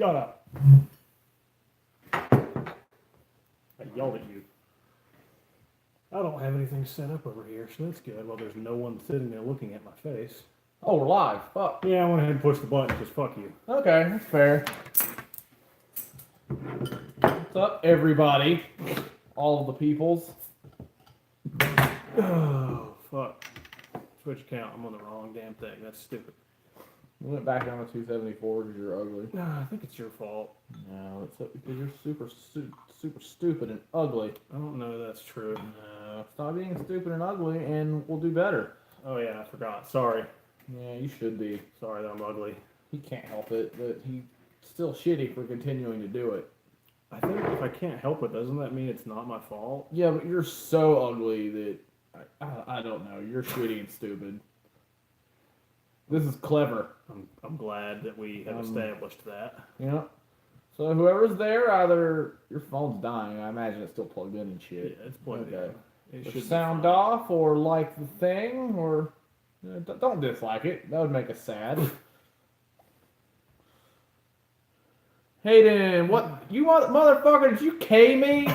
Shut up. I yelled at you. I don't have anything set up over here, so that's good. Well, there's no one sitting there looking at my face. Oh, we're live. Fuck. Yeah, I went ahead and pushed the button because fuck you. Okay, that's fair. What's up, everybody? All of the peoples. Oh, fuck. Switch count. I'm on the wrong damn thing. That's stupid. We went back down to 274 because you're ugly. No, I think it's your fault. No, it's because you're super stupid and ugly. I don't know that's true. No, stop being stupid and ugly and we'll do better. Oh, yeah, I forgot. Sorry. Yeah, you should be. Sorry that I'm ugly. He can't help it, but he's still shitty for continuing to do it. I think if I can't help it, doesn't that mean it's not my fault? Yeah, but you're so ugly that I don't know. You're shitty and stupid. This is clever. I'm glad that we have established that. Yeah. So whoever's there, either your phone's dying. I imagine it's still plugged in and shit. Yeah, it's plugged in. It Or should sound off, or like the thing, or don't dislike it. That would make us sad. Hayden, what you motherfucker? Did you K me?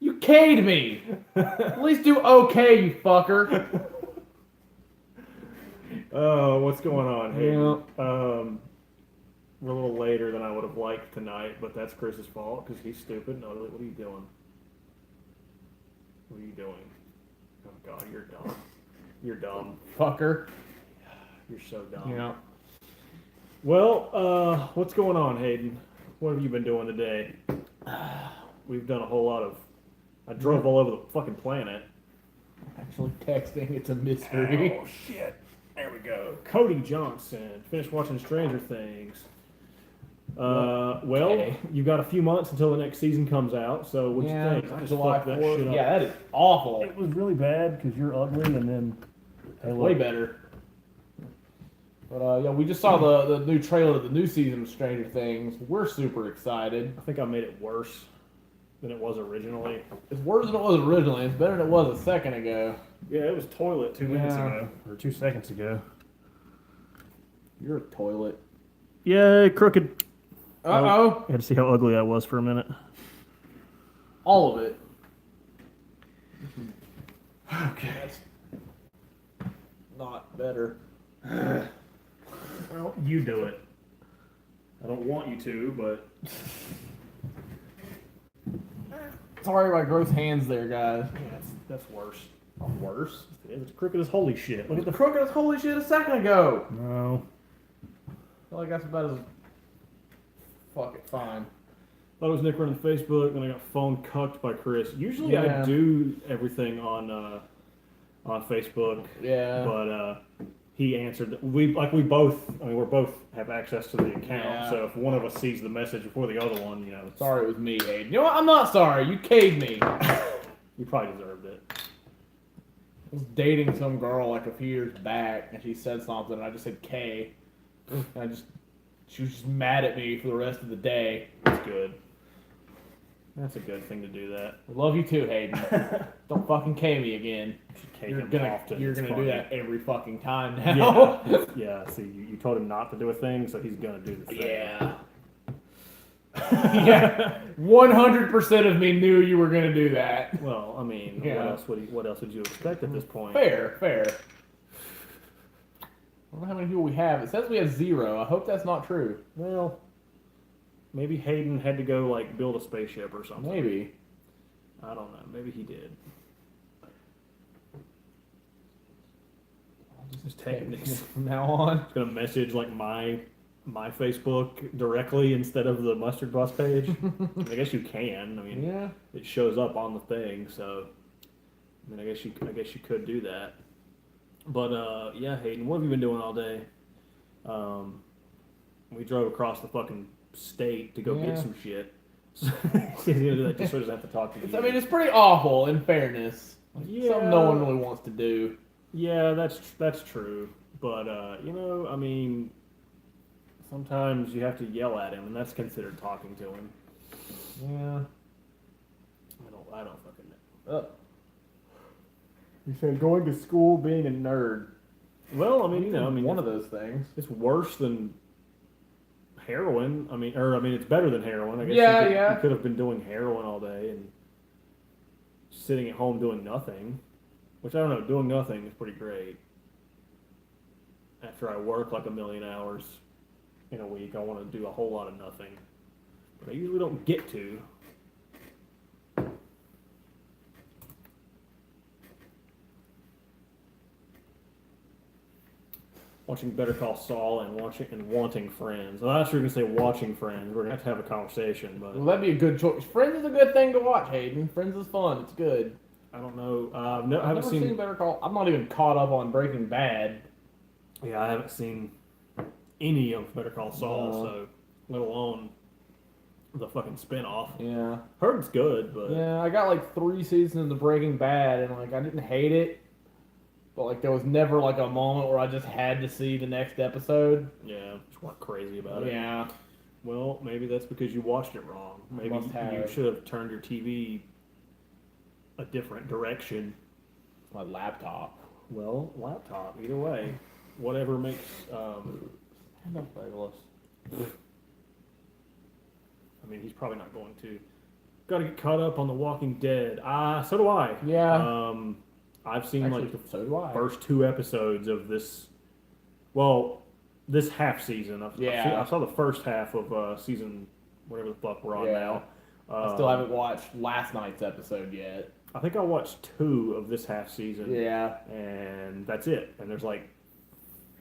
You K'd me. At least do okay, you fucker. Oh, what's going on, Hayden? Yeah. We're a little later than I would have liked tonight, but that's Chris's fault because he's stupid. No, what are you doing? What are you doing? Oh God, you're dumb. You're dumb, Fucker. You're so dumb. Yeah. Well, what's going on, Hayden? What have you been doing today? We've done a whole lot of. I drove all over the fucking planet. Actually texting, it's a mystery. Oh shit. There we go. Cody Johnson. Finished watching Stranger Things. Well, okay. You got a few months until the next season comes out, so what do you think? I just July fucked that 4th. shit up. Yeah, that is awful. It was really bad because you're ugly and then... Hey, Way better. But yeah, we just saw the new trailer of the new season of Stranger Things. We're super excited. I think I made it worse than it was originally. It's worse than it was originally. It's better than it was a second ago. Yeah, it was toilet 2 minutes ago. Or 2 seconds ago. You're a toilet. Yay, crooked. Uh-oh. I had to see how ugly I was for a minute. All of it. Okay. That's not better. Well, you do it. I don't want you to, but... Sorry my gross hands there, guys. Yeah, that's worse. Worse? It's crooked as holy shit. Look at the... crooked as holy shit a second ago. No. I feel like that's about as... Fuck it, fine. Thought it was Nick running Facebook, then I got phone cucked by Chris. Usually Yeah. I do everything on Facebook. Yeah. But he answered. We're both have access to the account. Yeah. So if one of us sees the message before the other one, Sorry it was me, Hayden. You know what? I'm not sorry. You K'd me. you probably deserved it. I was dating some girl like a few years back, and she said something, and I just said K. And she was just mad at me for the rest of the day. That's good. That's a good thing to do that. I love you too, Hayden. Don't fucking K me again. You're You're gonna do that every fucking time now. Yeah. Yeah. See, you told him not to do a thing, so he's gonna do the thing. Yeah. Yeah. 100% of me knew you were gonna do that. Well, I mean, Yeah. what else would you expect at this point? Fair. I don't know how many people we have. It says we have 0. I hope that's not true. Well, maybe Hayden had to go build a spaceship or something. Maybe. I don't know. Maybe he did. Just techniques. From now on. It's gonna message my Facebook directly instead of the Mustard Bus page. I guess you can. I mean, Yeah. it shows up on the thing, so I guess you could do that. But yeah, Hayden, what have you been doing all day? We drove across the fucking state to go get some shit. So he's gonna do that just so he doesn't have to talk to you. I mean, it's pretty awful, in fairness. Yeah. Something no one really wants to do. Yeah, that's true. But I mean, sometimes you have to yell at him, and that's considered talking to him. Yeah. I don't fucking know. You said going to school being a nerd. Well, I mean, one of those things. It's worse than heroin. I mean, it's better than heroin. I guess Yeah. you could have been doing heroin all day and sitting at home doing nothing, which I don't know. Doing nothing is pretty great. After I work like a million hours in a week, I want to do a whole lot of nothing, but I usually don't get to. Watching Better Call Saul and wanting Friends. I thought you were gonna say watching Friends. We're gonna have to have a conversation, but Well, that'd be a good choice. Friends is a good thing to watch, Hayden. Friends is fun. It's good. I don't know. I I've haven't never seen. seen Better Call. I'm not even caught up on Breaking Bad. Yeah, I haven't seen any of Better Call Saul, No. so let alone the fucking spinoff. Yeah. Heard it's good, but Yeah, I got like 3 seasons of Breaking Bad, and like I didn't hate it, but like there was never like a moment where I just had to see the next episode. yeah, just weren't crazy about it. Yeah. Well, maybe that's because you watched it wrong. Maybe Must have. you should have turned your TV a different direction. My laptop. Well, laptop. Either way, whatever makes. Stand up, Douglas. I mean, he's probably not going to. Got to get caught up on The Walking Dead. So do I. Yeah. I've seen Actually, like the so do I. first 2 episodes of this. Well, this half season. I saw the first half of season whatever the fuck we're on now. I still haven't watched last night's episode yet. I think I watched 2 of this half season. Yeah. And that's it. And there's like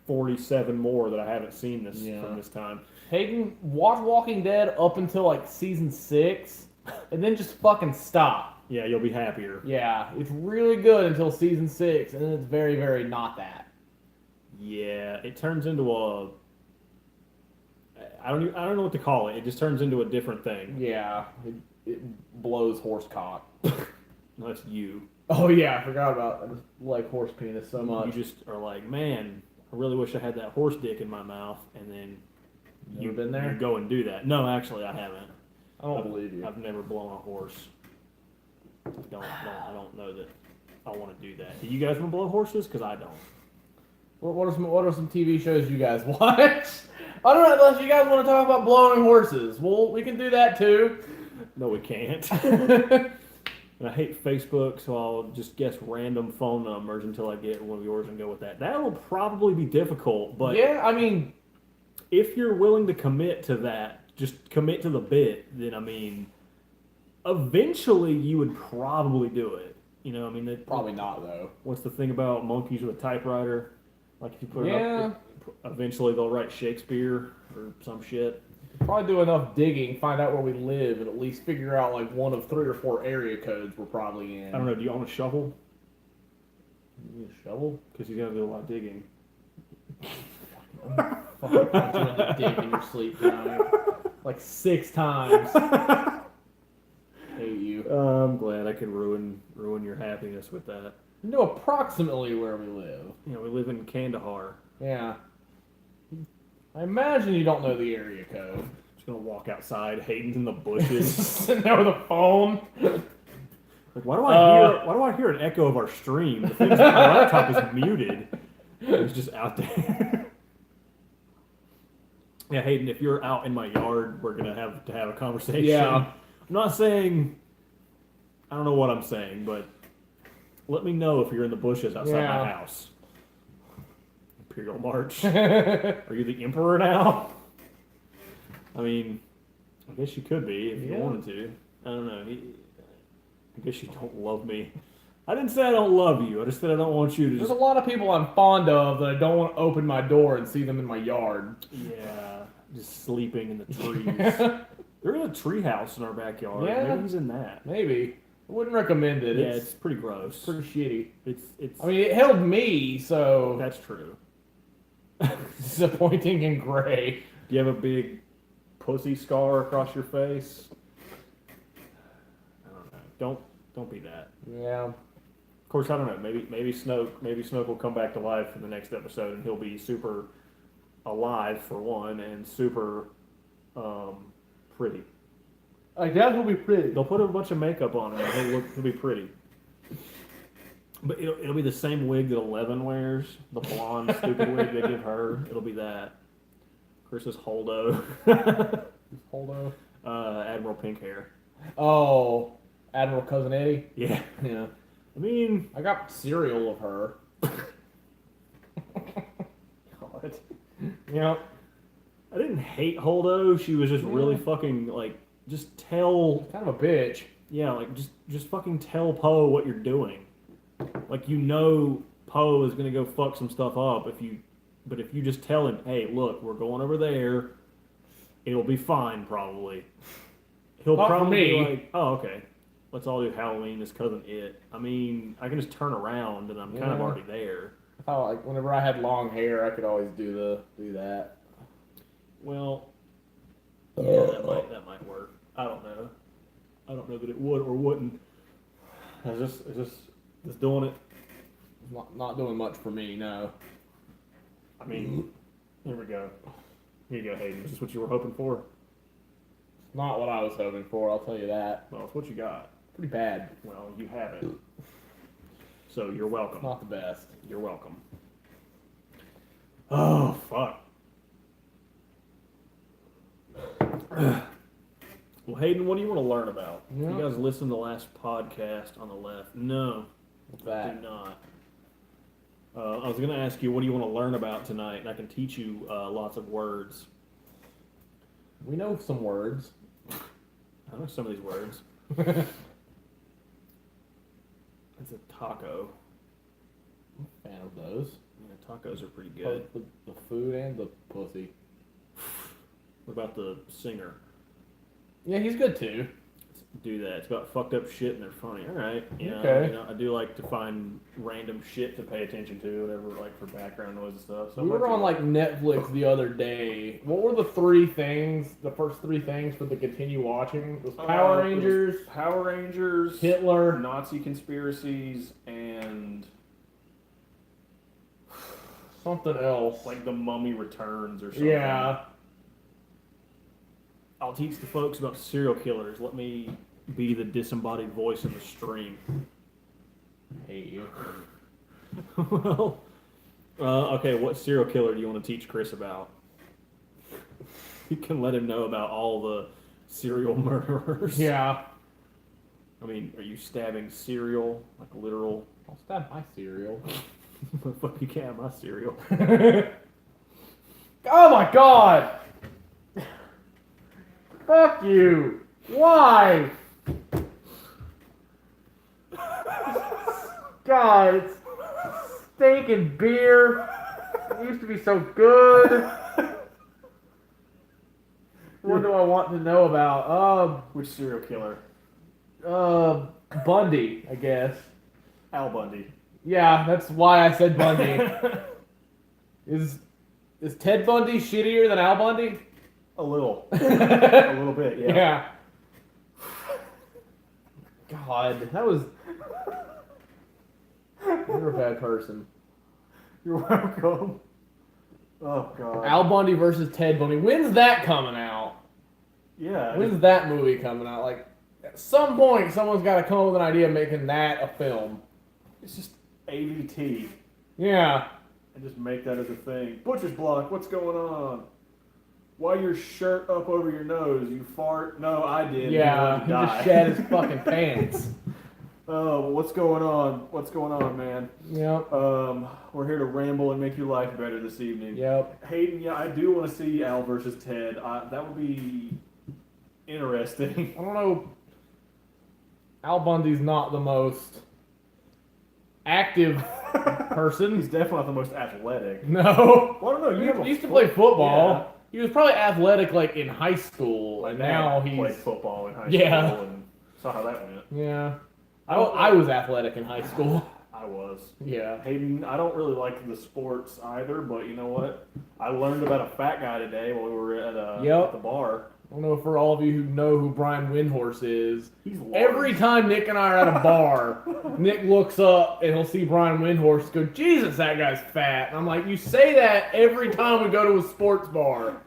47 more that I haven't seen from this time. Hayden, watch Walking Dead up until like season 6, and then just fucking stop. Yeah, you'll be happier. Yeah, it's really good until season 6, and then it's very, very not that. Yeah, it turns into I don't know what to call it. It just turns into a different thing. Yeah, it blows horse cock. That's you. Oh yeah, I forgot about that. I just like horse penis so much. You just are like, man, I really wish I had that horse dick in my mouth, and then You been there? You go and do that. No, actually, I haven't. I don't believe you. I've never blown a horse. I don't know that I want to do that. Do you guys want to blow horses? Because I don't. What are some TV shows you guys watch? I don't know, unless you guys want to talk about blowing horses. Well, we can do that too. No, we can't. And I hate Facebook, so I'll just guess random phone numbers until I get one of yours and go with that. That will probably be difficult, but yeah, I mean, if you're willing to commit to that, just commit to the bit, then I mean, eventually you would probably do it. You know, I mean, probably not though. What's the thing about monkeys with a typewriter? Like if you put it up, eventually they'll write Shakespeare or some shit. Probably do enough digging, find out where we live, and at least figure out like one of 3 or 4 area codes we're probably in. I don't know. Do you own a shovel? You need a shovel? Because you gotta do a lot of digging. Fucking punch you in the dick in your sleep tonight. Like 6 times. Hate you. I'm glad I could ruin your happiness with that. You know approximately where we live. You know, we live in Kandahar. Yeah. I imagine you don't know the area code. Just gonna walk outside. Hayden's in the bushes. Sitting there with a phone. Like, why do I hear an echo of our stream? The thing is, my laptop is muted. It's just out there. Yeah, Hayden, if you're out in my yard, we're gonna have to have a conversation. Yeah. I'm not saying. I don't know what I'm saying, but let me know if you're in the bushes outside my house. Imperial March. Are you the Emperor now? I mean, I guess you could be if you wanted to. I don't know. I guess you don't love me. I didn't say I don't love you. I just said I don't want you to There's a lot of people I'm fond of that I don't want to open my door and see them in my yard. Yeah, just sleeping in the trees. There is a tree house in our backyard. Yeah. Maybe he's in that. Maybe. I wouldn't recommend it. Yeah, it's pretty gross. pretty shitty. It's. I mean, it held me, so That's true. disappointing and gray. Do you have a big pussy scar across your face? I don't know. Don't be that. Yeah. Of course, I don't know. Maybe Snoke will come back to life in the next episode, and he'll be super alive for one, and super pretty. I guess it'll be pretty. They'll put a bunch of makeup on him, and he'll be pretty. But it'll be the same wig that Eleven wears, the blonde stupid wig they give her. It'll be that. Chris's Holdo. Holdo. Admiral Pink Hair. Oh, Admiral Cousin Eddie. Yeah. Yeah. I mean, I got cereal of her. God. Yep. I didn't hate Holdo. She was just really fucking like, just tell. Kind of a bitch. Yeah, like just fucking tell Poe what you're doing. Like Poe is gonna go fuck some stuff up if you just tell him, hey, look, we're going over there. It'll be fine, probably. He'll Not probably for me. be like, oh, okay. Let's all do Halloween as Cousin It. I mean, I can just turn around and I'm kind of already there. I thought like whenever I had long hair, I could always do that. Well, yeah, that might work. I don't know. I don't know that it would or wouldn't. Is this doing it? Not doing much for me, no. I mean, here we go. Here you go, Hayden. Is this what you were hoping for? It's not what I was hoping for, I'll tell you that. Well, it's what you got. Pretty bad. Well, you have it. So you're welcome. Not the best. You're welcome. Oh, fuck. Well, Hayden, what do you want to learn about? Yeah. You guys listened to the last podcast on the left? No, What's do that? not. I was going to ask you, what do you want to learn about tonight? And I can teach you lots of words. We know some words. I know some of these words. It's a taco. I'm a fan of those. Yeah, tacos are pretty good. Both the food and the pussy. What about the singer? Yeah, he's good too. Do that. It's about fucked up shit and they're funny. All right. Yeah. Okay. You know, I do like to find random shit to pay attention to, whatever, like for background noise and stuff. So We were on like Netflix the other day. What were the first three things for the continue watching? It was Power Rangers, Power Rangers, Hitler, Nazi conspiracies, and something else. like The Mummy Returns or something. Yeah. I'll teach the folks about serial killers. Let me be the disembodied voice in the stream. I hate you. Well, okay, what serial killer do you want to teach Chris about? You can let him know about all the serial murderers. Yeah. I mean, are you stabbing cereal? Like literal? I'll stab my cereal. Fuck, you can't have my cereal. Oh my god! Fuck you! Why? God, it's steak and beer. It used to be so good. What do I want to know about? Which serial killer? Bundy, I guess. Al Bundy. Yeah, that's why I said Bundy. Is Ted Bundy shittier than Al Bundy? A little. A little bit, yeah. Yeah. God, that was... You're a bad person. You're welcome. Oh, God. Al Bundy versus Ted Bundy. When's that coming out? Yeah. When's that movie coming out? Like, at some point, someone's got to come up with an idea of making that a film. It's just AVT. Yeah. And just make that as a thing. Butcher's Block, what's going on? Why your shirt up over your nose? You fart? No, I did. Yeah, he just shed his fucking pants. Oh, well, what's going on? What's going on, man? Yep. We're here to ramble and make your life better this evening. Yep. Hayden, yeah, I do want to see Al versus Ted. That would be interesting. I don't know. Al Bundy's not the most active person. He's definitely not the most athletic. No. Well, I don't know. He used to play football. Yeah. He was probably athletic like in high school, and now he's played football in high Yeah. school and saw how that went. yeah. I was athletic in high school. I was. Yeah. Hayden, I don't really like the sports either, but you know what? I learned about a fat guy today while we were at the bar. I don't know for all of you who know who Brian Windhorse is. He's large. Every time Nick and I are at a bar, Nick looks up and he'll see Brian Windhorse go, Jesus, that guy's fat. And I'm like, you say that every time we go to a sports bar.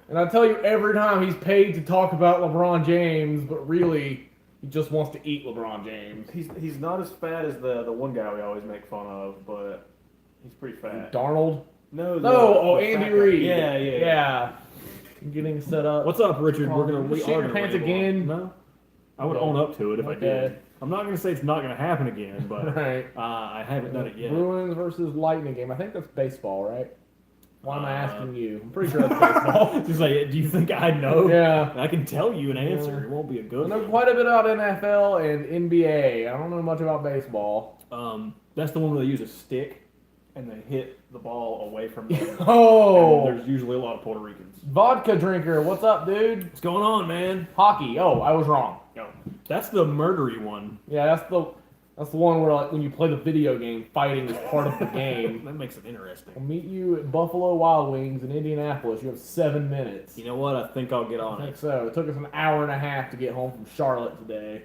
And I tell you every time he's paid to talk about LeBron James, but really he just wants to eat LeBron James. He's not as fat as the one guy we always make fun of, but he's pretty fat. Darnold? No, No, the Andy fat guy. Reid. Yeah. getting set up. What's up, Richard? We shit are your gonna pants ramble on. again. No, I would own up to it if I Okay. did. I'm not gonna say it's not gonna happen again, but Right. I haven't done it yet. Bruins versus Lightning game. I think that's baseball, right? Why am I asking you? I'm pretty sure that's baseball. Just like, do you think I know? Yeah. I can tell you an answer. Yeah. It won't be a I good know one. quite a bit about NFL and NBA. I don't know much about baseball. That's the one where they use a stick and they hit the ball away from them. Oh! And there's usually a lot of Puerto Ricans. Vodka drinker, what's up, dude? What's going on, man? Hockey. Oh, I was wrong. Yo, that's the murdery one. Yeah, that's the one where like when you play the video game, fighting is part of the game. That makes it interesting. I'll meet you at Buffalo Wild Wings in Indianapolis. You have 7 minutes. You know what? I think I'll get I on think it. so. It took us an hour and a half to get home from Charlotte today.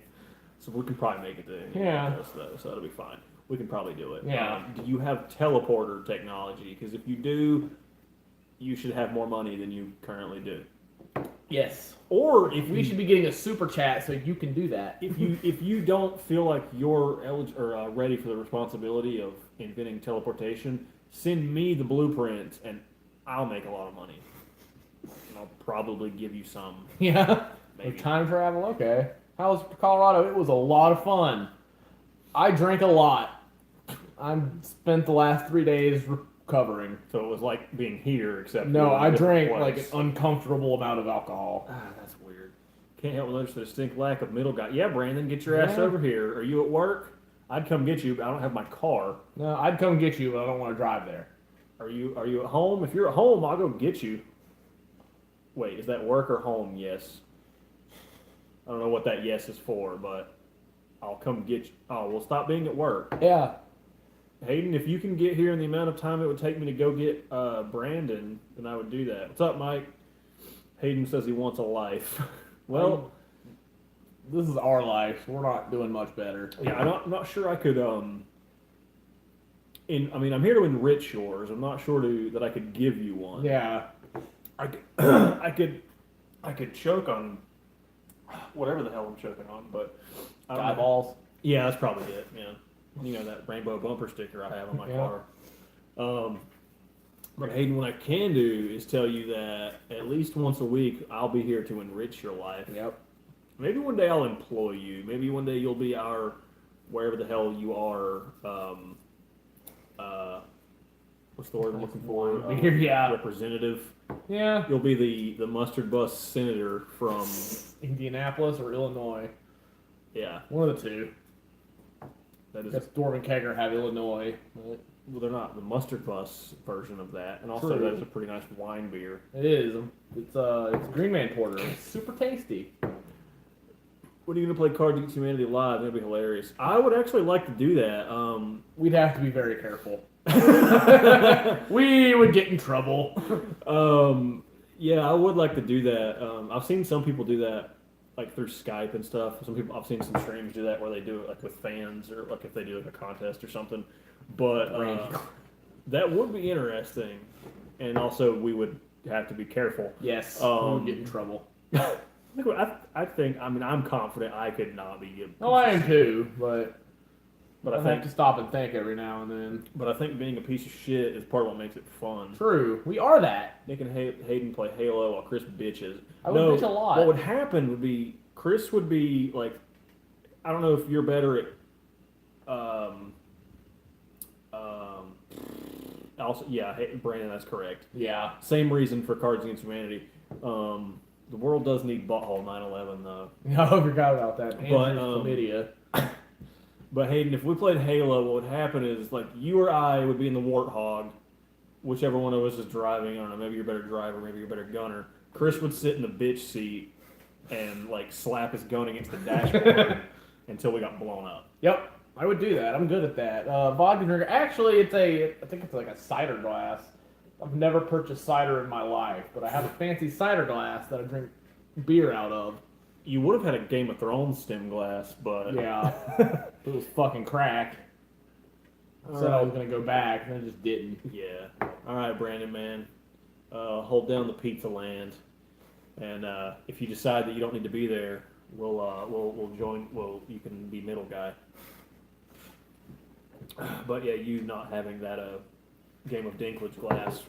So we can probably make it to Yeah. so that'll be fine. We can probably do it. Yeah. Do you have teleporter technology? Because if you do, you should have more money than you currently do. Yes. Or if We should be getting a super chat so you can do that. if you don't feel like you're ready for the responsibility of inventing teleportation, send me the blueprint and I'll make a lot of money. And I'll probably give you some. Yeah. Maybe. Time travel, okay. How was Colorado? It was a lot of fun. I drank a lot. I spent the last 3 days recovering. So it was like being here, except No, you were in I a different drank like place. an uncomfortable amount of alcohol. That's weird. Can't help but notice the distinct lack of middle guy. Yeah, Brandon, get your ass Yeah. over here. Are you at work? I'd come get you, but I don't have my car. No, I'd come get you, but I don't want to drive there. Are you at home? If you're at home, I'll go get you. Wait, is that work or home? Yes. I don't know what that yes is for, but I'll come get you. Oh, well, stop being at work. Yeah. Hayden, if you can get here in the amount of time it would take me to go get Brandon, then I would do that. What's up, Mike? Hayden says he wants a life. Well, this is our life. We're not doing much better. yeah, I'm not sure I could. I'm here to enrich yours. I'm not sure that I could give you one. Yeah. I could choke on whatever the hell I'm choking on, but I don't know. Eyeballs. Yeah, that's probably it. Yeah, you know that rainbow bumper sticker I have on my Yeah. car. But Hayden, what I can do is tell you that at least once a week I'll be here to enrich your life. Yep. Maybe one day I'll employ you. Maybe one day you'll be our wherever the hell you are. What's the word I'm looking for? Yeah. Representative. Yeah. You'll be the mustard bus senator from. Indianapolis or Illinois. Yeah, One of the two. that is. Guess Dorm and Kegger have Illinois. But Well, they're not the mustard bus version of that, and also True. that is a pretty nice wine beer. it is. It's Green Man Porter. It's super tasty. When are you gonna play Cards Against Humanity live? That'd be hilarious. I would actually like to do that. We'd have to be very careful. We would get in trouble. Yeah, I would like to do that. I've seen some people do that, like through Skype and stuff. I've seen some streamers do that where they do it like with fans or like if they do like a contest or something. But that would be interesting, and also we would have to be careful. Yes. We would get in trouble. I think. I mean, I'm confident I could not be. Oh, I am too, but But I I have think. to stop and think every now and then. But I think being a piece of shit is part of what makes it fun. True. We are that. Nick and Hayden play Halo while Chris bitches. I would bitch a lot. What would happen would be Chris would be like, I don't know if you're better at, also yeah, Brandon, that's correct. Yeah. Same reason for Cards Against Humanity. The world does need butthole 9/11 though. I forgot about that. But, Chlamydia. But Hayden, if we played Halo, what would happen is like you or I would be in the Warthog, whichever one of us is driving. I don't know. Maybe you're a better driver. Maybe you're a better gunner. Chris would sit in the bitch seat and like slap his gun against the dashboard until we got blown up. Yep. I would do that. I'm good at that. Vodka drinker. Actually, I think it's like a cider glass. I've never purchased cider in my life, but I have a fancy cider glass that I drink beer out of. You would have had a Game of Thrones stem glass, but Yeah. It was fucking crack. I said I was going to go back, and I just didn't. yeah. All right, Brandon, man. Hold down the pizza land, and if you decide that you don't need to be there, we'll join. You can be middle guy. But yeah, you not having that game of Dinklage glass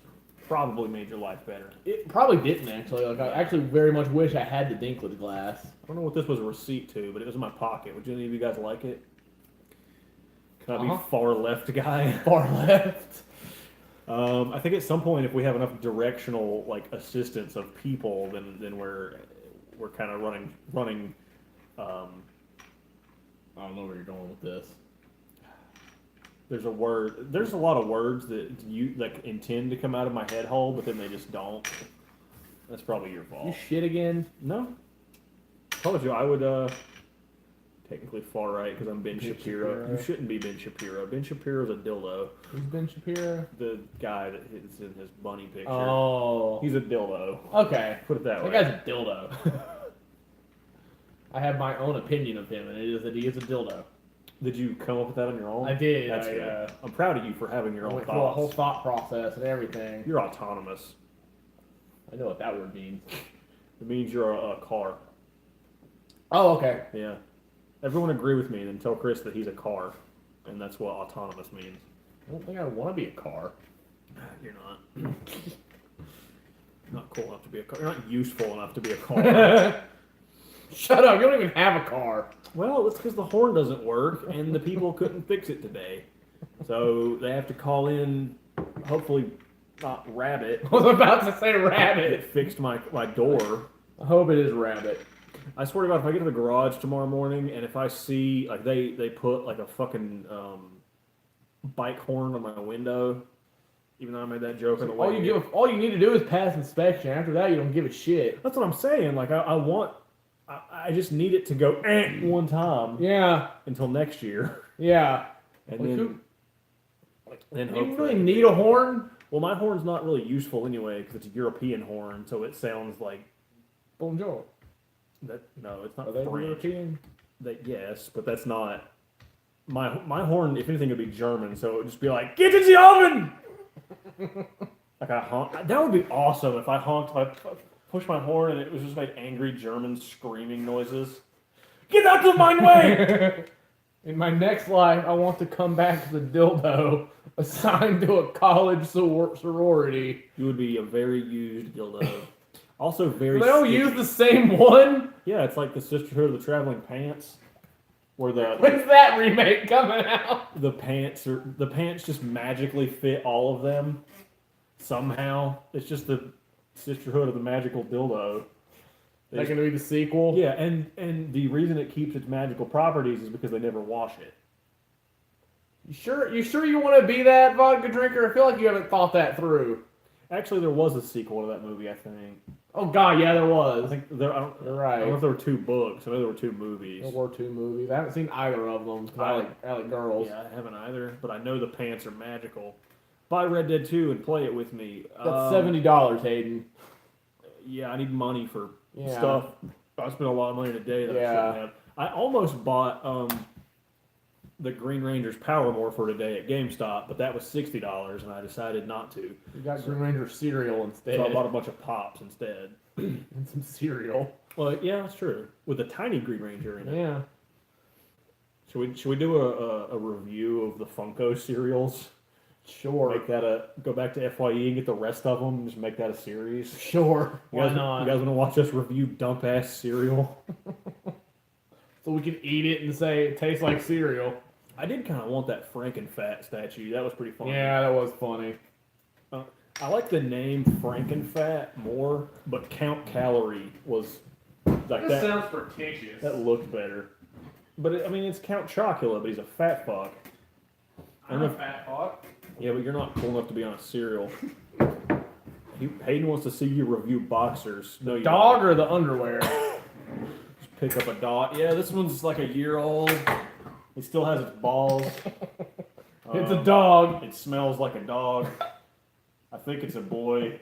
probably made your life better. It probably didn't actually. Like I actually very much wish I had the Dinklage glass. I don't know what this was a receipt to, but it was in my pocket. Would any of you guys like it? Can I be far left guy? Far left. I think at some point, if we have enough directional assistance of people, then we're kind of running. I don't know where you're going with this. There's a lot of words that you intend to come out of my head hole, but then they just don't. That's probably your fault. You shit again? No. Told you I would technically far right because I'm Ben Shapiro. You shouldn't be Ben Shapiro. Ben Shapiro's a dildo. Who's Ben Shapiro? The guy that is in his bunny picture. Oh. He's a dildo. Okay. Put it that way. That guy's a dildo. I have my own opinion of him, and it is that he is a dildo. Did you come up with that on your own? I did. That's good. I'm proud of you for having your own went thoughts. through a whole thought process and everything. You're autonomous. I know what that word means. It means you're a car. Oh, okay. Yeah. Everyone agree with me and then tell Chris that he's a car. And that's what autonomous means. I don't think I want to be a car. You're not. You're not cool enough to be a car. You're not useful enough to be a car. Shut up. You don't even have a car. Well, it's because the horn doesn't work and the people couldn't fix it today. So they have to call in, hopefully not Rabbit. I was about to say Rabbit. That fixed my door. I hope it is Rabbit. I swear to God, if I get to the garage tomorrow morning and if I see, they put a fucking bike horn on my window, even though I made that joke in the way. All you need to do is pass inspection. After that, you don't give a shit. That's what I'm saying. I just need it to go one time. Yeah. Until next year. Yeah. And do you really need need a horn? Well, my horn's not really useful anyway because it's a European horn, so it sounds like Bonjour. No, it's not. Are they French. European? Yes, but that's not my horn. If anything, would be German, so it would just be like, "Get in the oven!" I honk. That would be awesome if I honked. If I pushed my horn and it was just made angry German screaming noises. Get out of my way! In my next life, I want to come back to the dildo assigned to a college sorority. You would be a very used dildo. Also very. They don't use the same one. Yeah, it's like the Sisterhood of the Traveling Pants, where when's that remake coming out? The pants just magically fit all of them somehow. It's just the Sisterhood of the Magical Dildo. Is that going to be the sequel? Yeah, and the reason it keeps its magical properties is because they never wash it. You sure you want to be that vodka drinker? I feel like you haven't thought that through. Actually, there was a sequel to that movie, I think. Oh God, yeah, there was. I think you're right. I don't know if there were 2 books. I know there were 2 movies. There were 2 movies. I haven't seen either of them. I like girls. Yeah, I haven't either. But I know the pants are magical. Buy Red Dead 2 and play it with me. That's $70, Hayden. Yeah, I need money for stuff. I spent a lot of money today that I shouldn't have. I almost bought the Green Ranger's Power Morpher today at GameStop, but that was $60, and I decided not to. You got Green Ranger cereal instead. So I bought a bunch of Pops instead. And some cereal. Well, yeah, that's true. With a tiny Green Ranger in it. Yeah. Should we do a review of the Funko cereals? Sure. Make that go back to FYE and get the rest of them and just make that a series? Sure. Why not? You guys want to watch us review dump-ass cereal? So we can eat it and say it tastes like cereal. I did kind of want that Frankenfat statue. That was pretty funny. Yeah, that was funny. I like the name Frankenfat more, but Count Calorie was like that. Sounds pretentious. That looked better. But it's Count Chocula, but he's a fat fuck. I'm a fat fuck. Yeah, but you're not cool enough to be on a cereal. Hayden wants to see you review boxers. No, you dog don't. or the underwear? Just pick up a dog. Yeah, this one's like a year old. It still has its balls. It's a dog. It smells like a dog. I think it's a boy.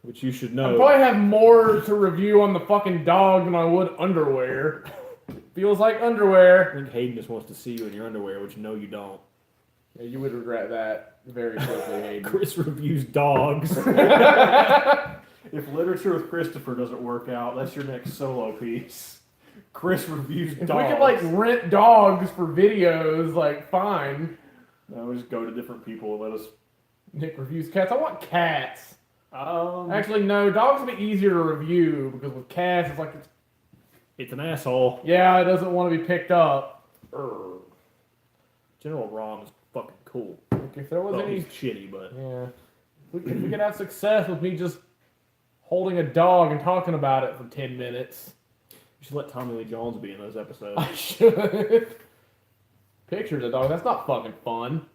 Which you should know. I probably have more to review on the fucking dog than I would underwear. Feels like underwear. I think Hayden just wants to see you in your underwear, which no, you don't. Yeah, you would regret that very quickly, Hayden. Chris reviews dogs. If Literature with Christopher doesn't work out, that's your next solo piece. Chris reviews dogs. If we could rent dogs for videos, fine. No, we just go to different people and let us. Nick reviews cats. I want cats. Um, Actually, no. Dogs would be easier to review because with cats, it's like it's an asshole. yeah, it doesn't want to be picked up. General Rom is fucking cool. Like if there was Well, any, he's shitty, but yeah, if we could have success with me just holding a dog and talking about it for 10 minutes. you should let Tommy Lee Jones be in those episodes. I should. Pictures of dog. That's not fucking fun.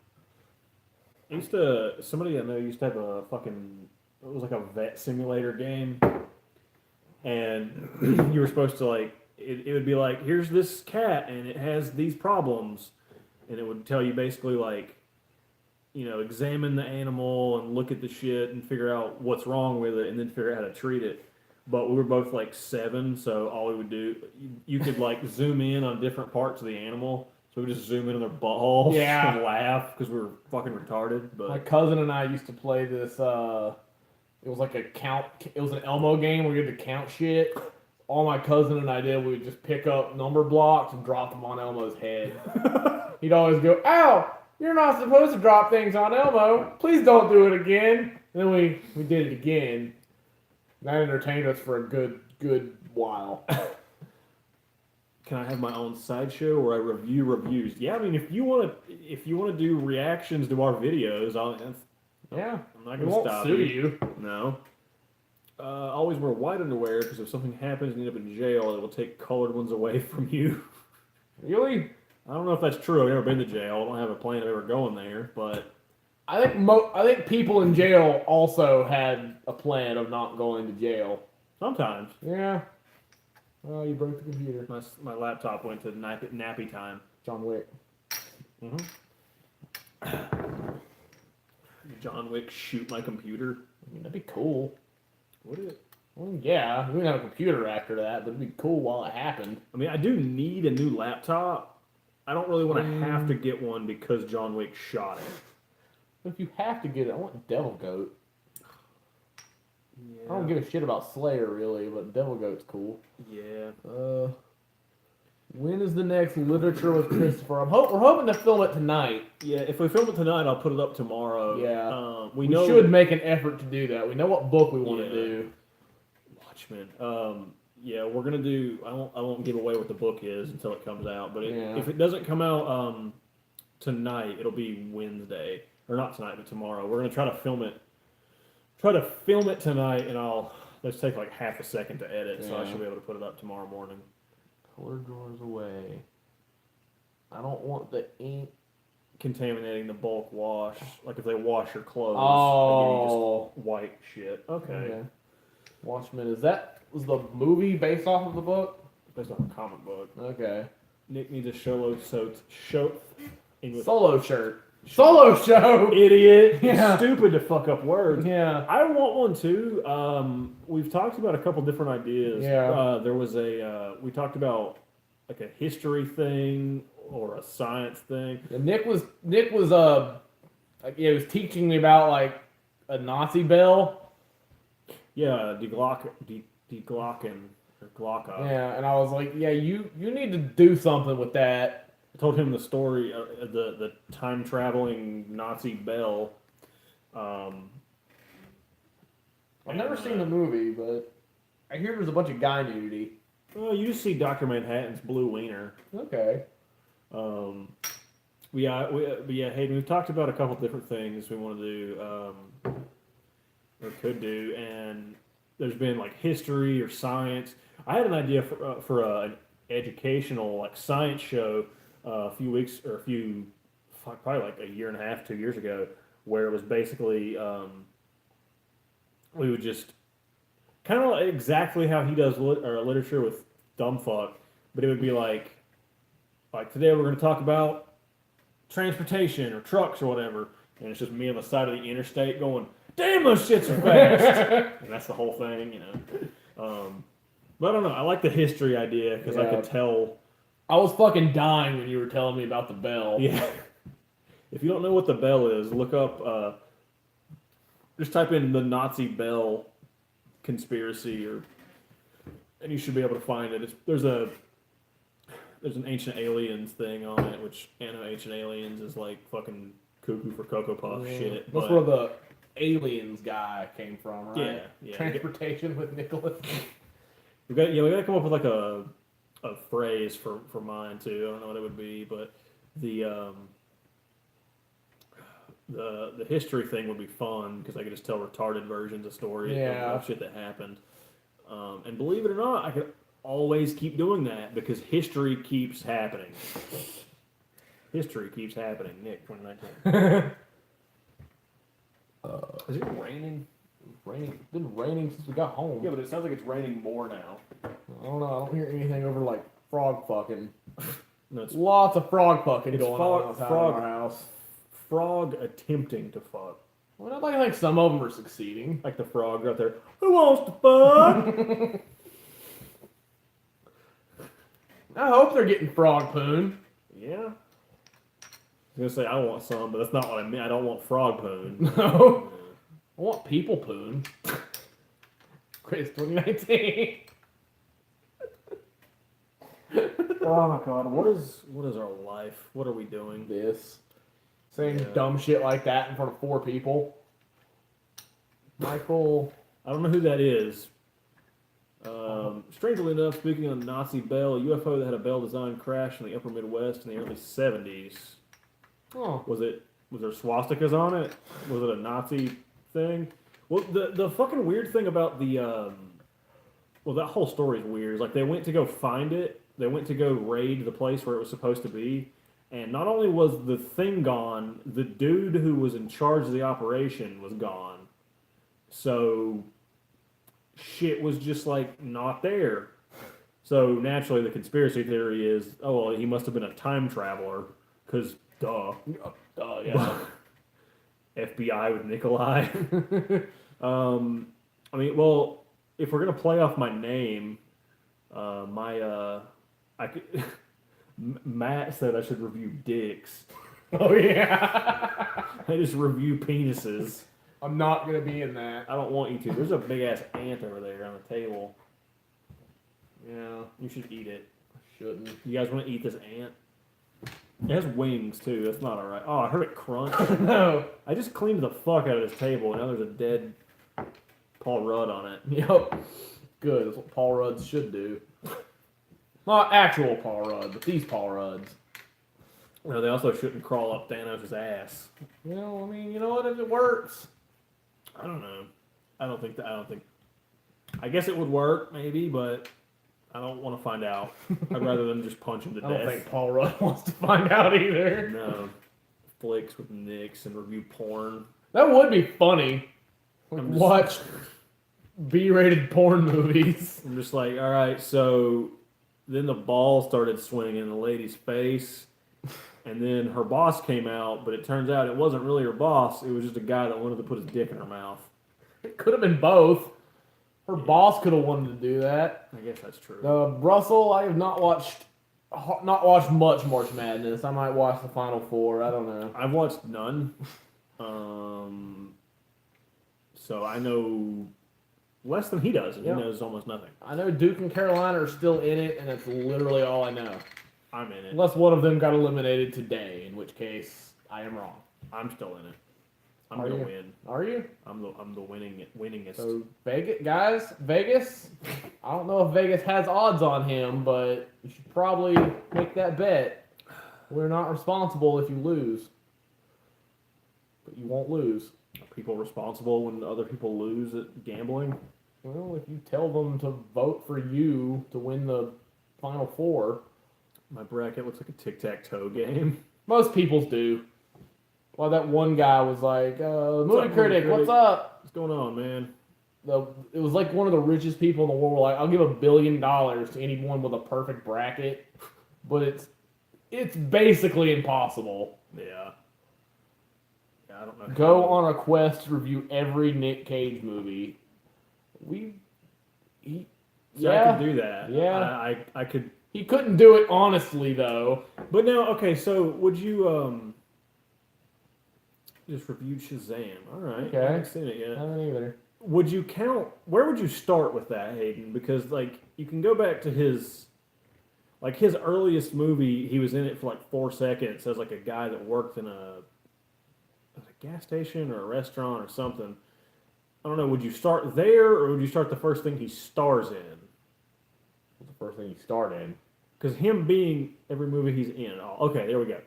Somebody I know used to have a fucking, it was like a vet simulator game, and you were supposed to like, it would be like, here's this cat and it has these problems, and it would tell you basically like, examine the animal and look at the shit and figure out what's wrong with it and then figure out how to treat it. But we were both like 7, so all we would do, you could like zoom in on different parts of the animal. So we just zoom in on their buttholes and laugh because we were fucking retarded. But my cousin and I used to play this. It was like it was an Elmo game where you had to count shit. All my cousin and I did, we would just pick up number blocks and drop them on Elmo's head. He'd always go, "Ow! You're not supposed to drop things on Elmo. Please don't do it again." And then we did it again. That entertained us for a good while. can I have my own sideshow where I review reviews? Yeah, I mean, if you want to do reactions to our videos, I'm not going to stop sue you. No. Always wear white underwear because if something happens and you end up in jail, it will take colored ones away from you. Really? I don't know if that's true. I've never been to jail. I don't have a plan of ever going there, but I think people in jail also had a plan of not going to jail. sometimes Yeah. Oh, you broke the computer. my laptop went to nappy time. John Wick. John Wick shoot my computer. I mean, that'd be cool. Would it? Well, yeah, we didn't have a computer after that, but it'd be cool while it happened. I mean, I do need a new laptop. I don't really want to have to get one because John Wick shot it. But if you have to get it, I want Devil Goat. Yeah. I don't give a shit about Slayer, really, but Devil Goat's cool. Yeah. When is the next Literature with Christopher? We're hoping to film it tonight. Yeah, if we film it tonight, I'll put it up tomorrow. Yeah. We should make an effort to do that. We know what book we want to do. Watchmen. Yeah, we're gonna do. I won't give away what the book is until it comes out. But if it doesn't come out tonight, it'll be Wednesday, or not tonight, but tomorrow. We're gonna try to film it. Tonight, and let's take like half a second to edit, so I should be able to put it up tomorrow morning. Color drawers away. I don't want the ink contaminating the bulk wash. Like if they wash your clothes, oh, they give you just white shit. Okay. Watchmen. Was the movie based off of the book? Based on a comic book. Okay. Nick needs a Solo shirt. Solo show! Idiot. Yeah. Stupid to fuck up words. Yeah. I want one too. We've talked about a couple different ideas. Yeah. There was we talked about like a history thing or a science thing. Yeah, Nick was he was teaching me about like a Nazi bell. Yeah, Die Glocken or Glocka. Yeah, and I was like, yeah, you need to do something with that. I told him the story, the time traveling Nazi bell. I've never seen the movie, but I hear there's a bunch of guy nudity. Well, you just see Dr. Manhattan's blue wiener. Okay. Yeah, Hayden, we've talked about a couple different things we want to do, or could do, and there's been like history or science. I had an idea for an educational like science show probably like a year and a half, 2 years ago, where it was basically we would just kind of exactly how he does literature with dumbfuck, but it would be like today we're going to talk about transportation or trucks or whatever, and it's just me on the side of the interstate going, damn, those shits are fast. And that's the whole thing, but I don't know, I like the history idea because I could tell. I was fucking dying when you were telling me about the bell. Yeah. If you don't know what the bell is, look up, just type in the Nazi bell conspiracy, and you should be able to find it. There's an Ancient Aliens thing on it, which Ancient Aliens is like fucking cuckoo for Cocoa Puff shit. That's but, where the aliens guy came from, right? Yeah. Transportation with Nicholas. We gotta come up with like a phrase for mine too. I don't know what it would be, but the history thing would be fun because I could just tell retarded versions of stories of shit that happened. And believe it or not, I could always keep doing that because history keeps happening. History keeps happening. Nick, 2019. Is it raining? It's been raining since we got home. Yeah, but it sounds like it's raining more now. I don't know. I don't hear anything over like frog fucking. No, it's Lots of frog fucking going on outside frog, of our house. Frog attempting to fuck. Well, I think some of them are succeeding. Like the frog out there. Who wants to fuck? I hope they're getting frog poon. Yeah. I was gonna say I want some, but that's not what I mean. I don't want frog poon. No. I want people poon. Greatest 2019. Oh my god, what is our life? What are we doing? This. Saying dumb shit like that in front of 4 people. Michael. I don't know who that is. Strangely enough, speaking of Nazi Bell, a UFO that had a Bell design crashed in the upper Midwest in the early 70s. Oh. Was there swastikas on it? Was it a Nazi thing? Well, the fucking weird thing about that whole story is weird. It's like they went to go find it. They went to go raid the place where it was supposed to be. And not only was the thing gone, the dude who was in charge of the operation was gone. So shit was just like not there. So naturally the conspiracy theory is, oh well, he must have been a time traveler, because yeah. FBI with Nikolai. I mean, well, if we're gonna play off my name, Matt said I should review dicks. Oh yeah. I just review penises. I'm not gonna be in that. I don't want you to. There's a big ass ant over there on the table. Yeah, you should eat it. I shouldn't. You guys want to eat this ant? It has wings too. That's not alright. Oh, I heard it crunch. No. I just cleaned the fuck out of this table, and now there's a dead Paul Rudd on it. Yep. Good. That's what Paul Rudds should do. Not actual Paul Rudd, but these Paul Rudds. No, they also shouldn't crawl up Thanos' ass. Well, I mean, you know what? If it works. I don't know. I guess it would work, maybe, but I don't want to find out. I'd rather them just punch him to death. I don't think Paul Rudd wants to find out either. No. Flicks with Nicks and review porn. That would be funny. Watch B-rated porn movies. I'm just like, all right, so then the ball started swinging in the lady's face, and then her boss came out, but it turns out it wasn't really her boss. It was just a guy that wanted to put his dick in her mouth. It could have been both. Her boss could have wanted to do that. I guess that's true. Russell, I have not watched much March Madness. I might watch the Final Four. I don't know. I've watched none. So I know less than he does, and he knows almost nothing. I know Duke and Carolina are still in it, and that's literally all I know. I'm in it. Unless one of them got eliminated today, in which case I am wrong. I'm still in it. I'm gonna win. Are you? I'm the winningest. So Vegas. I don't know if Vegas has odds on him, but you should probably make that bet. We're not responsible if you lose, but you won't lose. Are people responsible when other people lose at gambling? Well, if you tell them to vote for you to win the Final Four. My bracket looks like a tic-tac-toe game. Most people's do. Well, that one guy was like, movie critic, what's up? What's going on, man? It was like one of the richest people in the world. Like, I'll give $1 billion to anyone with a perfect bracket, but it's basically impossible. Yeah. I don't know. Go on a quest to review every Nic Cage movie. I could do that. Yeah. I could. He couldn't do it honestly, though. But now, okay, so would you just reviewed Shazam? All right. Okay. I haven't seen it yet. I haven't either. Would you count? Where would you start with that, Hayden? Because like you can go back to his earliest movie. He was in it for like 4 seconds as like a guy that worked in a gas station or a restaurant or something. I don't know. Would you start there or would you start the first thing he stars in? What's the first thing he starred in? Because him being every movie he's in. Oh, okay, there we go.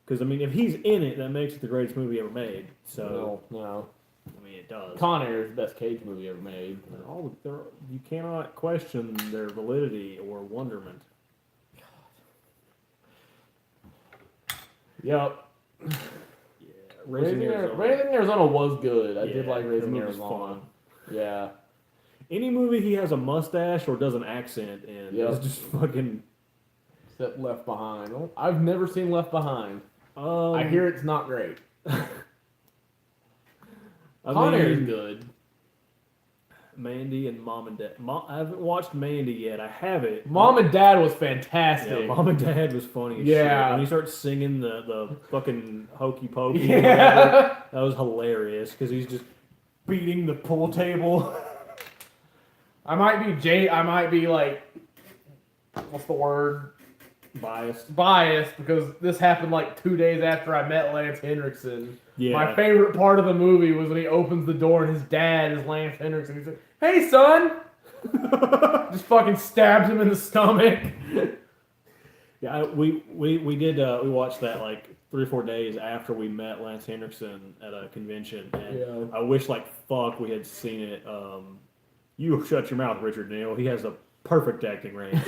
Because I mean, if he's in it, that makes it the greatest movie ever made. So no. I mean, it does. Con Air is the best Cage movie ever made. You cannot question their validity or wonderment. Yep. Yeah, Raising Arizona was good. I did like that Raising movie was Arizona. fun. Yeah. Any movie he has a mustache or does an accent in is just fucking. Except Left Behind. I've never seen Left Behind. I hear it's not great. Con Air is good. Mandy and Mom and Dad. I haven't watched Mandy yet. I have it. Mom and Dad was fantastic. Yeah, Mom and Dad was funny as shit. When he starts singing the fucking hokey pokey, that was hilarious because he's just beating the pool table. I might be like, what's the word? Biased because this happened like 2 days after I met Lance Henriksen. Yeah. My favorite part of the movie was when he opens the door and his dad is Lance Henriksen. He's like, "Hey, son!" Just fucking stabs him in the stomach. Yeah, we watched that like 3 or 4 days after we met Lance Henriksen at a convention, and I wish like fuck we had seen it. You shut your mouth, Richard Neal. He has a perfect acting range.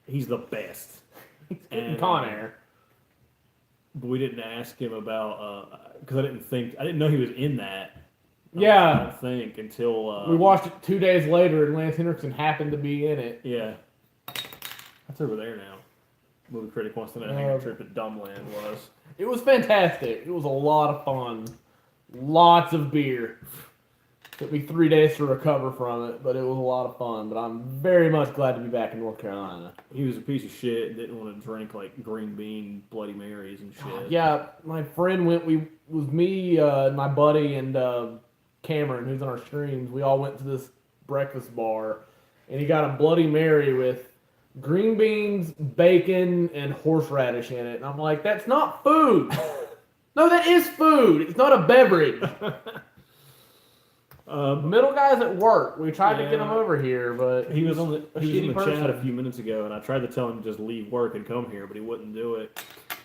He's the best. And Con Air. But we didn't ask him about because I didn't know he was in that. Yeah. I don't think until we watched it 2 days later, and Lance Henriksen happened to be in it. Yeah. That's over there now. Movie critic wants to know how your trip at Dumbland was. It was fantastic. It was a lot of fun. Lots of beer. Took me 3 days to recover from it, but it was a lot of fun. But I'm very much glad to be back in North Carolina. He was a piece of shit and didn't want to drink like green bean Bloody Marys and shit. Yeah, my friend went. Was me, my buddy, and Cameron, who's on our streams. We all went to this breakfast bar, and he got a Bloody Mary with green beans, bacon, and horseradish in it. And I'm like, that's not food. No, that is food. It's not a beverage. Middle guy's at work. We tried to get him over here, but he was in the person. chat a few minutes ago, and I tried to tell him to just leave work and come here, but he wouldn't do it.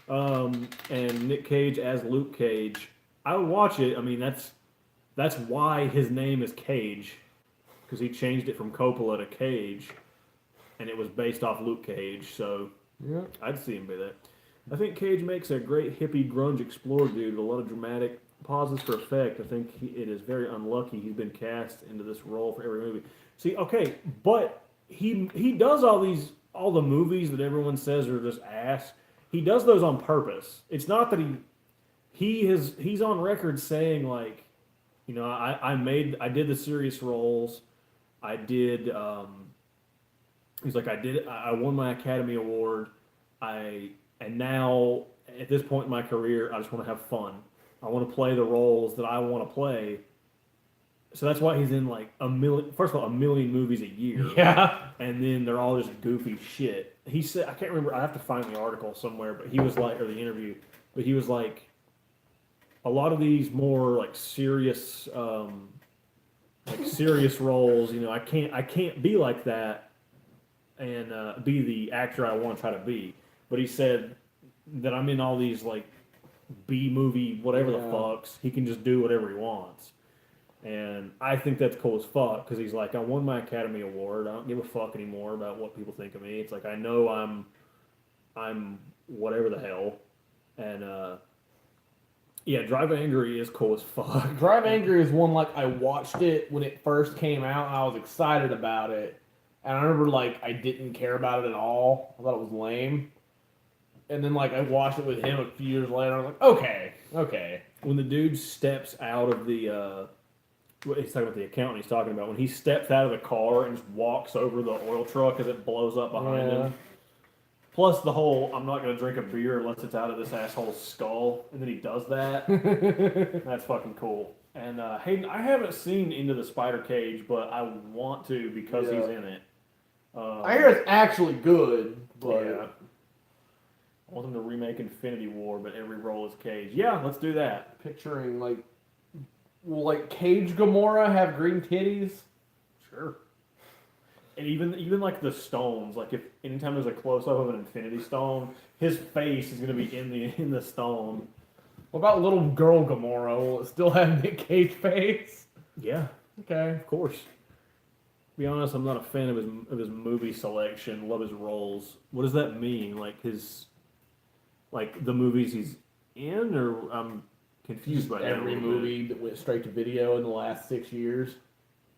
And Nic Cage as Luke Cage, I would watch it. I mean, that's why his name is Cage, because he changed it from Coppola to Cage, and it was based off Luke Cage. So yeah, I'd see him be that. I think Cage makes a great hippie grunge explorer dude with a lot of dramatic pauses for effect. I think it is very unlucky he's been cast into this role for every movie. See, okay, but he does all the movies that everyone says are just ass. He does those on purpose. It's not that he's on record saying like, you know, I did the serious roles. I did. He's like, I won my Academy Award. And now at this point in my career, I just want to have fun. I want to play the roles that I want to play. So that's why he's in like a million movies a year. Yeah. And then they're all just goofy shit. He said, I can't remember, I have to find the article somewhere, but he was like, or the interview, but he was like, a lot of these more like serious roles, you know, I can't be like that and be the actor I want to try to be. But he said that I'm in all these like B movie, whatever the fucks. He can just do whatever he wants. And I think that's cool as fuck because he's like, I won my Academy Award. I don't give a fuck anymore about what people think of me. It's like I know I'm whatever the hell. And yeah, Drive Angry is cool as fuck. Drive Angry is one like I watched it when it first came out and I was excited about it. And I remember like I didn't care about it at all. I thought it was lame. And then, like, I watched it with him a few years later. I was like, okay. When the dude steps out of the, he's talking about the accountant he's talking about. When he steps out of the car and just walks over the oil truck as it blows up behind him. Plus the whole, I'm not going to drink a beer unless it's out of this asshole's skull. And then he does that. That's fucking cool. And Hayden, I haven't seen Into the Spider Cage, but I want to because he's in it. I hear it's actually good, but... Yeah. I want them to remake Infinity War, but every role is Cage. Yeah, let's do that. Picturing will Cage Gamora have green titties? Sure. And even like the stones, like if anytime there's a close up of an Infinity Stone, his face is gonna be in the stone. What about little girl Gamora? Will it still have Nic Cage face? Yeah, Okay. of course. To be honest, I'm not a fan of his movie selection. Love his roles. What does that mean? Like the movies he's in, or I'm confused by that. Every movie that went straight to video in the last 6 years.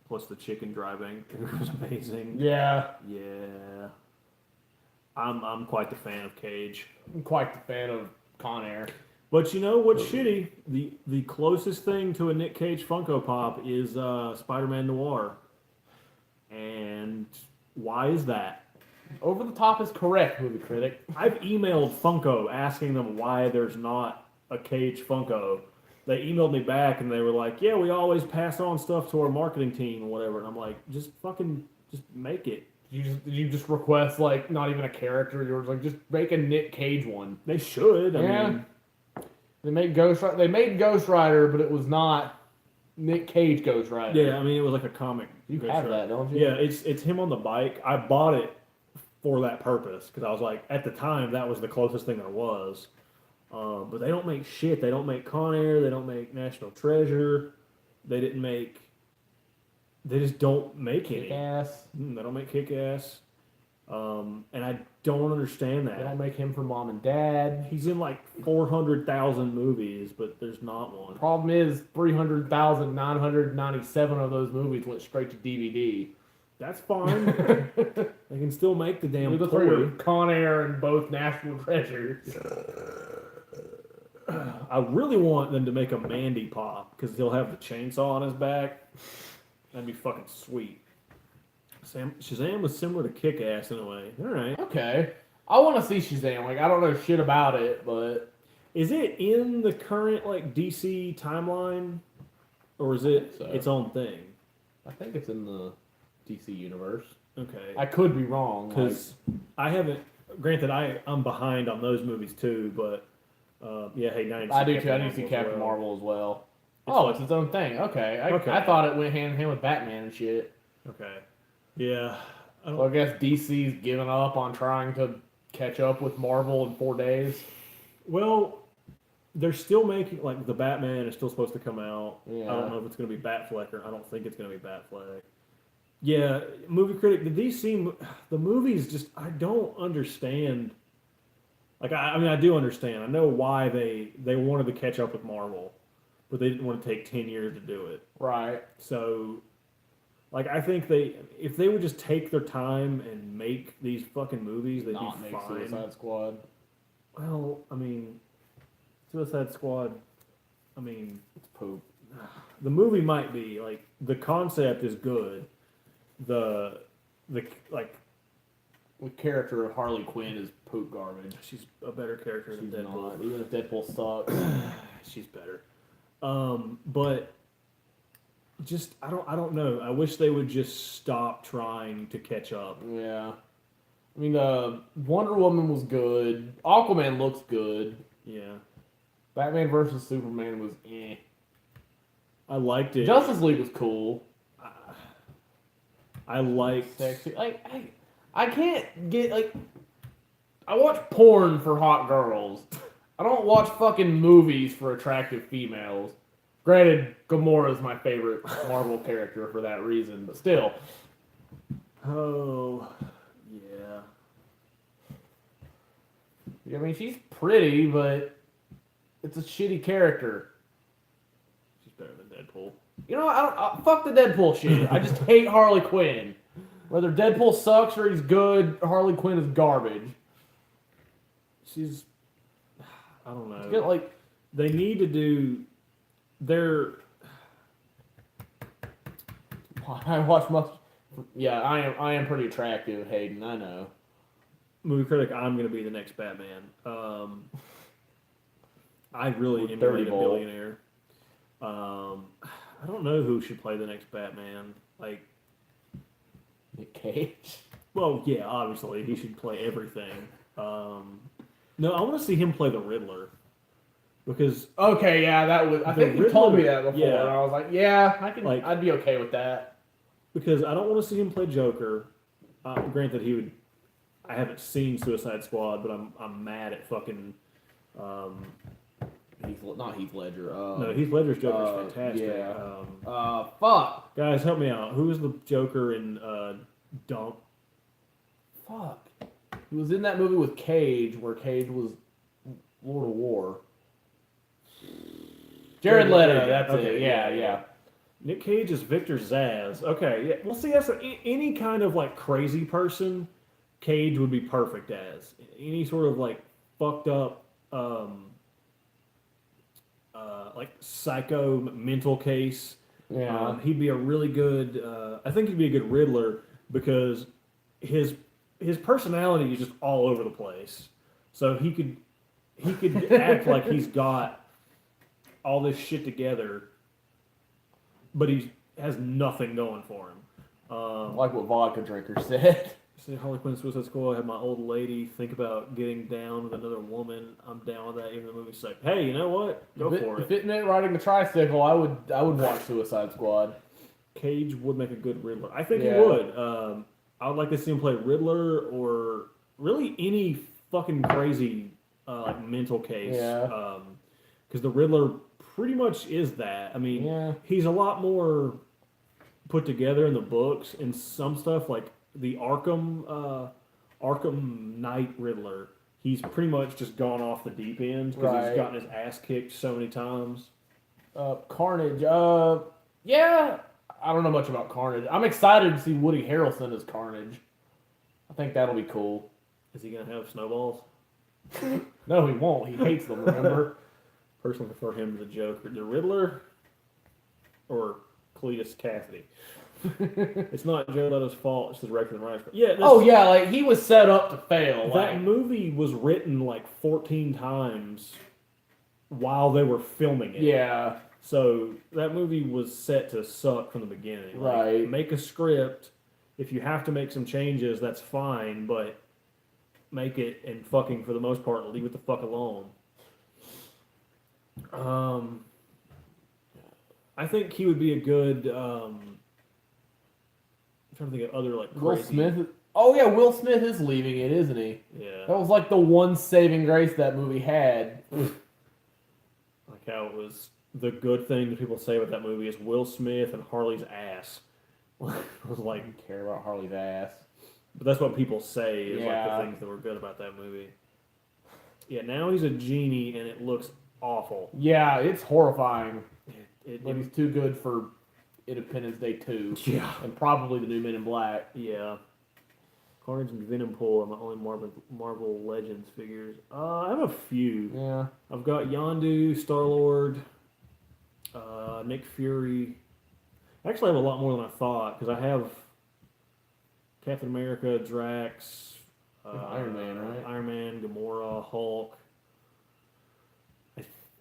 Plus the chicken driving. It was amazing. Yeah. Yeah. I'm quite the fan of Cage. I'm quite the fan of Con Air. But you know what's shitty? The closest thing to a Nic Cage Funko Pop is Spider-Man Noir. And why is that? Over the Top is correct, movie critic. I've emailed Funko asking them why there's not a Cage Funko. They emailed me back and they were like, yeah, we always pass on stuff to our marketing team or whatever. And I'm like, just make it. Did you just request not even a character? You were just make a Nic Cage one. They should. I mean, they made Ghost Rider, but it was not Nic Cage Ghost Rider. Yeah, I mean it was like a comic. You have that, don't you? Yeah, it's him on the bike. I bought it for that purpose because I was like, at the time that was the closest thing there was. But they don't make shit. They don't make Con Air. They don't make National Treasure. They just don't make any. Kick-Ass. They don't make Kick-Ass. And I don't understand that. They don't make him for Mom and Dad. He's in 400,000 movies, but there's not one. Problem is, 300,997 of those movies went straight to DVD. That's fine. They can still make the damn The toy. three Con Air and both National Treasures. I really want them to make a Mandy Pop because he'll have the chainsaw on his back. That'd be fucking sweet. Shazam was similar to Kick-Ass in a way. All right. Okay. I want to see Shazam. I don't know shit about it, but... Is it in the current, DC timeline? Or is it its own thing? I think it's in the DC universe. Okay. I could be wrong. Because I haven't... Granted, I'm behind on those movies too, but... yeah, hey, I do too. I need to see Captain Marvel as well. It's its own thing. Okay. I thought it went hand in hand with Batman and shit. Okay. Yeah. So I guess DC's given up on trying to catch up with Marvel in 4 days. Well, they're still making the Batman is still supposed to come out. Yeah. I don't know if it's going to be Batfleck or I don't think it's going to be Batfleck. Yeah, movie critic. The movies just I don't understand. I do understand. I know why they wanted to catch up with Marvel, but they didn't want to take 10 years to do it. Right. So, I think if they would just take their time and make these fucking movies, they'd Not be make fine. Suicide Squad. Well, Suicide Squad, It's poop. the movie might be, the concept is good. The character of Harley Quinn is poop garbage. she's a better character than She's Deadpool. not. Even if Deadpool sucks. She's better. But just, I don't know. I wish they would just stop trying to catch up. Yeah. Wonder Woman was good. Aquaman looks good. Yeah. Batman vs. Superman was eh. I liked it. Justice League was cool. I liked... Sexy. I can't get, I watch porn for hot girls. I don't watch fucking movies for attractive females. Granted, Gamora is my favorite Marvel character for that reason, but still. Oh, yeah. She's pretty, but it's a shitty character. She's better than Deadpool. Fuck the Deadpool shit. I just hate Harley Quinn. Whether Deadpool sucks or he's good, Harley Quinn is garbage. She's... I don't know. Get, they need to do... I watch much... Yeah, I am pretty attractive, Hayden, I know. Movie critic, I'm going to be the next Batman. I really emulate a billionaire. I don't know who should play the next Batman. Nic Cage. Well, yeah, obviously he should play everything. No, I want to see him play the Riddler. Because Okay, yeah, that was. I think you Riddler, told me that before, yeah. and I was like, yeah, I can. Like- I'd be okay with that. because I don't want to see him play Joker. Granted, he would. I haven't seen Suicide Squad, but I'm mad at fucking. Not Heath Ledger. No, Heath Ledger's Joker's fantastic. Yeah. Fuck. Guys, help me out. Who is the Joker in Dump? Fuck. He was in that movie with Cage, where Cage was Lord of War. Jared Leto. That's Okay, it. Yeah. Nic Cage is Victor Zsasz. Okay, yeah. Well, see, that's any kind of like crazy person. Cage would be perfect as any sort of like fucked up, like psycho mental case. Yeah. He'd be a really good. I think he'd be a good Riddler because his personality is just all over the place. So he could act like he's got all this shit together, but he has nothing going for him. Like what Vodka Drinker said. See, Harley Quinn Suicide Squad. I had my old lady think about getting down with another woman. I'm down with that. Even the movie's like, hey, you know what? Go for it. If it meant riding a tricycle, I would watch Suicide Squad. Cage would make a good Riddler. I think Yeah. he would. I would like to see him play Riddler or really any fucking crazy like mental case. Yeah. Because the Riddler pretty much is that. I mean, Yeah. he's a lot more put together in the books and some stuff like the Arkham Knight Riddler. He's pretty much just gone off the deep end because Right. he's gotten his ass kicked so many times. Carnage. Yeah. I don't know much about Carnage. I'm excited to see Woody Harrelson as Carnage. I think that'll be cool. Is he gonna have snowballs? No, he won't. He hates them. Remember? Personally, prefer him to the Joker, the Riddler, or Cletus Cassidy. It's not Jared Leto's fault. It's the director and writer. Yeah. Like he was set up to fail. That Like, movie was written like 14 times while they were filming it. yeah. So that movie was set to suck from the beginning. Like, Right. make a script. If you have to make some changes, that's fine, but make it and fucking for the most part leave it the fuck alone. I think he would be a good. I'm trying to think of other like crazy. Will Smith. Oh yeah, Will Smith is leaving it, isn't he? Yeah. That was like the one saving grace that movie had. Like how it was the good thing that people say about that movie is Will Smith and Harley's ass. It was like, I don't care about Harley's ass. but that's what people say is Yeah. like the things that were good about that movie. Yeah, now he's a genie and it looks awful. Yeah, it's horrifying. But It- he's too good for Independence Day 2. Yeah. And probably the new Men in Black. Yeah. Carnage and Venom Pool are my only Marvel Legends figures. I have a few. Yeah. I've got Yondu, Star-Lord, Nick Fury. Actually, I have a lot more than I thought because I have Captain America, Drax, Iron Man, right? Iron Man, Gamora, Hulk.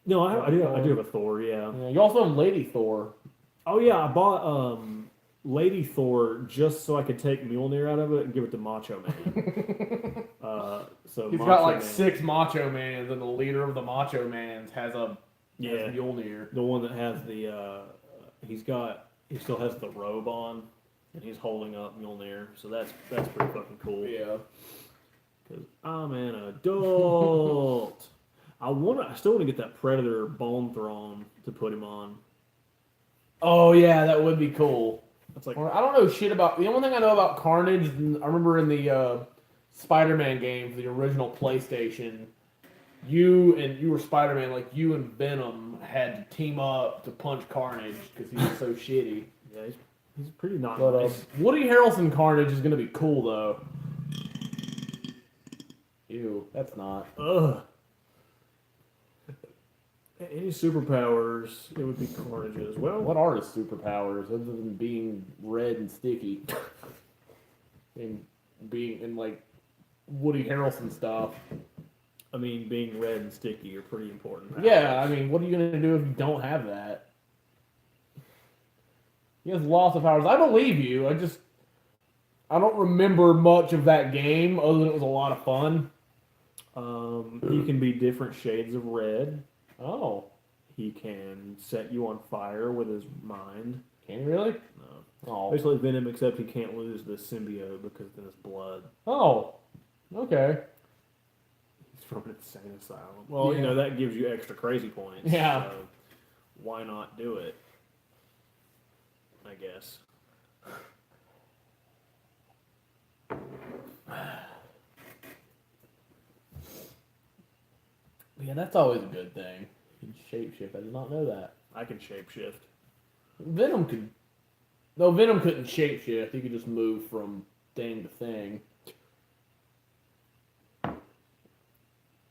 No, I do have a Thor. Yeah. Yeah. You also have Lady Thor. Oh yeah, I bought Lady Thor just so I could take Mjolnir out of it and give it to Macho Man. So He's Macho got like Man, 6 Macho Mans, and the leader of the Macho Mans has yeah, Mjolnir. the one that has the he still has the robe on, and he's holding up Mjolnir. So that's pretty fucking cool. Yeah. Because I'm an adult. I still want to get that Predator Bone Throne to put him on. Oh yeah, that would be cool. That's like I don't know shit about. The only thing I know about Carnage, I remember in the Spider-Man games, the original PlayStation, you were Spider-Man, like you and Venom had to team up to punch Carnage because he was so shitty. yeah, he's pretty not But nice. Woody Harrelson Carnage is gonna be cool though. Ew, that's not. Ugh. Any superpowers, it would be Carnage as well. What are his superpowers other than being red and sticky? and being in like Woody Harrelson stuff. I mean, being red and sticky are pretty important. powers. Yeah, I mean, what are you gonna do if you don't have that? He has lots of powers. I believe you. I don't remember much of that game other than it was a lot of fun. He can be different shades of red. Oh, He can set you on fire with his mind. can you really? No. Oh, Basically Venom, except he can't lose the symbiote because then it's blood. oh, okay. He's from an insane asylum. Well, Yeah. that gives you extra crazy points. Yeah. So why not do it? I guess. Yeah, that's always a good thing. You can shapeshift. I did not know that. I can shapeshift. Venom could. No, Venom couldn't shapeshift. He could just move from thing to thing.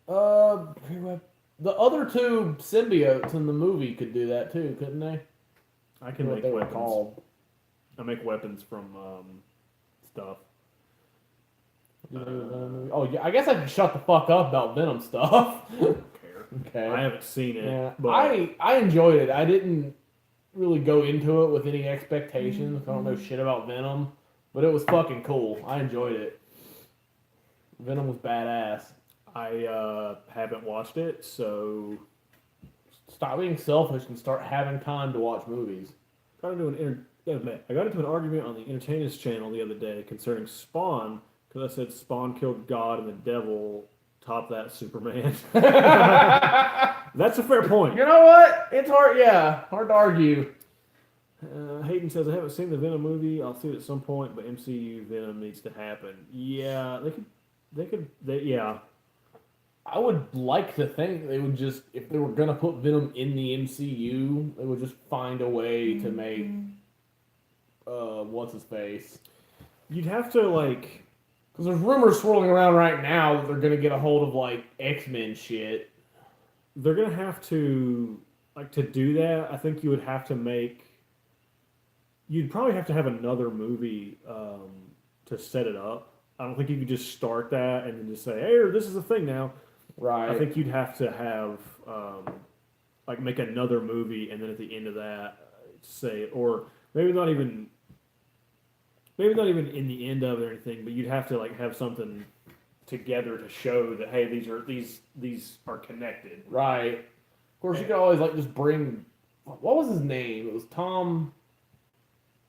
The other two symbiotes in the movie could do that too, couldn't they? I can What make they were weapons. called. I make weapons from stuff. Oh yeah, I guess I can shut the fuck up about Venom stuff. I don't care. Okay. I haven't seen it. Yeah, But I enjoyed it. I didn't really go into it with any expectations. I don't know shit about Venom, but it was fucking cool. I enjoyed it. Venom was badass. I haven't watched it, so Stop being selfish and start having time to watch movies. I got into an argument on the Entertainers channel the other day concerning Spawn because I said Spawn killed God and the devil. Top that Superman. That's a fair point. You know what? It's hard. Yeah, hard to argue. Hayden says I haven't seen the Venom movie. I'll see it at some point, but MCU Venom needs to happen. Yeah, yeah. I would like to think they would just, if they were gonna put Venom in the MCU, they would just find a way to make, what's his face? You'd have to like. Because there's rumors swirling around right now that they're gonna get a hold of like X-Men shit. They're gonna have to to do that. I think you would have to make. You'd probably have to have another movie to set it up. I don't think you could just start that and then just say, "Hey, this is a thing now." Right. I think you'd have to have make another movie, and then at the end of that, say, or maybe not even in the end of it or anything, but you'd have to have something together to show that hey, these are connected. Right. Of course, you could always just bring. What was his name? It was Tom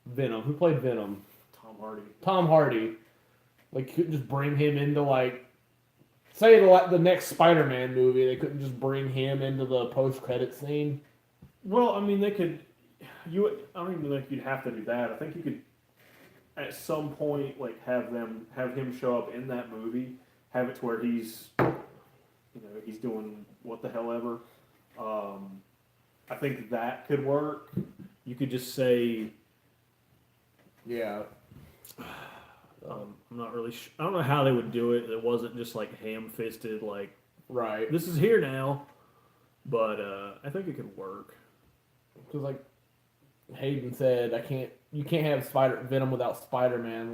Venom. Who played Venom? Tom Hardy. Tom Hardy. You couldn't just bring him into say the next Spider-Man movie. They couldn't just bring him into the post-credit scene. Well, I mean, they could. I don't even think you'd have to do that. I think you could, at some point, have him show up in that movie, have it to where he's doing what the hell ever. I think that could work. You could just say, Yeah. I'm not really I don't know how they would do it. It wasn't just ham-fisted, Right. this is here now. But I think it could work. Because Hayden said, you can't have Venom without Spider-Man.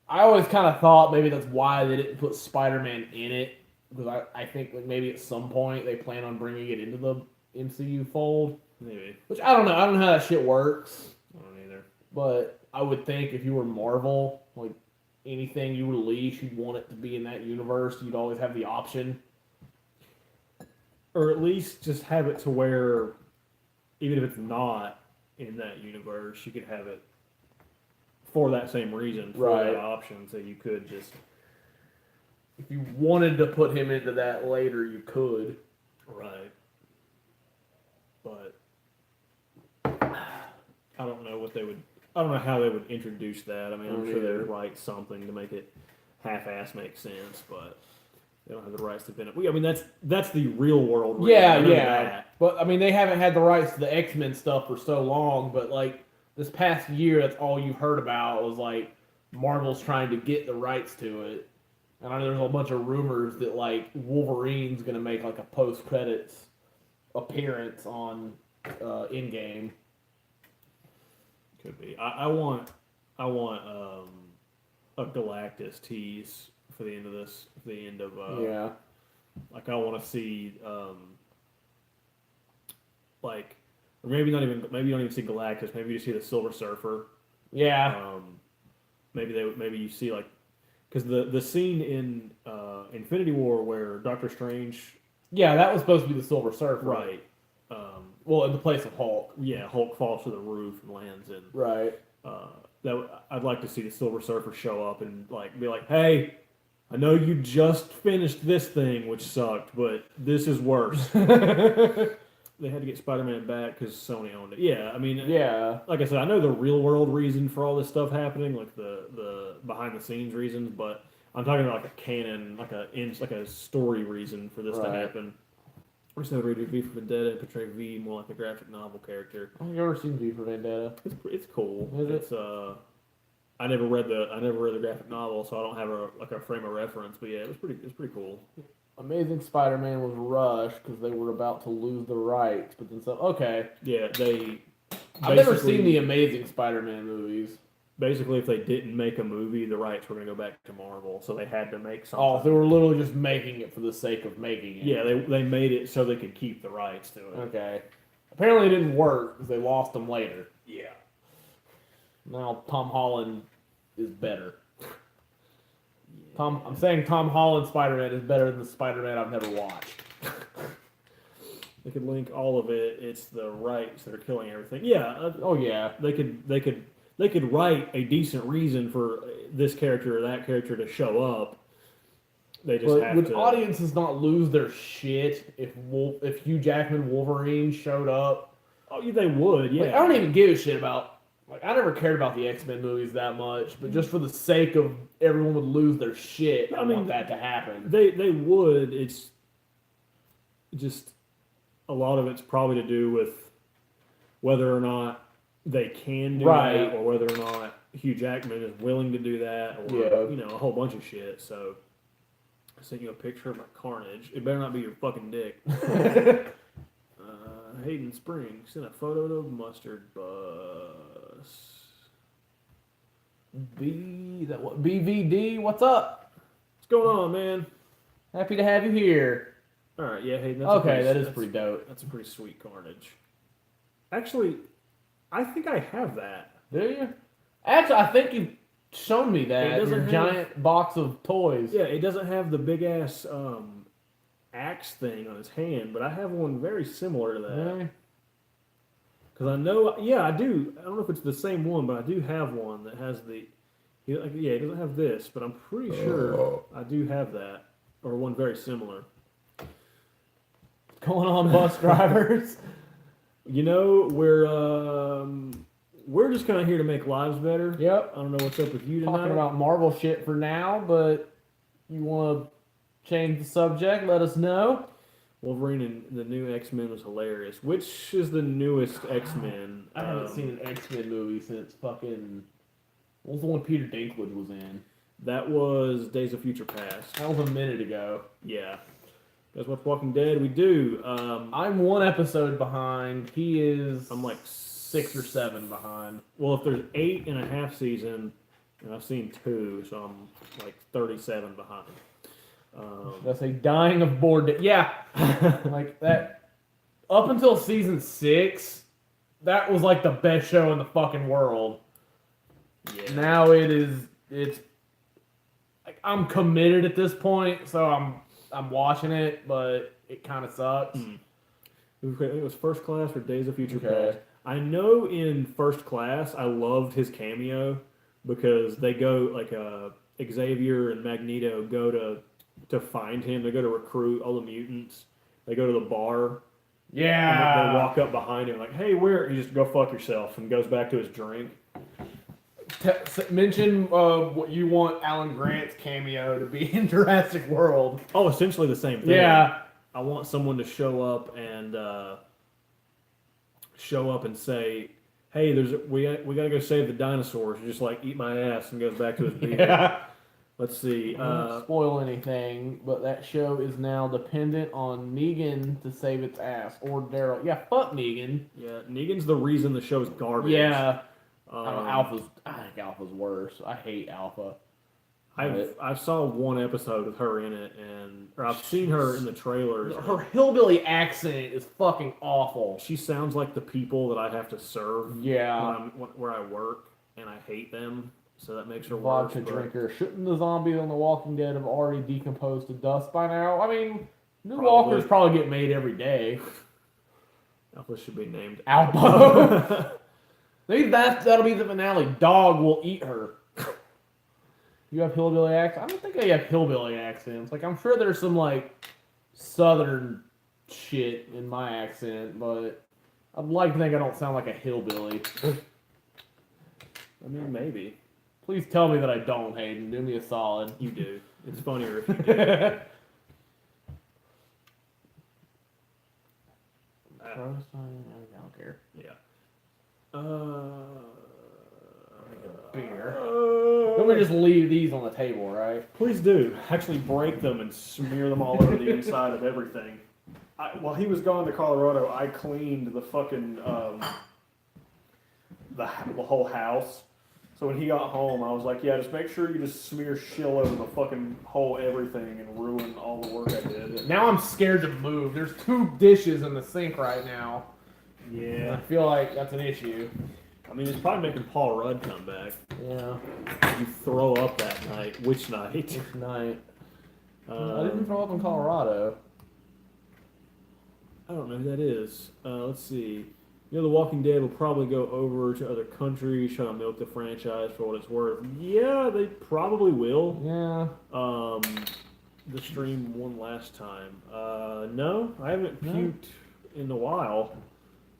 I always kind of thought maybe that's why they didn't put Spider-Man in it. Because I think maybe at some point they plan on bringing it into the MCU fold. Maybe. Which I don't know. I don't know how that shit works. I don't either. But I would think if you were Marvel, anything you release, you'd want it to be in that universe. You'd always have the option. Or at least just have it to where, even if it's not in that universe, you could have it for that same reason, for Right. that option, so you could just... If you wanted to put him into that later, you could. Right. But I don't know I don't know how they would introduce that. I mean, I'm sure they would write something to make it half-ass make sense, but they don't have the rights to Venom. I mean, that's the real world. Yeah, I know yeah. that. But I mean, they haven't had the rights to the X-Men stuff for so long. But this past year, that's all you heard about was Marvel's trying to get the rights to it. And I know there's a bunch of rumors that Wolverine's gonna make a post-credits appearance on Endgame. Could be. I want a Galactus tease for the end of this. For the end of Yeah. I want to see or maybe you don't even see Galactus. Maybe you see the Silver Surfer. Yeah. Maybe you see because because the scene in Infinity War where Doctor Strange, Yeah, that was supposed to be the Silver Surfer. right? Well, in the place of Hulk. Yeah, Hulk falls to the roof and lands in. Right. I'd like to see the Silver Surfer show up and like be like, "Hey, I know you just finished this thing, which sucked, but this is worse." They had to get Spider-Man back because Sony owned it. Yeah, I mean, Yeah. like I said, I know the real world reason for all this stuff happening, like the behind the scenes reasons, but I'm talking about like a canon, like a story reason for this to Right. happen. I just never read V for Vendetta and portray V more like a graphic novel character. I've never seen V for Vendetta. It's cool. Is it? It's I never read the graphic novel, so I don't have a frame of reference. But yeah, it's pretty cool. Amazing Spider-Man was rushed because they were about to lose the rights, but then so okay. Yeah, I've never seen the Amazing Spider-Man movies. Basically, if they didn't make a movie, the rights were going to go back to Marvel, so they had to make something. Oh, they were literally just making it for the sake of making it. Yeah, they made it so they could keep the rights to it. Okay. Apparently, it didn't work because they lost them later. Yeah. Now Tom Holland is better. I'm saying Tom Holland Spider-Man is better than the Spider-Man I've never watched. They could link all of it. It's the rights that are killing everything. Yeah. Oh yeah. They could write a decent reason for this character or that character to show up. They just have would to. audiences not lose their shit if Hugh Jackman Wolverine showed up? Oh, yeah, they would. Yeah. Like, I don't even give a shit about. Like, I never cared about the X-Men movies that much, but just for the sake of everyone would lose their shit, I want that to happen. They would. It's just a lot of it's probably to do with whether or not they can do that, or whether or not Hugh Jackman is willing to do that, or a whole bunch of shit. So I sent you a picture of my Carnage. It better not be your fucking dick. Hayden Springs sent a photo of Mustard Bus. BVD, what's up? What's going on, man? Happy to have you here. All right, yeah, Hayden. That is pretty dope. That's a pretty sweet Carnage. Actually, I think I have that. Do you? Actually, I think you've shown me that. It doesn't giant box of toys. Yeah, it doesn't have the big ass axe thing on his hand, but I have one very similar to that. Really? Because I know, I do. I don't know if it's the same one, but I do have one that has the. It doesn't have this, but I'm pretty sure I do have that, or one very similar. What's going on, bus drivers? We're just kind of here to make lives better. Yep. I don't know what's up with you tonight. Talking about Marvel shit for now, but you want to change the subject, let us know. Wolverine and the new X-Men was hilarious. Which is the newest X-Men? I haven't seen an X-Men movie since fucking... What was the one Peter Dinklage was in? That was Days of Future Past. That was a minute ago. Yeah. Guys watch Walking Dead? We do. I'm one episode behind. He is... I'm like 6 or 7 behind. Well, if there's 8.5 seasons, and I've seen 2, so I'm like 37 behind. That's a dying of boredom. Yeah, like that. Up until season 6, that was like the best show in the fucking world. Yeah. Now it's. Like, I'm committed at this point, so I'm watching it, but it kind of sucks. It was First Class or Days of Future Past. I know in First Class, I loved his cameo because they go like Xavier and Magneto go to find him. They go to recruit all the mutants. They go to the bar. Yeah. And they walk up behind him like, "Hey, where?" He just go fuck yourself and goes back to his drink. Mention what you want Alan Grant's cameo to be in Jurassic World. Oh, essentially the same thing. Yeah. I want someone to show up and say, "Hey, we gotta go save the dinosaurs." Just like eat my ass and goes back to his beer. Yeah. Let's see. I won't spoil anything, but that show is now dependent on Negan to save its ass, or Daryl. Yeah, fuck Negan. Yeah, Negan's the reason the show's garbage. Yeah. I think Alpha's worse. I hate Alpha. I saw one episode with her in it, or I've seen her in the trailers. Her hillbilly accent is fucking awful. She sounds like the people that I have to serve. Yeah. Where I work, and I hate them. so that makes her Vodka worse. drinker. Shouldn't the zombies on The Walking Dead have already decomposed to dust by now? I mean, new Probably. walkers probably get made every day. Alpha should be named Alpo. Maybe that'll be the finale. Dog will eat her. You have hillbilly accents? I don't think I have hillbilly accents. Like, I'm sure there's some, like, southern shit in my accent, but I'd like to think I don't sound like a hillbilly. I mean, maybe. Please tell me that I don't, Hayden. Do me a solid. You do. It's funnier if you do. I don't care. Yeah. Beer. Let me just leave these on the table, right? Please do. Actually break them and smear them all over the inside of everything. While he was gone to Colorado, I cleaned the fucking the whole house. So when he got home, I was like, yeah, just make sure you just smear shill over the fucking whole everything and ruin all the work I did. Now I'm scared to move. There's 2 dishes in the sink right now. And I Yeah. feel like that's an issue. I mean, it's probably making Paul Rudd come back. Yeah. You throw up that night. Which night? This night. I didn't throw up in Colorado. I don't know who that is. Let's see. You know, The Walking Dead will probably go over to other countries, try to milk the franchise for what it's worth. Yeah, they probably will. Yeah. The stream one last time. No, I haven't puked in a while.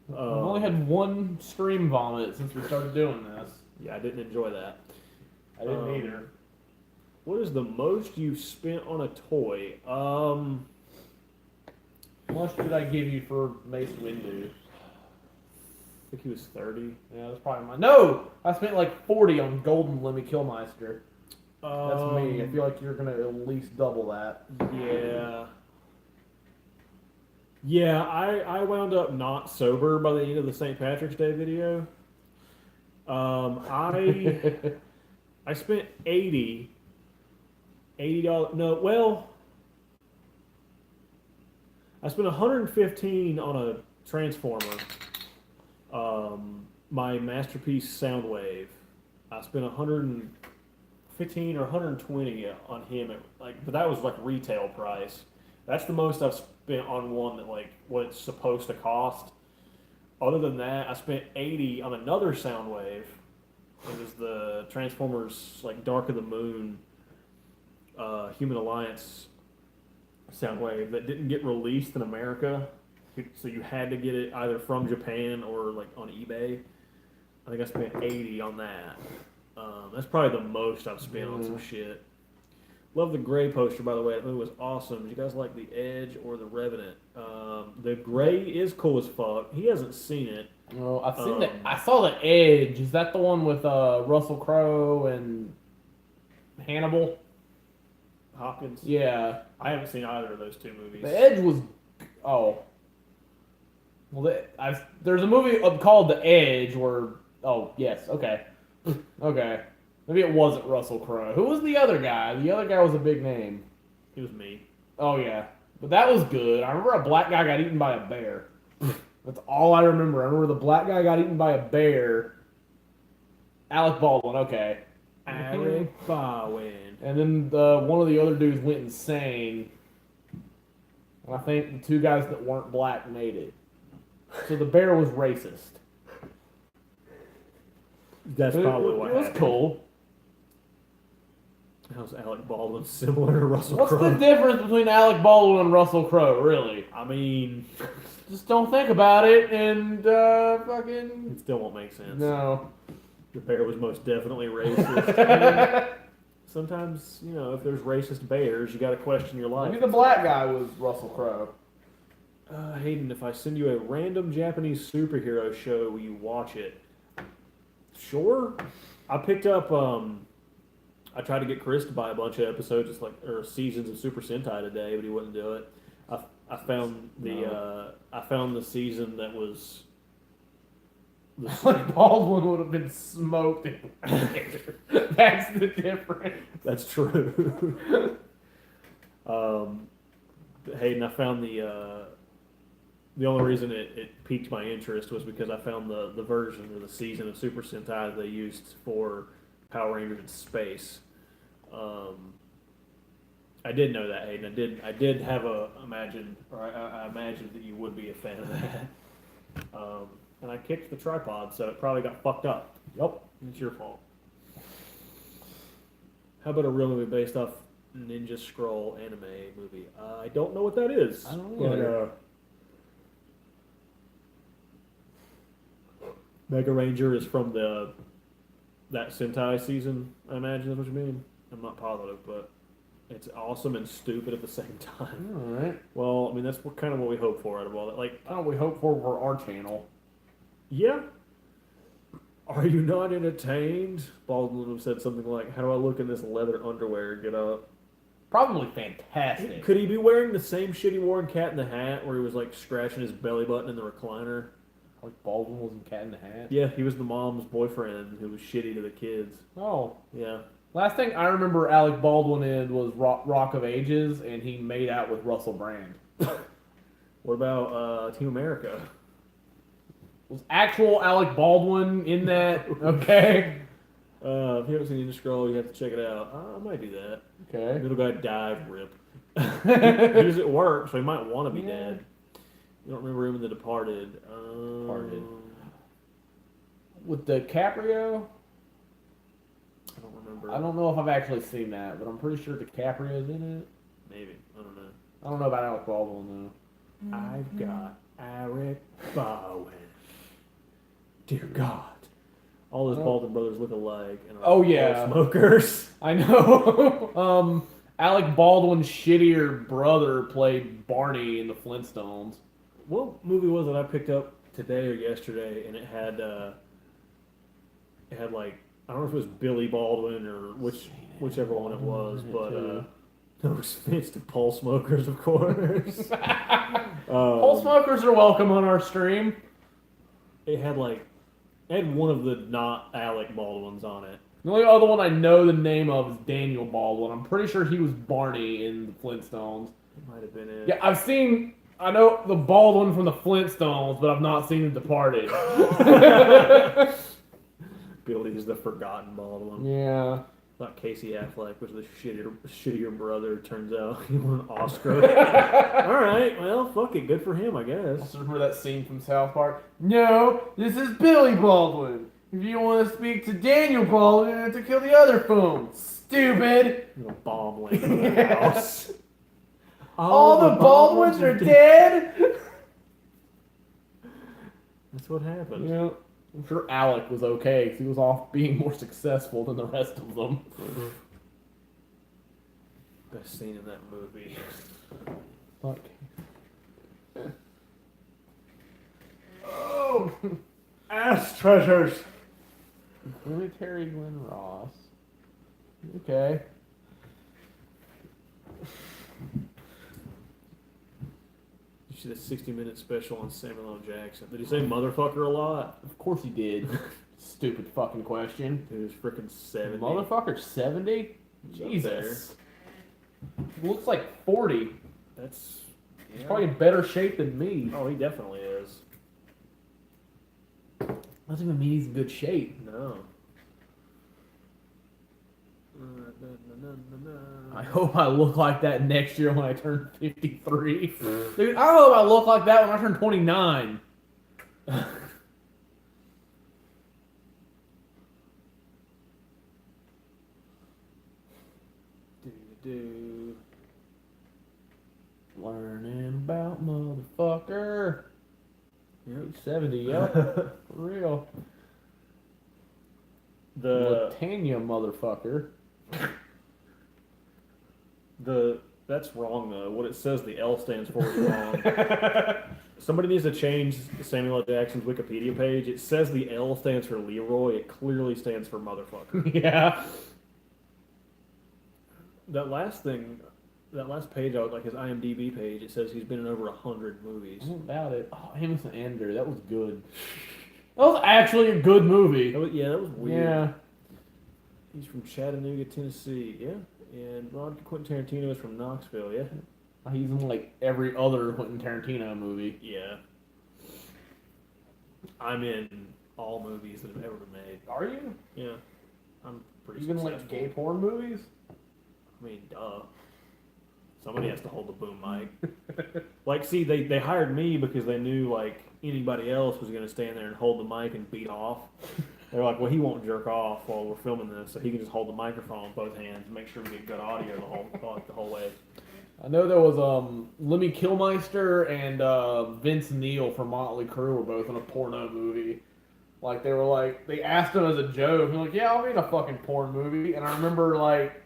I've only had 1 stream vomit since we started doing this. Yeah, I didn't enjoy that. I didn't either. What is the most you've spent on a toy? How much did I give you for Mace Windu? I think he was 30. Yeah, that's probably mine. No! I spent like 40 on Golden Lemmy Killmeister. That's me. I feel like you're going to at least double that. Yeah. Yeah, I wound up not sober by the end of the St. Patrick's Day video. I spent $80. No, well, I spent $115 on a transformer. My Masterpiece Soundwave. I spent $115 or $120 on him but that was like retail price. That's the most I've spent on one that like what it's supposed to cost. Other than that, I spent $80 on another Soundwave. It was the Transformers like Dark of the Moon Human Alliance Soundwave that didn't get released in America. So you had to get it either from Japan or like on eBay. I think I spent $80 on that. That's probably the most I've spent on some shit. Love the Gray poster, by the way. That movie was awesome. Did you guys like The Edge or The Revenant? The Gray is cool as fuck. He hasn't seen it. No, I've seen that. I saw The Edge. Is that the one with Russell Crowe and Hannibal Hopkins? Yeah. I haven't seen either of those 2 movies. The Edge was... Oh. Well, there's a movie called The Edge where... Oh, yes. Okay. Okay. Maybe it wasn't Russell Crowe. Who was the other guy? The other guy was a big name. It was me. Oh, yeah. But that was good. I remember a black guy got eaten by a bear. That's all I remember. I remember the black guy got eaten by a bear. Alec Baldwin, okay. Alec Baldwin. And then one of the other dudes went insane. And I think the 2 guys that weren't black made it. So the bear was racist. That's probably what happened. It was cool. How's Alec Baldwin similar to Russell What's Crowe? the difference between Alec Baldwin and Russell Crowe, really? I mean... Just don't think about it and fucking... It still won't make sense. No. The bear was most definitely racist. I mean, sometimes, you know, if there's racist bears, you gotta question your life. Maybe the black guy was Russell Crowe. Hayden, if I send you a random Japanese superhero show, will you watch it? Sure. I picked up, I tried to get Chris to buy a bunch of episodes, or seasons of Super Sentai today, but he wouldn't do it. I found the season that was... Alec Baldwin would have been smoked. That's the difference. That's true. Hayden, I found the only reason it piqued my interest was because I found the version or the season of Super Sentai they used for Power Rangers in space. I did know that, Hayden. I did have I imagined that you would be a fan of that. And I kicked the tripod, so it probably got fucked up. Yep. It's your fault. How about a real movie based off Ninja Scroll anime movie? I don't know what that is. I don't know either. Mega Ranger is from that Sentai season, I imagine that's what you mean. I'm not positive, but it's awesome and stupid at the same time. Alright. Well, I mean, that's kind of what we hope for out of all that. Like, That's what we hope for our channel. yeah. Are you not entertained? Baldwin would have said something like, how do I look in this leather underwear? Get up. Probably fantastic. Could he be wearing the same shit he wore in Cat in the Hat, where he was like scratching his belly button in the recliner? Like Baldwin was in Cat in the Hat? Yeah, he was the mom's boyfriend who was shitty to the kids. Oh. Yeah. Last thing I remember Alec Baldwin in was Rock of Ages, and he made out with Russell Brand. What about Team America? Was actual Alec Baldwin in that? Okay. If you haven't seen Ninja Scroll, you have to check it out. I might do that. Okay. Little guy died, rip. He was at work, so he might want to be dead. You don't remember him in The Departed. Departed. With DiCaprio? I don't remember. I don't know if I've actually seen that, but I'm pretty sure DiCaprio's in it. Maybe. I don't know. I don't know about Alec Baldwin, though. I've got Alec Baldwin. Dear God. All those Baldwin brothers look alike. And are all smokers. I know. Alec Baldwin's shittier brother played Barney in the Flintstones. What movie was it I picked up today or yesterday, and it had like, I don't know if it was Billy Baldwin or whichever one it was, but no offense to Paul Smokers, of course. Paul Smokers are welcome on our stream. It had one of the not Alec Baldwins on it. The only other one I know the name of is Daniel Baldwin. I'm pretty sure he was Barney in the Flintstones. It might have been it. Yeah, I know the Baldwin from the Flintstones, but I've not seen The Departed. Billy's the forgotten Baldwin. Yeah. Not Casey Affleck, which is the shittier brother, turns out. He won an Oscar. Alright, well, fuck it. Good for him, I guess. Also remember that scene from South Park? No, this is Billy Baldwin. If you want to speak to Daniel Baldwin, you have to kill the other phone. Stupid. A bomb landed in the house. All the Baldwins are dead? That's what happened. Yeah. I'm sure Alec was okay because he was off being more successful than the rest of them. Best scene in that movie. Fuck. Oh! Ass treasures! Terry Glenn Ross. Okay. You see the 60-minute special on Samuel L. Jackson. Did he say motherfucker a lot? Of course he did. Stupid fucking question. He was freaking 70. Motherfucker 70? Jesus. He looks like 40. That's... He's probably in better shape than me. Oh, he definitely is. Doesn't even mean he's in good shape. No. I hope I look like that next year when I turn 53. Dude, I hope I look like that when I turn 29. Learning about motherfucker. Yep. 70, yep. For real. Tanya motherfucker. That's wrong though. What it says the L stands for is wrong. Somebody needs to change Samuel L. Jackson's Wikipedia page. It says the L stands for Leroy. It clearly stands for motherfucker. Yeah. That last page, his IMDb page, it says he's been in over 100 movies. I don't doubt it. Oh, Amos and Ender, that was good. That was actually a good movie. That was weird. Yeah. He's from Chattanooga, Tennessee. Yeah. And Quentin Tarantino is from Knoxville. Yeah. He's in like every other Quentin Tarantino movie. Yeah. I'm in all movies that have ever been made. Are you? Yeah. I'm pretty pretty Even successful. like gay porn movies? I mean, duh. Somebody has to hold the boom mic. Like, see, they hired me because they knew, like, anybody else was going to stand there and hold the mic and beat off. They're like, well, he won't jerk off while we're filming this, so he can just hold the microphone with both hands and make sure we get good audio the whole way. I know there was Lemmy Kilmister and Vince Neil from Motley Crue were both in a porno movie. Like they asked him as a joke, and like, yeah, I'll be in a fucking porn movie. And I remember like,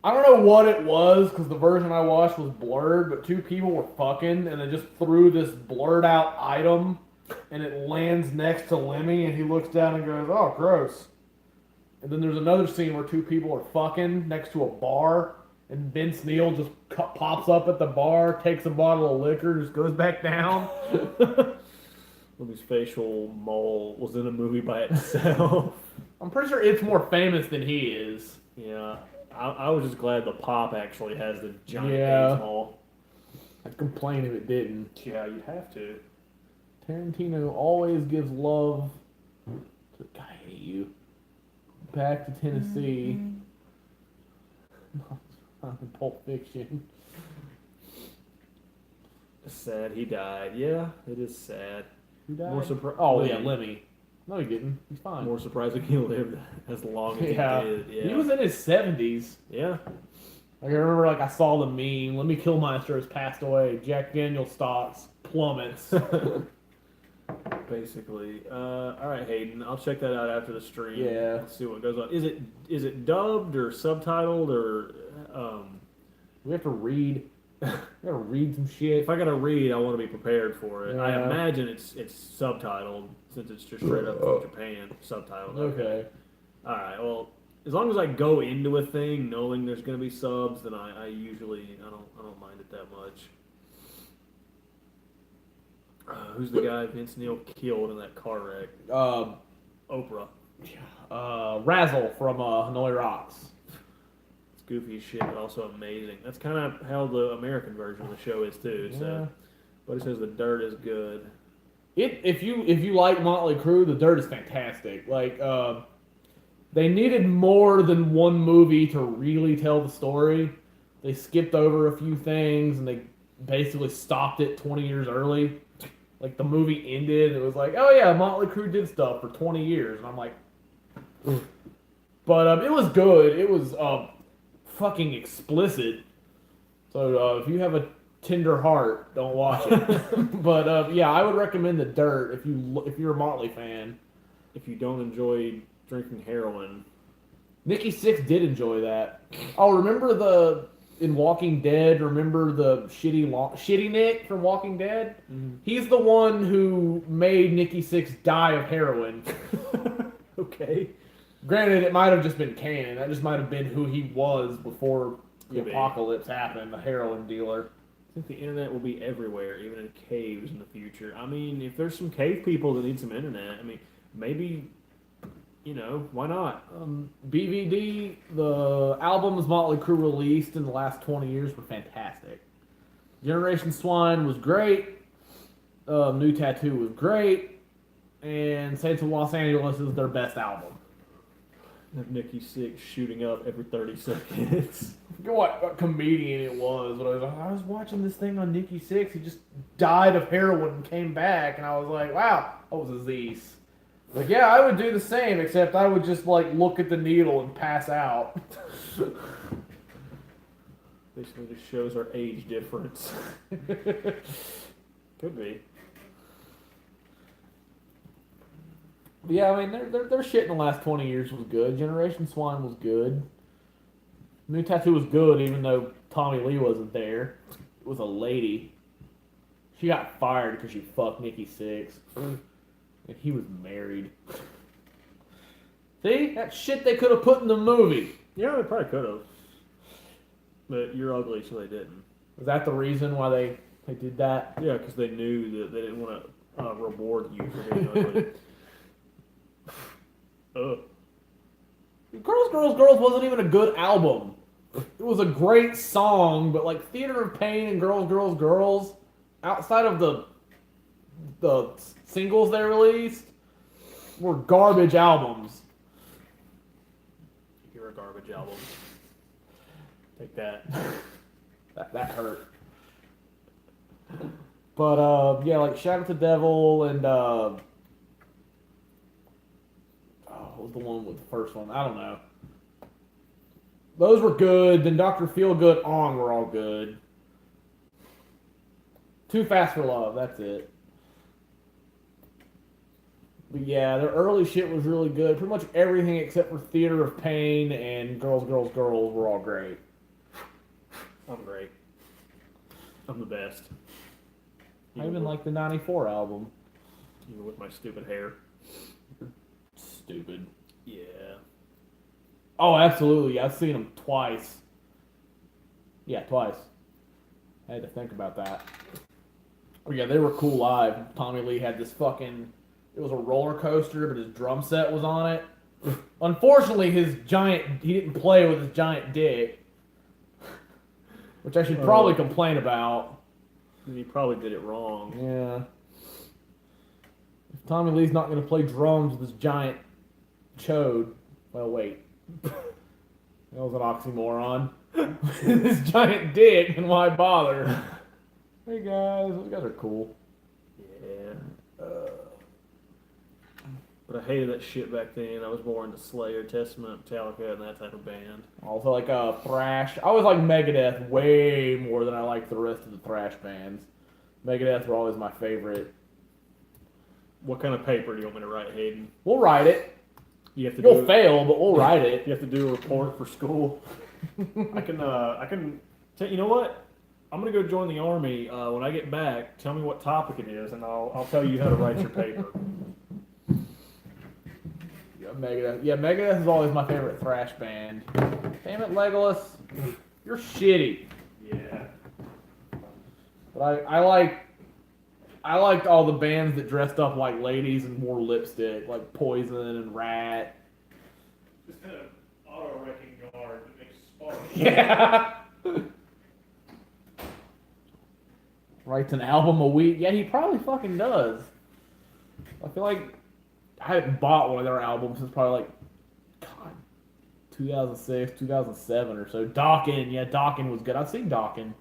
I don't know what it was because the version I watched was blurred, but two people were fucking, and they just threw this blurred out item, and it lands next to Lemmy, and he looks down and goes, "Oh, gross." And then there's another scene where two people are fucking next to a bar. And Vince Neil just pops up at the bar, takes a bottle of liquor, just goes back down. His facial mole was in a movie by itself. I'm pretty sure it's more famous than he is. Yeah, I was just glad the pop actually has the giant face mole. I'd complain if it didn't. Yeah, you'd have to. Tarantino always gives love to... I hate you. Back to Tennessee. Pulp Fiction. It's sad he died. Yeah, it is sad. Who died? More surprised. Oh, yeah, Lemmy. No, he didn't. He's fine. More surprising he lived as long as he did. Yeah. He was in his 70s. Yeah. Like, I remember, like, I saw the meme. Lemmy Kilmister has passed away. Jack Daniel stocks plummets. Basically. All right, Hayden. I'll check that out after the stream. Yeah. Let's see what goes on. Is it dubbed or subtitled or? We have to read. We gotta read some shit. If I gotta read, I want to be prepared for it. Yeah. I imagine it's subtitled since it's just straight up from Japan. Subtitled. Okay. All right. Well, as long as I go into a thing knowing there's gonna be subs, then I usually I don't mind it that much. Who's the guy Vince Neil killed in that car wreck? Oprah. Razzle from Hanoi Rocks. It's goofy as shit, but also amazing. That's kind of how the American version of the show is too. Yeah. So, but it says the dirt is good. If you like Motley Crue, The Dirt is fantastic. Like they needed more than one movie to really tell the story. They skipped over a few things and they basically stopped it 20 years early. Like the movie ended, and it was like, oh yeah, Motley Crue did stuff for 20 years, and I'm like, but it was good. It was fucking explicit. So if you have a tender heart, don't watch it. But yeah, I would recommend The Dirt if you're a Motley fan. If you don't enjoy drinking heroin, Nikki Sixx did enjoy that. Oh, remember in Walking Dead, remember the shitty Nick from Walking Dead? Mm-hmm. He's the one who made Nikki Sixx die of heroin. okay. Granted, it might have just been canon. That just might have been who he was before the apocalypse happened, a heroin dealer. I think the internet will be everywhere, even in caves in the future. I mean, if there's some cave people that need some internet, I mean, maybe... why not? BVD, the albums Motley Crue released in the last 20 years were fantastic. Generation Swine was great. New Tattoo was great. And Saints of Los Angeles is their best album. Nikki Sixx shooting up every 30 seconds. I forget what comedian it was, but I was watching this thing on Nikki Sixx. He just died of heroin and came back, and I was like, wow, that was a disease. Like, yeah, I would do the same, except I would just, like, look at the needle and pass out. Basically just shows our age difference. Could be. Yeah, I mean, their shit in the last 20 years was good. Generation Swine was good. New Tattoo was good, even though Tommy Lee wasn't there. It was a lady. She got fired because she fucked Nikki Sixx. And he was married. See? That shit they could have put in the movie. Yeah, they probably could have. But you're ugly, so they didn't. Was that the reason why they did that? Yeah, because they knew that they didn't want to reward you for being ugly. Girls, Girls, Girls wasn't even a good album. It was a great song, but like Theater of Pain and Girls, Girls, Girls, outside of the singles they released, were garbage albums. You're a garbage album. Take that. That hurt. But yeah, like Shout at the Devil and what was the one with the first one? I don't know. Those were good. Then Dr. Feelgood on were all good. Too Fast for Love, that's it. But yeah, their early shit was really good. Pretty much everything except for Theater of Pain and Girls, Girls, Girls were all great. I'm great. I'm the best. I even like the 94 album. Even with my stupid hair. Stupid. Yeah. Oh, absolutely. I've seen them twice. Yeah, twice. I had to think about that. But yeah, they were cool live. Tommy Lee had this fucking... It was a roller coaster, but his drum set was on it. Unfortunately, he didn't play with his giant dick. Which I should probably complain about. He probably did it wrong. Yeah. If Tommy Lee's not going to play drums with his giant chode... Well, wait. That was an oxymoron. This giant dick, and why bother? Hey guys, those guys are cool. Yeah. But I hated that shit back then. I was more into Slayer, Testament, Metallica, and that type of band. Also like thrash. I always like Megadeth way more than I like the rest of the thrash bands. Megadeth were always my favorite. What kind of paper do you want me to write, Hayden? We'll write it. You'll fail, but we'll write it. You have to do a report for school. I can you know what? I'm gonna go join the army. When I get back, tell me what topic it is, and I'll tell you how to write your paper. Megadeth is always my favorite thrash band. Damn it, Legolas. You're shitty. Yeah. But I liked all the bands that dressed up like ladies and wore lipstick, like Poison and Rat. Just kind of auto-wrecking guard that makes sparks. Yeah. Writes an album a week. Yeah, he probably fucking does. I feel like I haven't bought one of their albums since probably like, God, 2006, 2007 or so. Dawkins, yeah, Dawkins was good. I've seen Dawkins.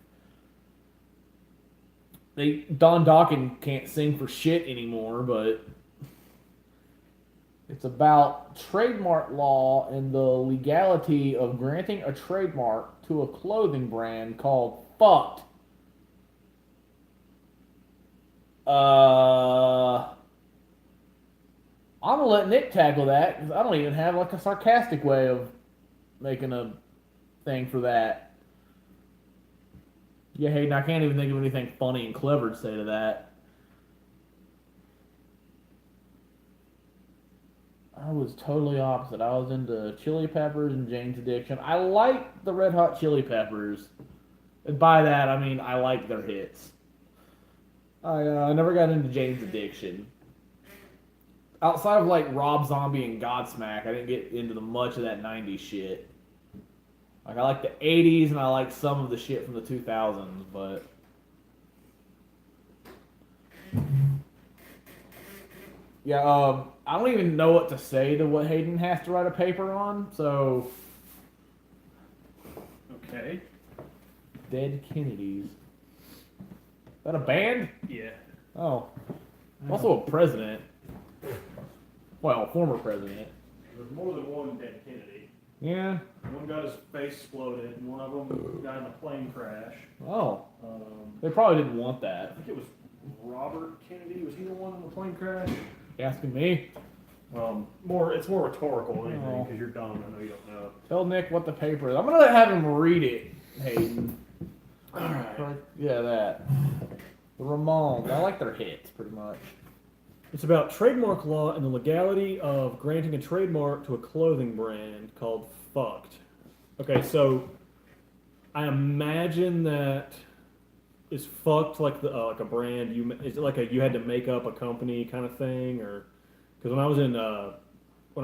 Don Dawkins can't sing for shit anymore, but it's about trademark law and the legality of granting a trademark to a clothing brand called Fucked. I'm gonna let Nick tackle that because I don't even have like a sarcastic way of making a thing for that. Yeah, Hayden, I can't even think of anything funny and clever to say to that. I was totally opposite. I was into Chili Peppers and Jane's Addiction. I like the Red Hot Chili Peppers. And by that, I mean I like their hits. I never got into Jane's Addiction. Outside of like Rob Zombie and Godsmack, I didn't get into much of that 90s shit. Like I like the 80s and I like some of the shit from the 2000s, but yeah, I don't even know what to say to what Hayden has to write a paper on, so Okay. Dead Kennedys. Is that a band? Yeah. Oh. Also a president. Well, former president. There's more than one dead Kennedy. Yeah. One got his face exploded, and one of them died in a plane crash. Oh. They probably didn't want I that. think it was Robert Kennedy. Was he the one in the plane crash? You asking me? It's more rhetorical than anything because you're dumb. I know you don't know. Tell Nick what the paper is. I'm gonna have him read it, Hayden. All right. Yeah, that. The Ramones. I like their hits pretty much. It's about trademark law and the legality of granting a trademark to a clothing brand called Fucked. Okay, so I imagine that is Fucked like a brand. Is it like you had to make up a company kind of thing, or because when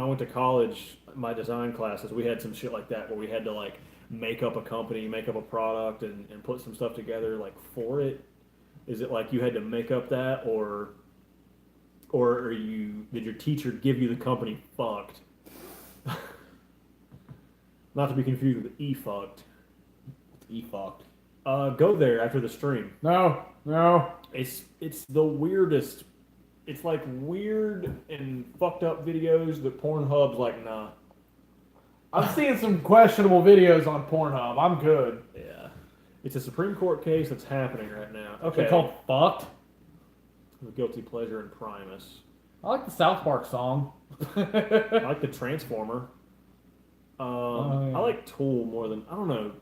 I went to college, my design classes, we had some shit like that where we had to like make up a company, make up a product, and put some stuff together like for it. Is it like you had to make up that, or did your teacher give you the company Fucked? Not to be confused with E-fucked. E-fucked. Go there after the stream. No. It's the weirdest. It's like weird and fucked up videos that Pornhub's like, nah. I'm seeing some questionable videos on Pornhub. I'm good. Yeah. It's a Supreme Court case that's happening right now. Okay. It's called Fucked. The Guilty Pleasure and Primus. I like the South Park song. I like the Transformer. Yeah. I like Tool more than, I don't know.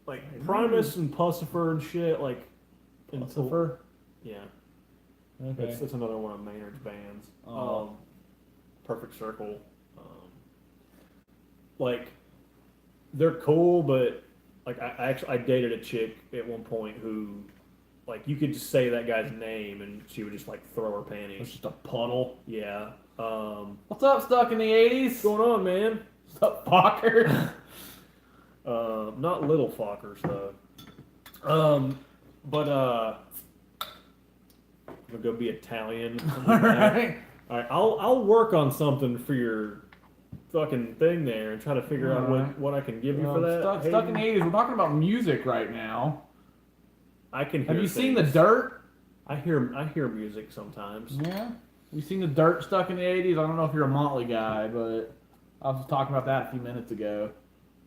Like Primus and Pussifer and shit, like. Pussifer? Yeah. Okay. That's another one of Maynard's bands. Perfect Circle. Like, they're cool, but like I dated a chick at one point who, like, you could just say that guy's name and she would just like throw her panties. It's just a puddle. Yeah. What's up, Stuck in the 80s? What's going on, man? What's up, Fokker? Not little Fockers though. But I'm gonna go be Italian. All right. All right. I'll work on something for your fucking thing there and try to figure out what I can give you for that. Stuck in the 80s. We're talking about music right now. I can hear. Have you seen The Dirt? I hear music sometimes. Yeah. You seen The Dirt, Stuck in the 80s? I don't know if you're a Motley guy, but I was talking about that a few minutes ago.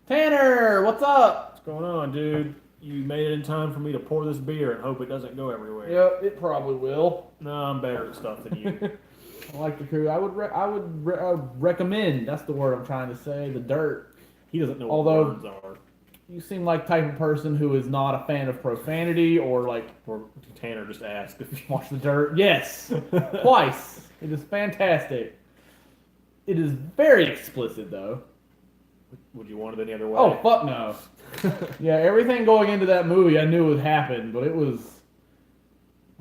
Tanner, what's up? What's going on, dude? You made it in time for me to pour this beer and hope it doesn't go everywhere. Yep, it probably will. No, I'm better at stuff than you. I like the crew. I would recommend. That's the word I'm trying to say. The Dirt. He doesn't know Although, what words are. You seem like the type of person who is not a fan of profanity or like. Or Tanner just asked if you watch The Dirt. Yes, twice. It is fantastic. It is very explicit though. Would you want it any other way? Oh fuck no. Yeah, everything going into that movie I knew would happen, but it was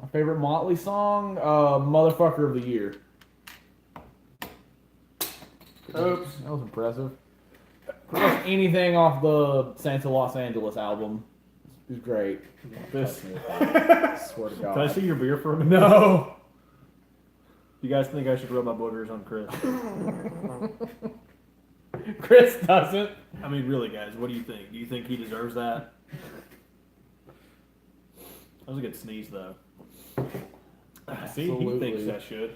my favorite Motley song, Motherfucker of the Year. Oops, that was impressive. Pretty much anything off the Santa Los Angeles album is great. This. I swear to God. Can I see your beer for a minute? No. You guys think I should rub my boogers on Chris? Chris doesn't. I mean, really, guys, what do you think? Do you think he deserves that? That was a good sneeze, though. See, he thinks I should.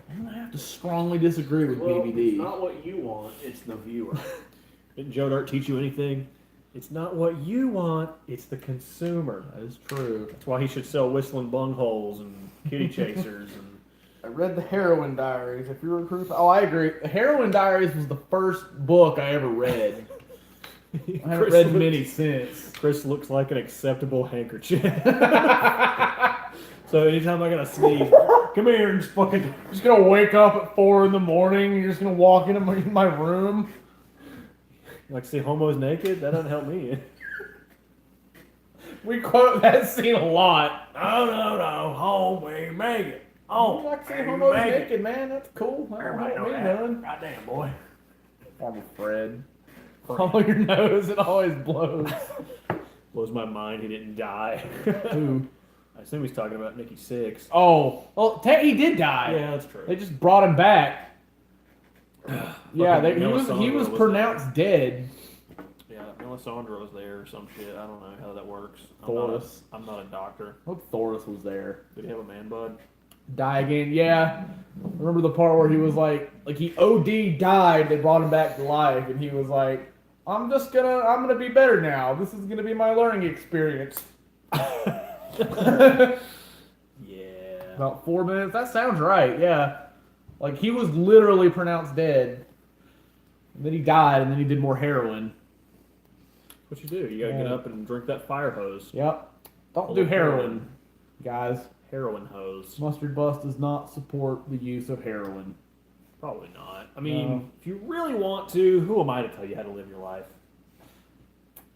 I'm gonna have to strongly disagree with BBD. It's not what you want, it's the viewer. Didn't Joe Dirt teach you anything? It's not what you want, it's the consumer. That is true. That's why he should sell whistling bungholes and kitty chasers. And I read the Heroin Diaries. If you recruit, I agree. The Heroin Diaries was the first book I ever read. I haven't read many since. Chris looks like an acceptable handkerchief. So anytime I gotta sneeze, come here and just fucking. Just gonna wake up at 4 in the morning. You're just gonna walk into my room. You like to see homos naked? That doesn't help me. We quote that scene a lot. No, home we make it. Oh, you like to see homos naked, man? That's cool. I don't Everybody know know what that. doing. Goddamn, boy. Farmer Fred. Follow your nose. It always blows. Blows my mind he didn't die. Who? I assume he's talking about Nikki Sixx. Oh, well, he did die. Yeah, that's true. They just brought him back. Yeah, Melisandre he was was pronounced dead. Yeah, Melisandre was there or some shit. I don't know how that works. Thoris. I'm not a doctor. I hope Thoris was there. Did he have a man bud? Die again, yeah. Remember the part where he was like he OD died, they brought him back to life, and he was like, I'm gonna be better now. This is gonna be my learning experience. Yeah. About 4 minutes. That sounds right, yeah. Like he was literally pronounced dead. And then he died, and then he did more heroin. What you do? You gotta get up and drink that fire hose. Yep. Don't Full do of heroin, guys. Heroin hose. Mustard Bus does not support the use of heroin. Probably not. I mean, if you really want to, who am I to tell you how to live your life?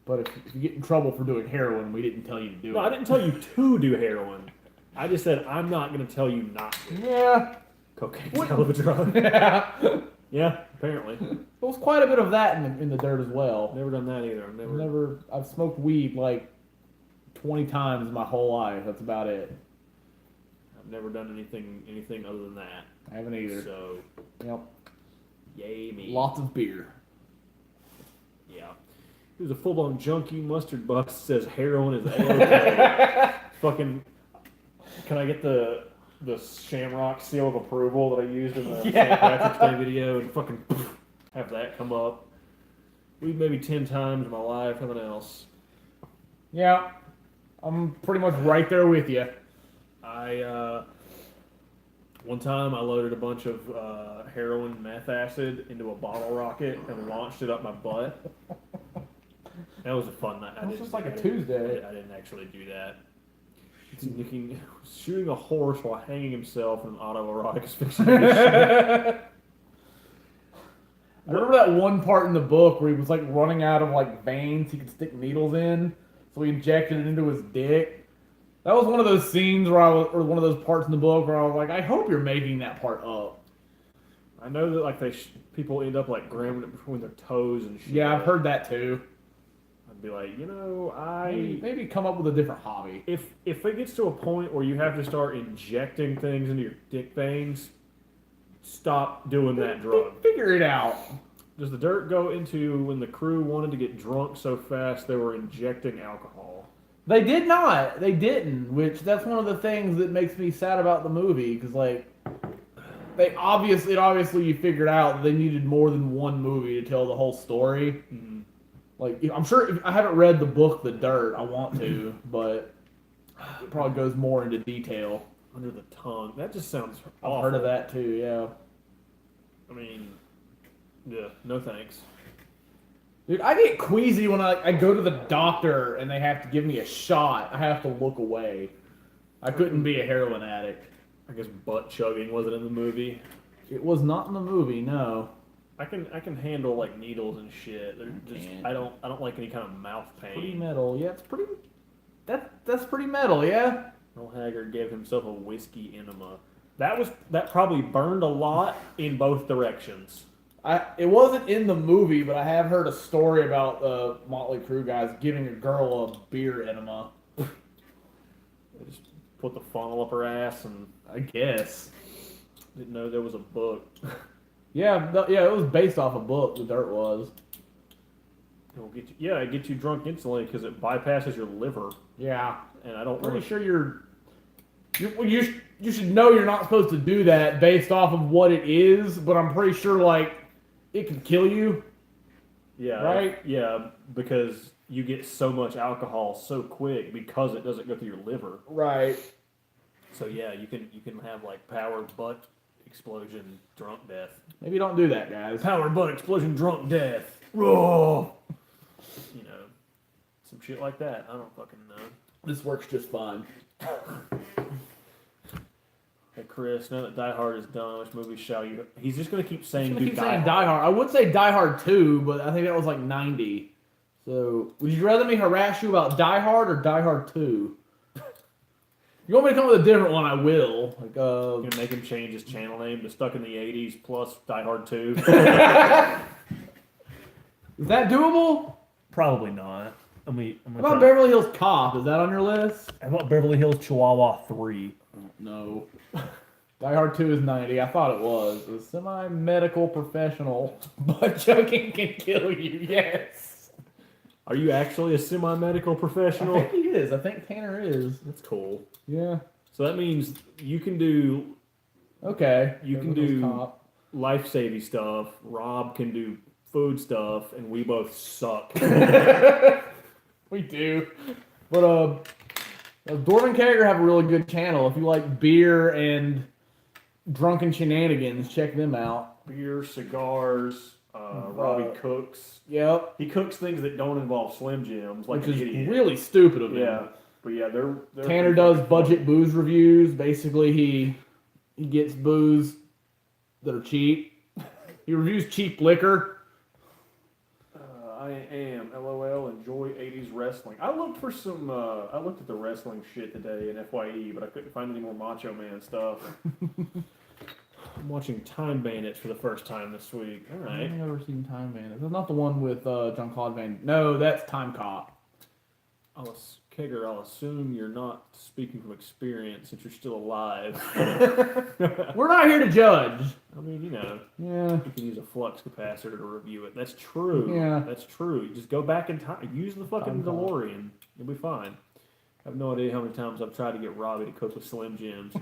But if you get in trouble for doing heroin, we didn't tell you to do it. No, I didn't tell you to do heroin. I just said I'm not going to tell you not to. Yeah. Cocaine's a hell of a drug. Yeah. Yeah, apparently. There was quite a bit of that in the dirt as well. Never done that either. I've smoked weed like 20 times my whole life. That's about it. I've never done anything other than that. I haven't either. So, Yep. yay me. Lots of beer. He was a full-blown junkie. Mustard Bust says heroin is A-okay. Fucking, can I get the Shamrock seal of approval that I used in the St. Patrick's Day video and fucking have that come up? We've maybe 10 times in my life, nothing else. Yeah, I'm pretty much right there with you. One time I loaded a bunch of heroin meth acid into a bottle rocket and launched it up my butt. That was a fun night. It was just like a Tuesday. I didn't actually do that. Shooting a horse while hanging himself in an autoerotic asphyxiation. Remember that one part in the book where he was like running out of like veins he could stick needles in, so he injected it into his dick? That was one of those scenes or one of those parts in the book where I was like, I hope you're making that part up. I know that like people end up like grabbing it between their toes and shit. Yeah, I've heard that too. I'd be like, maybe come up with a different hobby. If it gets to a point where you have to start injecting things into your dick veins, stop doing that drug. Figure it out. Does the dirt go into when the crew wanted to get drunk so fast they were injecting alcohol? They did not. They didn't, which that's one of the things that makes me sad about the movie, because like obviously you figured out that they needed more than one movie to tell the whole story. Mm-hmm. Like I'm sure I haven't read the book The Dirt. I want to, but it probably goes more into detail. Under the tongue. That just sounds I've awful. heard of that too. Yeah. I mean, yeah, no thanks. Dude, I get queasy when I go to the doctor and they have to give me a shot. I have to look away. I couldn't be a heroin addict. I guess butt chugging wasn't in the movie. It was not in the movie, no. I can handle like needles and shit. They're just I don't like any kind of mouth pain. Pretty metal, yeah. It's pretty. That's pretty metal, yeah. Earl Haggard gave himself a whiskey enema. That probably burned a lot in both directions. It wasn't in the movie, but I have heard a story about the Motley Crue guys giving a girl a beer enema. They just put the funnel up her ass and I guess. didn't know there was a book. Yeah, it was based off a book. The Dirt was. It gets you drunk instantly because it bypasses your liver. Yeah, And I don't pretty really sure you should know you're not supposed to do that based off of what it is, but I'm pretty sure like it could kill you. Yeah. Right? Yeah, because you get so much alcohol so quick because it doesn't go through your liver. Right. So yeah, you can have like powered butt explosion drunk death. Maybe don't do that, guys. Powered butt explosion drunk death. Whoa. You know, some shit like that. I don't fucking know. This works just fine. Hey Chris, now that Die Hard is done, which movie shall you? He's just gonna keep saying, Keep saying Die Hard. I would say Die Hard 2, but I think that was like 90. So, would you rather me harass you about Die Hard or Die Hard 2? If you want me to come up with a different one, I will. Like, You're gonna make him change his channel name to Stuck in the 80s plus Die Hard 2. Is that doable? Probably not. I'm How about Beverly Hills Cop? Is that on your list? How about Beverly Hills Chihuahua 3? No. Die Hard 2 is 90. I thought it was. A semi-medical professional. Butt chugging can kill you, yes. Are you actually a semi-medical professional? I think he is. I think Tanner is. That's cool. Yeah. So that means you can do... Okay. You can do life-saving stuff. Rob can do food stuff, and we both suck. We do. But, Dorm and Kager have a really good channel. If you like beer and drunken shenanigans, check them out. Beer, cigars, Robbie cooks. Yep. He cooks things that don't involve Slim Jims, like Which an is idiot. really stupid of him. Yeah. But yeah, they're Tanner does budget booze reviews. Basically, he gets booze that are cheap. He reviews cheap liquor. I am. LOL. Enjoy 80s wrestling. I looked for some. I looked at the wrestling shit today in FYE, but I couldn't find any more Macho Man stuff. I'm watching Time Bandits for the first time this week. All right. I've never seen Time Bandits. That's not the one with John Claude Van. No, that's Time Cop. Oh, it's Kegger, I'll assume you're not speaking from experience since you're still alive. We're not here to judge. I mean, Yeah. you can use a flux capacitor to review it. That's true. Yeah. That's true. You just go back in time. Use the fucking Time cop. DeLorean. You'll be fine. I have no idea how many times I've tried to get Robbie to cook with Slim Jims.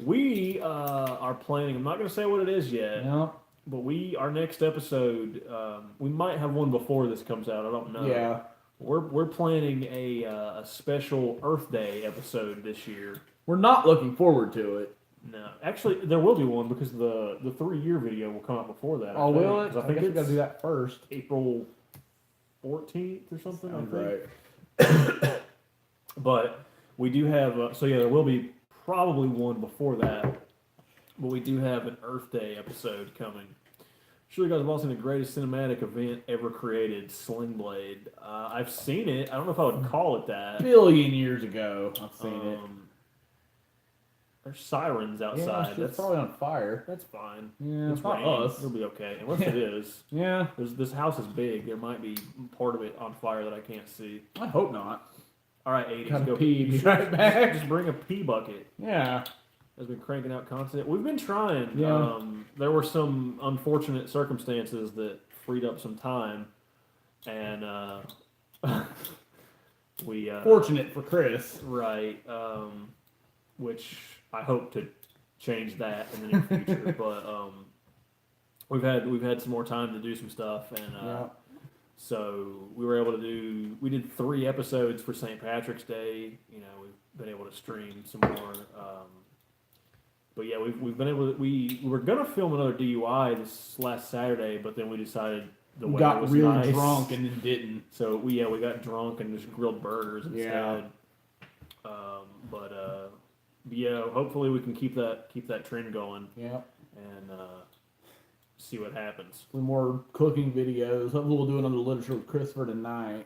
We are planning. I'm not going to say what it is yet. Yeah. But our next episode, we might have one before this comes out. I don't know. Yeah. We're planning a special Earth Day episode this year. We're not looking forward to it. No, actually, there will be one because the 3-year video will come out before that. Oh, will it? I think we it's gotta do that first. April 14th or something. Sounds I think. Right. But we do have. So yeah, there will be probably one before that. But we do have an Earth Day episode coming. Sure, you guys have all seen the greatest cinematic event ever created, Sling Blade. I've seen it. I don't know if I would call it that. Billion years ago, I've seen it. There's sirens outside. Yeah, That's probably on fire. That's fine. Yeah, it's not raining. us. It'll be okay. Unless it is. Yeah. This house is big. There might be part of it on fire that I can't see. I hope not. All right, 80s. Gotta Go pee. Be right back. Just bring a pee bucket. Yeah. Has been cranking out content. We've been trying. Yeah. There were some unfortunate circumstances that freed up some time, and we fortunate for Chris, right? Which I hope to change that in the near future. But we've had some more time to do some stuff, and so we were able to do. We did 3 episodes for St. Patrick's Day. We've been able to stream some more. But yeah, we've been able to. We were gonna film another DUI this last Saturday, but then we decided the weather got was really nice. drunk and then didn't. So we got drunk and just grilled burgers instead. Yeah. Yeah, hopefully we can keep that trend going. Yeah. And see what happens. With more cooking videos. Hopefully we'll do another literature with Christopher tonight.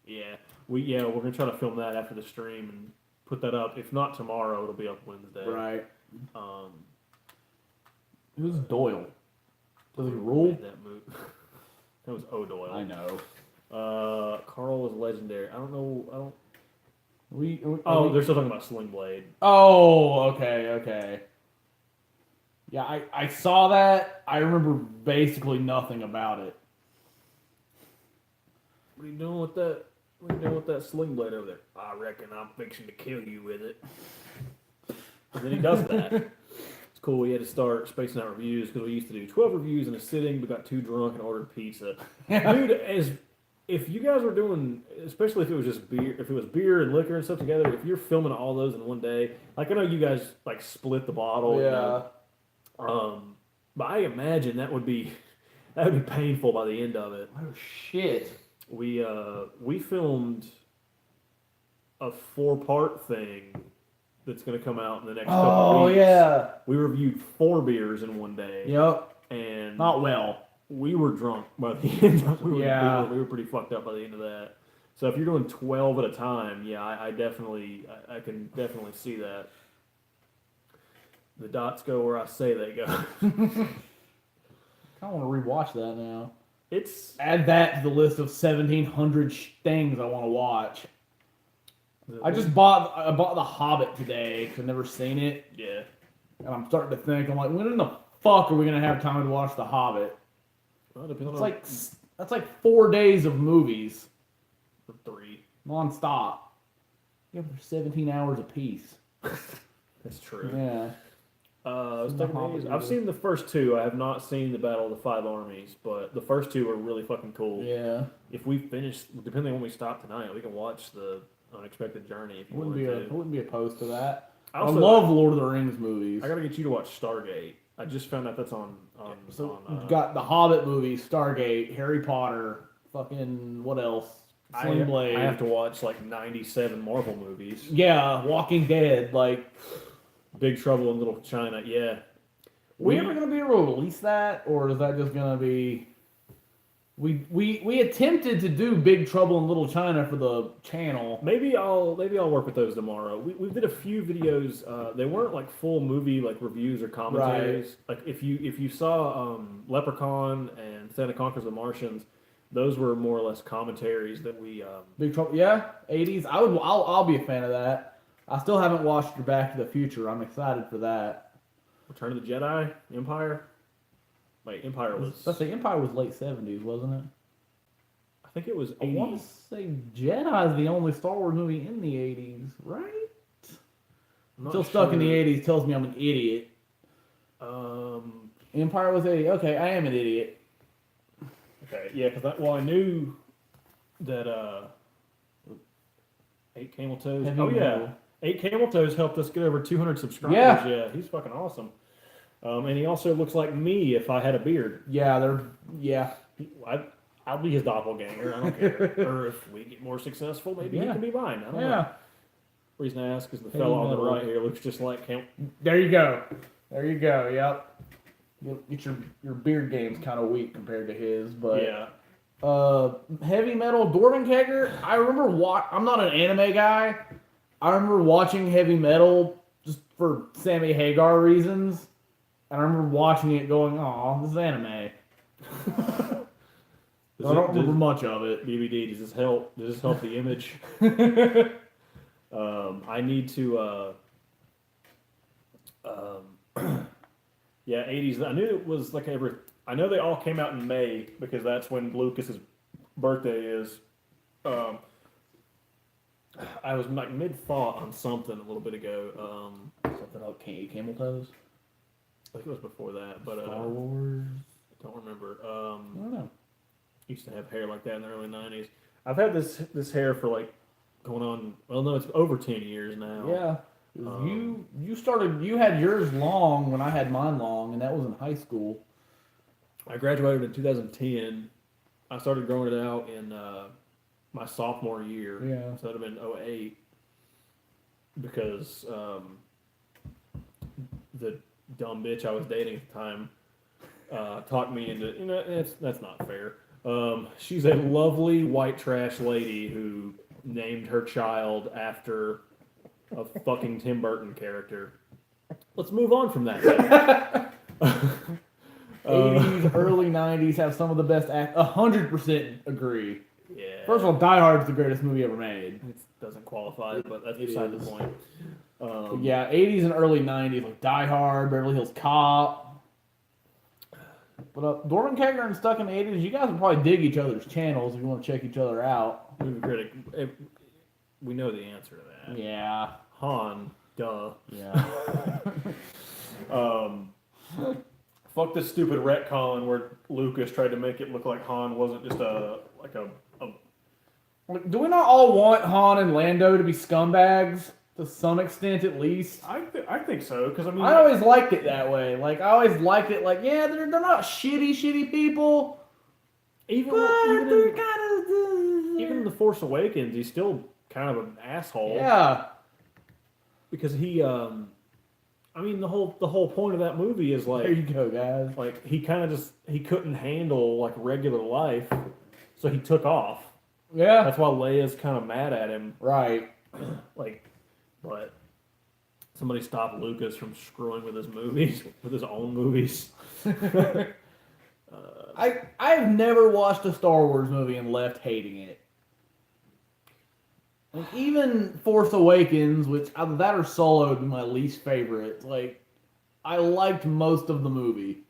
Yeah. We're gonna try to film that after the stream and put that up. If not tomorrow, it'll be up Wednesday. Right. Who's Doyle? Does he rule? That move. That was O'Doyle. I know. Carl was legendary. I don't know. They're still talking about Sling Blade. Oh, okay. Yeah, I saw that. I remember basically nothing about it. What are you doing with that? What are you doing with that Sling Blade over there? I reckon I'm fixing to kill you with it. And then he does that. It's cool. We had to start spacing out reviews because we used to do 12 reviews in a sitting. We got too drunk and ordered pizza. Dude, if you guys were doing, especially if it was just beer, if it was beer and liquor and stuff together, if you're filming all those in one day, like I know you guys like split the bottle. Yeah. But I imagine that would be painful by the end of it. Oh shit. We filmed a 4-part thing that's going to come out in the next couple of weeks. Oh, yeah. We reviewed 4 beers in one day. Yep. And not well. We were drunk by the end of it. We were pretty fucked up by the end of that. So if you're doing 12 at a time, yeah, I can definitely see that. The dots go where I say they go. I kind of want to rewatch that now. Add that to the list of 1,700 things I want to watch. I bought The Hobbit today because I've never seen it. Yeah. And I'm starting to think, I'm like, when in the fuck are we going to have time to watch The Hobbit? Well, depending that's like 4 days of movies. Or 3. Non-stop. Yeah, but they're 17 hours apiece. That's true. Yeah. I've seen the first 2. I have not seen the Battle of the 5 Armies, but the first 2 are really fucking cool. Yeah. If we finish, depending on when we stop tonight, we can watch the Unexpected Journey if you want to. I wouldn't be opposed to that. I Also, love Lord of the Rings movies. I gotta get you to watch Stargate. I just found out that's on. You've got the Hobbit movies, Stargate, Harry Potter, fucking what else? Sling Blade. I have to watch like 97 Marvel movies. Yeah, Walking Dead, like Big Trouble in Little China. Yeah. We ever gonna be able to release that, or is that just gonna be? We attempted to do Big Trouble in Little China for the channel. Maybe I'll work with those tomorrow. We did a few videos. They weren't like full movie like reviews or commentaries. Right. Like if you saw Leprechaun and Santa Conquers the Martians, those were more or less commentaries that we. Big Trouble, yeah, 80s. I'll be a fan of that. I still haven't watched Back to the Future. I'm excited for that. Return of the Jedi, Empire. Wait, Empire was. Let's say Empire was late 70s, wasn't it? I think it was 80s. I want to say Jedi is the only Star Wars movie in the 80s, right? Still stuck in the 80s tells me I'm an idiot. Empire was 80. Okay, I am an idiot. Okay, yeah, because I knew that 8 Camel Toes. Heavy Oh yeah, Metal. 8 Camel Toes helped us get over 200 subscribers. Yeah. He's fucking awesome. And he also looks like me if I had a beard. Yeah, I'll be his doppelganger. I don't care. Or if we get more successful, maybe he can be mine. I don't know. Reason I ask is the fellow on the right here looks just like him. There you go. Yep. Get your beard game's kind of weak compared to his, but Yeah. Heavy Metal, Dorvenkegger. I remember I'm not an anime guy. I remember watching Heavy Metal just for Sammy Hagar reasons, and I remember watching it going, "Oh, this is anime." I don't remember much of it. DVD, does this help? Does this help the image? I need to. Yeah, 80s. I knew it was like every. I know they all came out in May because that's when Lucas's birthday is. I was like mid-thought on something a little bit ago. Something about Camel Toes. I think it was before that, but Star Wars. I don't remember. I don't know. Used to have hair like that in the early 90s. I've had this hair for like going on. Well, no, it's over 10 years now. Yeah. You had yours long when I had mine long, and that was in high school. I graduated in 2010. I started growing it out in my sophomore year. Yeah. So that would have been 08. Because the dumb bitch I was dating at the time talked me into, that's not fair. She's a lovely white trash lady who named her child after a fucking Tim Burton character. Let's move on from that. 80s, early 90s have some of the best 100% agree. Yeah. First of all, Die Hard is the greatest movie ever made. It doesn't qualify, but that's It beside the is. point. Yeah, 80s and early 90s, like Die Hard, Beverly Hills Cop. But Dorvenkegger and Stuck in the 80s, you guys would probably dig each other's channels if you want to check each other out. Movie critic, we know the answer to that. Yeah. Han, duh. Yeah. Fuck this stupid retcon where Lucas tried to make it look like Han wasn't just a. Do we not all want Han and Lando to be scumbags? To some extent, at least. I think so, because I mean. I always liked it that way. Like, I always liked it like, yeah, they're not shitty people. Even They're kind of... even in The Force Awakens, he's still kind of an asshole. Yeah. Because he, I mean, the whole point of that movie is like. There you go, guys. Like, he kind of he couldn't handle, like, regular life, so he took off. Yeah. That's why Leia's kind of mad at him. Right. Like, but somebody stopped Lucas from screwing with his movies, with his own movies. I've never watched a Star Wars movie and left hating it. Like, even Force Awakens, which either that or Solo would be my least favorite. Like, I liked most of the movie.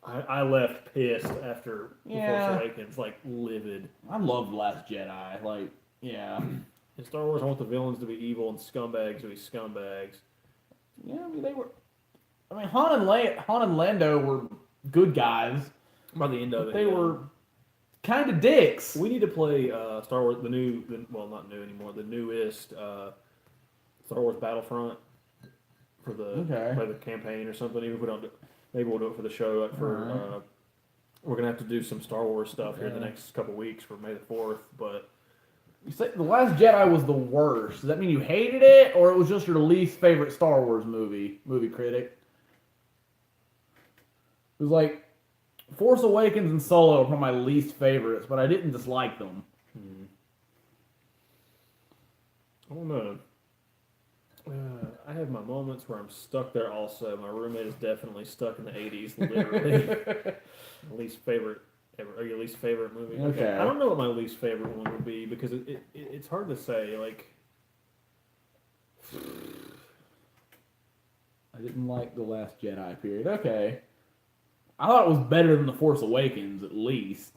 I left pissed after Yeah. Force Awakens, like livid. I loved Last Jedi. Like, yeah. In Star Wars, I want the villains to be evil and scumbags to be scumbags. Yeah, I mean, they were... I mean, Han and Lando were good guys. By the end of it, They were kind of dicks. We need to play Star Wars, well, not new anymore, the newest Star Wars Battlefront for the campaign or something. Even if we don't do, maybe we'll do it for the show. Like we're gonna have to do some Star Wars stuff here in the next couple weeks for May the 4th. But You say The Last Jedi was the worst. Does that mean you hated it, or it was just your least favorite Star Wars movie critic? It was like Force Awakens and Solo are probably my least favorites, but I didn't dislike them. I don't know. I have my moments where I'm stuck there also. My roommate is definitely stuck in the 80s, literally. My least favorite Ever, or your least favorite movie? Okay. I don't know what my least favorite one would be because it's hard to say. Like, I didn't like The Last Jedi, period. Okay. I thought it was better than The Force Awakens, at least.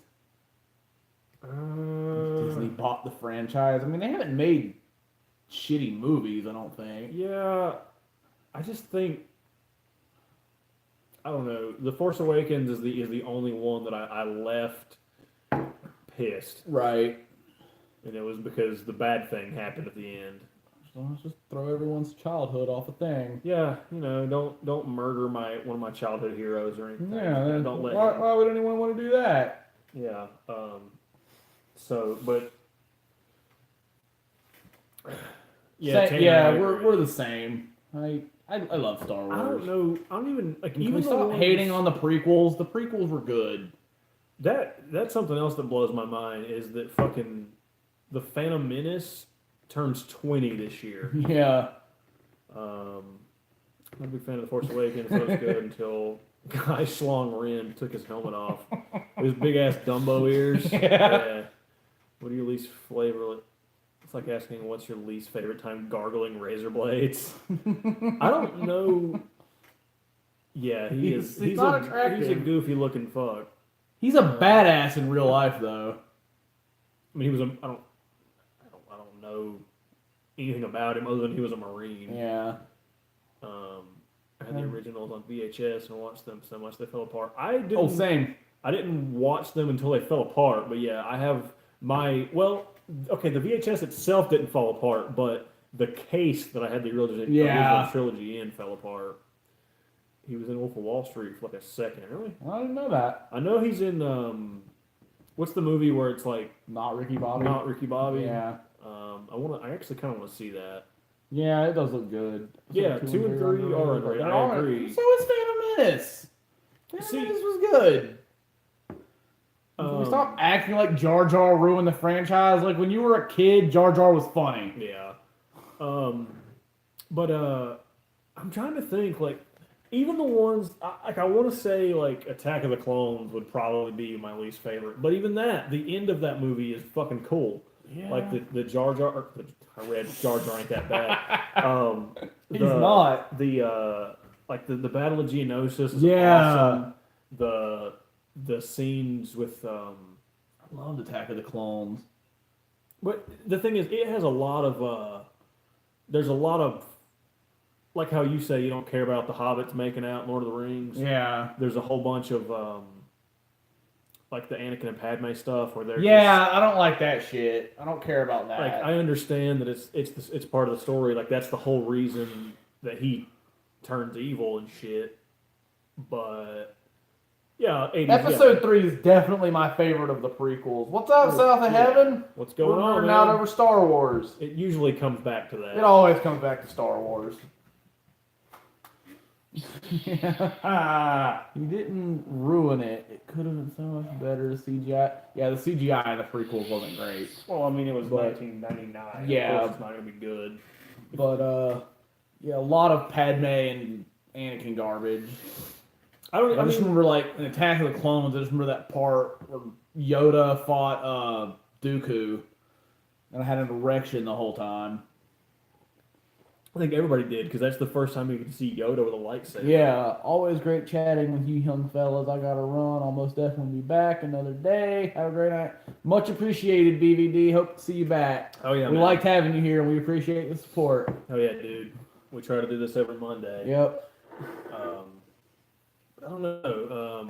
Disney bought the franchise. I mean, they haven't made shitty movies, I don't think. yeah, I just think I don't know. The Force Awakens is the only one that I left pissed, Right. and it was because the bad thing happened at the end. So let's just throw everyone's childhood off a thing. Yeah, don't murder one of my childhood heroes or anything. Yeah, then don't let why would anyone want to do that? Yeah. So, but Tanner, we're the same. I love Star Wars. I don't know. I don't even like. Can Even we stop hating on the prequels? The prequels were good. That's something else that blows my mind is that fucking the Phantom Menace turns 20 this year. Yeah. I'm a big fan of the Force Awakens. So it was good until Guy Schlong Ren took his helmet off. His big ass Dumbo ears. Yeah. What are your least flavor? It's like asking what's your least favorite time gargling razor blades. I don't know. Yeah, he's not attractive. He's a goofy looking fuck. He's a badass in real life, though. I mean, I don't know anything about him other than he was a Marine. Yeah. I had the originals on VHS and watched them so much they fell apart. Same. I didn't watch them until they fell apart, but yeah, I have the VHS itself didn't fall apart, but the case that I had the original trilogy in fell apart. He was in Wolf of Wall Street for like a second. Really? I didn't know that. I know he's in what's the movie where it's like Not Ricky Bobby. Yeah. I actually kind of want to see that. Yeah, it does look good. Yeah, 2 and 3 are underrated. I agree. So is Phantom Menace. Phantom Menace was good. Can we stop acting like Jar Jar ruined the franchise? Like when you were a kid, Jar Jar was funny. Yeah. But I'm trying to think like even the ones I want to say like Attack of the Clones would probably be my least favorite. But even that, the end of that movie is fucking cool. Yeah. Like the Jar Jar. I read Jar Jar ain't that bad. He's not. The Battle of Geonosis is awesome. The scenes with I loved Attack of the Clones. But the thing is, it has a lot of there's a lot of like how you say you don't care about the hobbits making out in Lord of the Rings. Yeah. There's a whole bunch of like the Anakin and Padme stuff where they're I don't like that shit. I don't care about that. Like I understand that it's part of the story. Like that's the whole reason that he turns evil and shit. But yeah, Episode 3 is definitely my favorite of the prequels. What's up, South of Heaven? What's going on? We're out over Star Wars. It usually comes back to that. It always comes back to Star Wars. You didn't ruin it. It could have been so much better. CGI. Yeah, the CGI in the prequels wasn't great. Well, I mean, it was 1999. Yeah. Of course it's not going to be good. But, a lot of Padme and Anakin garbage. I just remember, like, in Attack of the Clones, I just remember that part where Yoda fought Dooku, and I had an erection the whole time. I think everybody did, because that's the first time you could see Yoda with a lightsaber. Yeah, always great chatting with you young fellas. I gotta run. I'll most definitely be back another day. Have a great night. Much appreciated, BVD. Hope to see you back. Oh, yeah, we liked having you here, and we appreciate the support. Oh, yeah, dude. We try to do this every Monday. Yep. I don't know.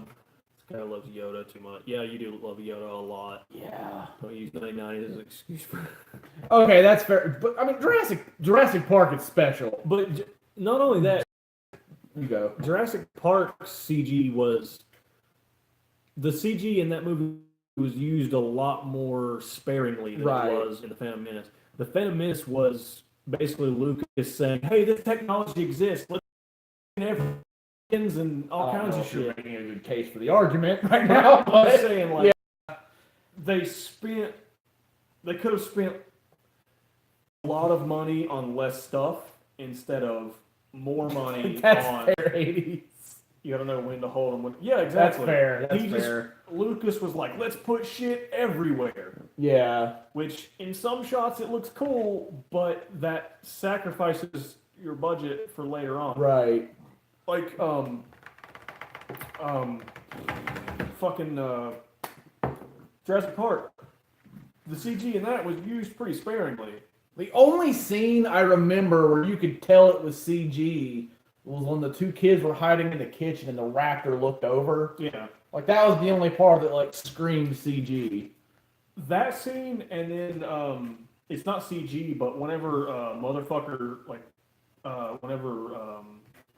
This guy loves Yoda too much. Yeah, you do love Yoda a lot. Yeah. Don't use 99 as an excuse for. Okay, that's fair. But I mean, Jurassic Park is special. But not only that, you go. Jurassic Park CG was the CG in that movie was used a lot more sparingly than it was in the Phantom Menace. The Phantom Menace was basically Lucas saying, "Hey, this technology exists. Let's have and all kinds of shit." You're making a good case for the argument right now. I'm just saying, like, they could have spent a lot of money on less stuff instead of more money That's on. fair, 80s. You gotta know when to hold them. Yeah, exactly. That's fair. Lucas was like, let's put shit everywhere. Yeah. Which, in some shots, it looks cool, but that sacrifices your budget for later on. Right. Like, fucking, Jurassic Park. The CG in that was used pretty sparingly. The only scene I remember where you could tell it was CG was when the two kids were hiding in the kitchen and the raptor looked over. Yeah. Like, that was the only part that, like, screamed CG. That scene, and then, it's not CG, but whenever, motherfucker, like, whenever,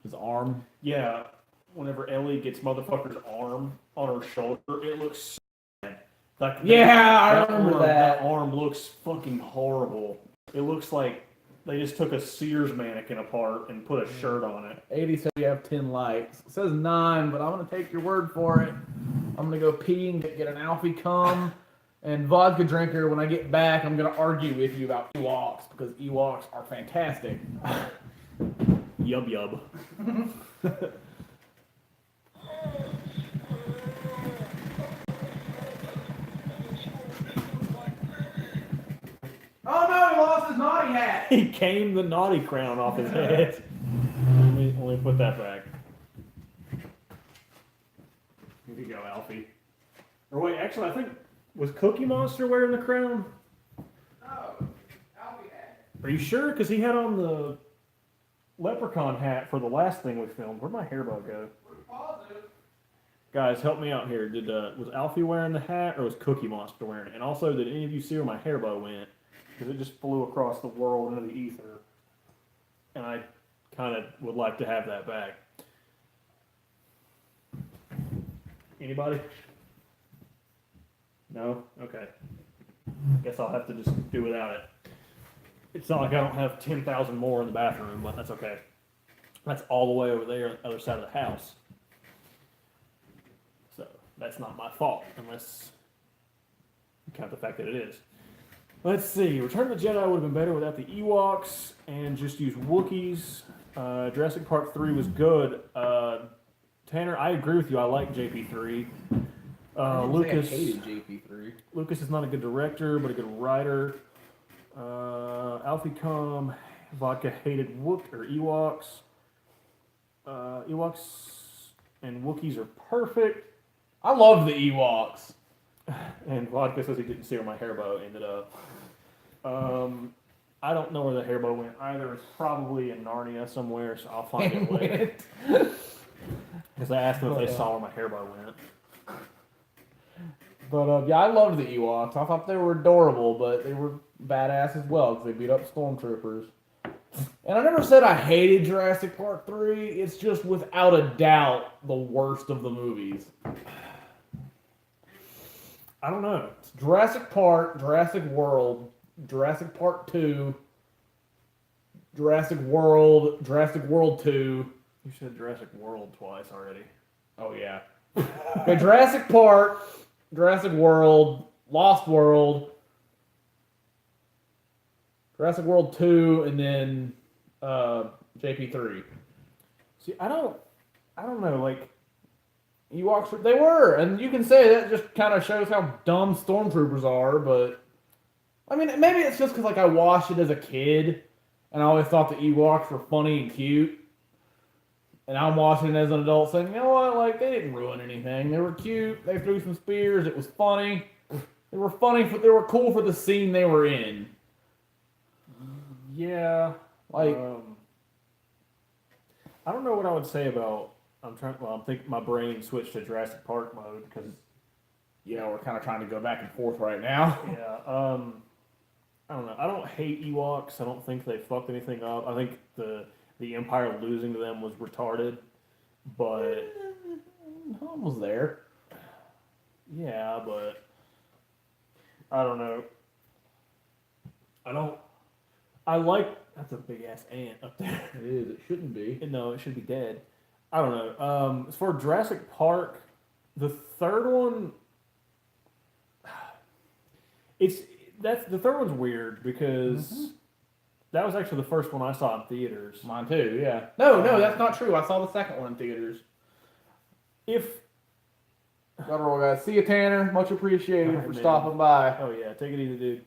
His arm. yeah, whenever Ellie gets motherfucker's arm on her shoulder, it looks so bad. Like, Yeah, I remember that. That arm looks fucking horrible. It looks like they just took a Sears mannequin apart and put a shirt on it. 80 said you have 10 likes. It says 9, but I'm going to take your word for it. I'm going to go pee and get an Alfie cum and vodka drinker. When I get back, I'm going to argue with you about Ewoks because Ewoks are fantastic. Yub yub. Oh no, he lost his naughty hat. He came the naughty crown off his head. Let me put that back. Here you go, Alfie. Or wait, actually, I think, was Cookie Monster wearing the crown? No, Alfie had it. Are you sure? Because he had on the leprechaun hat for the last thing we filmed. Where'd my hairbow go? Positive. Guys, help me out here. Was Alfie wearing the hat, or was Cookie Monster wearing it? And also, did any of you see where my hairbow went? Because it just flew across the world into the ether. And I kind of would like to have that back. Anybody? No? Okay. Guess I'll have to just do without it. It's not like I don't have 10,000 more in the bathroom, but that's okay. That's all the way over there on the other side of the house. So, that's not my fault, unless you count the fact that it is. Let's see. Return of the Jedi would have been better without the Ewoks and just use Wookiees. Jurassic Park 3 was good. Tanner, I agree with you. I like JP3. Lucas. I hated JP3. Lucas is not a good director, but a good writer. Alfie Cum, Vodka hated Ewoks. Ewoks and Wookiees are perfect. I love the Ewoks. And Vodka says he didn't see where my hairbow ended up. I don't know where the hairbow went either. It's probably in Narnia somewhere, so I'll find it later. Because I asked them if they saw where my hairbow went. But yeah, I loved the Ewoks. I thought they were adorable, but they were badass as well because they beat up stormtroopers. And I never said I hated Jurassic Park 3. It's just without a doubt the worst of the movies. I don't know. It's Jurassic Park, Jurassic World, Jurassic Park 2, Jurassic World, Jurassic World 2. You said Jurassic World twice already. Oh, yeah. Okay, Jurassic Park, Jurassic World, Lost World, Jurassic World 2, and then JP3. See, I don't know, like, Ewoks, they were, and you can say that just kind of shows how dumb stormtroopers are, but I mean, maybe it's just because like I watched it as a kid, and I always thought the Ewoks were funny and cute, and I'm watching it as an adult saying, you know what, like, they didn't ruin anything, they were cute, they threw some spears, it was funny, they were cool for the scene they were in. Yeah, Like, I don't know what I would say about. I'm thinking my brain switched to Jurassic Park mode because. yeah, we're kind of trying to go back and forth right now. Yeah. I don't know. I don't hate Ewoks. I don't think they fucked anything up. I think the Empire losing to them was retarded, but Han was there. yeah, but I don't know. I like. That's a big ass ant up there. It is. It shouldn't be. No, it should be dead. I don't know. As for Jurassic Park, the third one, the third one's weird because that was actually the first one I saw in theaters. Mine too. Yeah. No, that's not true. I saw the second one in theaters. If Gotta roll, guys. See you, Tanner. Much appreciated All right, for man. stopping by. Oh yeah, take it easy, dude.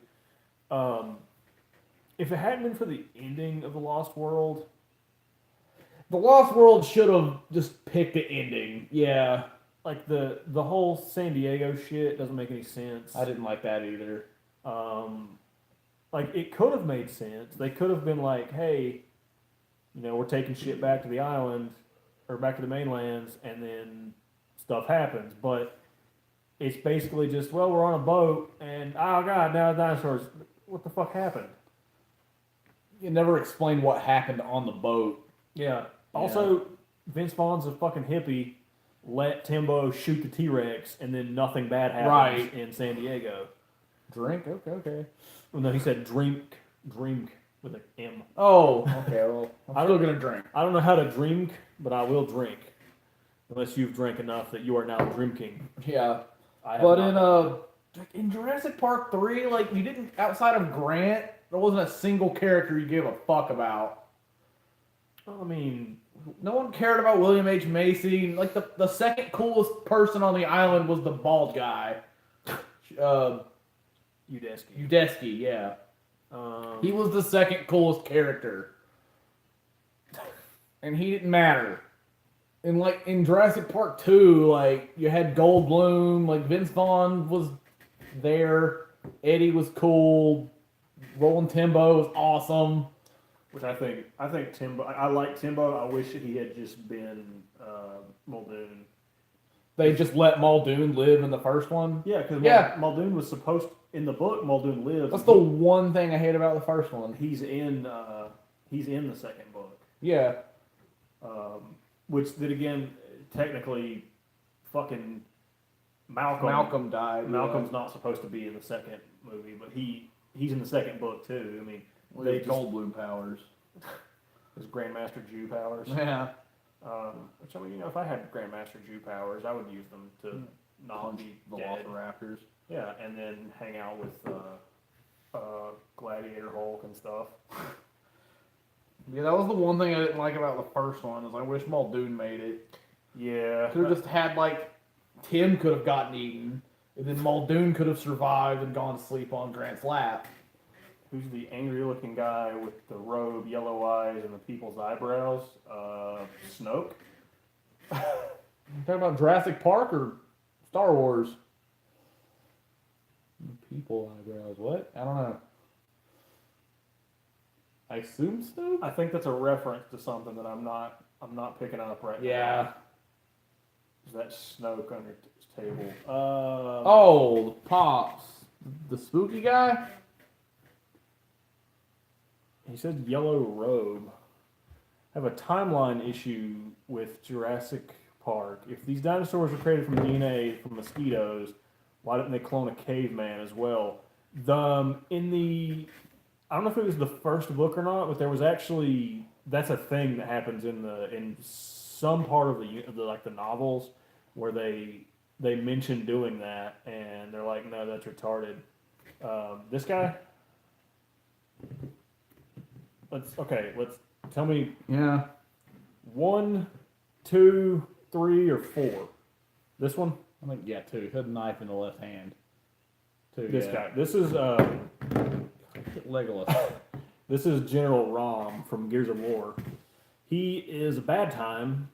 If it hadn't been for the ending of the Lost World, The Lost World should have just picked the ending. Yeah, like the whole San Diego shit doesn't make any sense. I didn't like that either. Like it could have made sense. They could have been like, hey, we're taking shit back to the island or back to the mainlands, and then stuff happens. But it's basically just, well, we're on a boat, and oh god, now dinosaurs. What the fuck happened? You never explained what happened on the boat. Yeah. Also, Vince Vaughn's a fucking hippie. Let Timbo shoot the T-Rex, and then nothing bad happens in San Diego. Drink? Okay. Well, no, he said drink with an M. Oh, okay. Well, I'm still gonna drink. I don't know how to drink, but I will drink. Unless you've drank enough that you are now drinking. Yeah. I have But not. in Jurassic Park 3, like, you didn't, outside of Grant, there wasn't a single character you gave a fuck about. I mean, No one cared about William H. Macy. Like, the second coolest person on the island was the bald guy. Udesky. Yeah. He was the second coolest character. And he didn't matter. And, like, in Jurassic Park 2, like, you had Goldblum, like, Vince Vaughn was there, Eddie was cool, Roland Timbo was awesome. Which I think Timbo. I like Timbo. I wish he had just been Muldoon. They just let Muldoon live in the first one? Yeah, because Muldoon was supposed in the book. Muldoon lives. That's the one thing I hate about the first one. He's in the second book. Yeah. Which then again, technically, fucking Malcolm died. Malcolm's not supposed to be in the second movie, but he's in the second book too. I mean, They Goldblum powers. His Grandmaster Jew powers. Yeah. Which I mean, if I had Grandmaster Jew powers, I would use them to not be the dead. Velociraptors. Yeah, and then hang out with Gladiator Hulk and stuff. Yeah, that was the one thing I didn't like about the first one, is I wish Muldoon made it. Yeah. Could have just had, like, Tim could have gotten eaten, and then Muldoon could have survived and gone to sleep on Grant's lap. Who's the angry-looking guy with the robe, yellow eyes, and the people's eyebrows? Snoke? You talking about Jurassic Park or Star Wars? People eyebrows. What? I don't know. I assume Snoke? I think that's a reference to something that I'm not picking up right now. Yeah. Is that Snoke on your table? Oh, the Pops. The spooky guy? He said yellow robe. I have a timeline issue with Jurassic Park. If these dinosaurs were created from DNA from mosquitoes, why didn't they clone a caveman as well? I don't know if it was the first book or not, but there was actually, that's a thing that happens in some part of the novels where they mention doing that, and they're like, no, that's retarded. This guy. Let's tell me. Yeah. 1, 2, 3, or 4. This one. I think, yeah, 2. He had a knife in the left hand. 2, This guy. This is Legolas. This is General Rom from Gears of War. He is a bad time,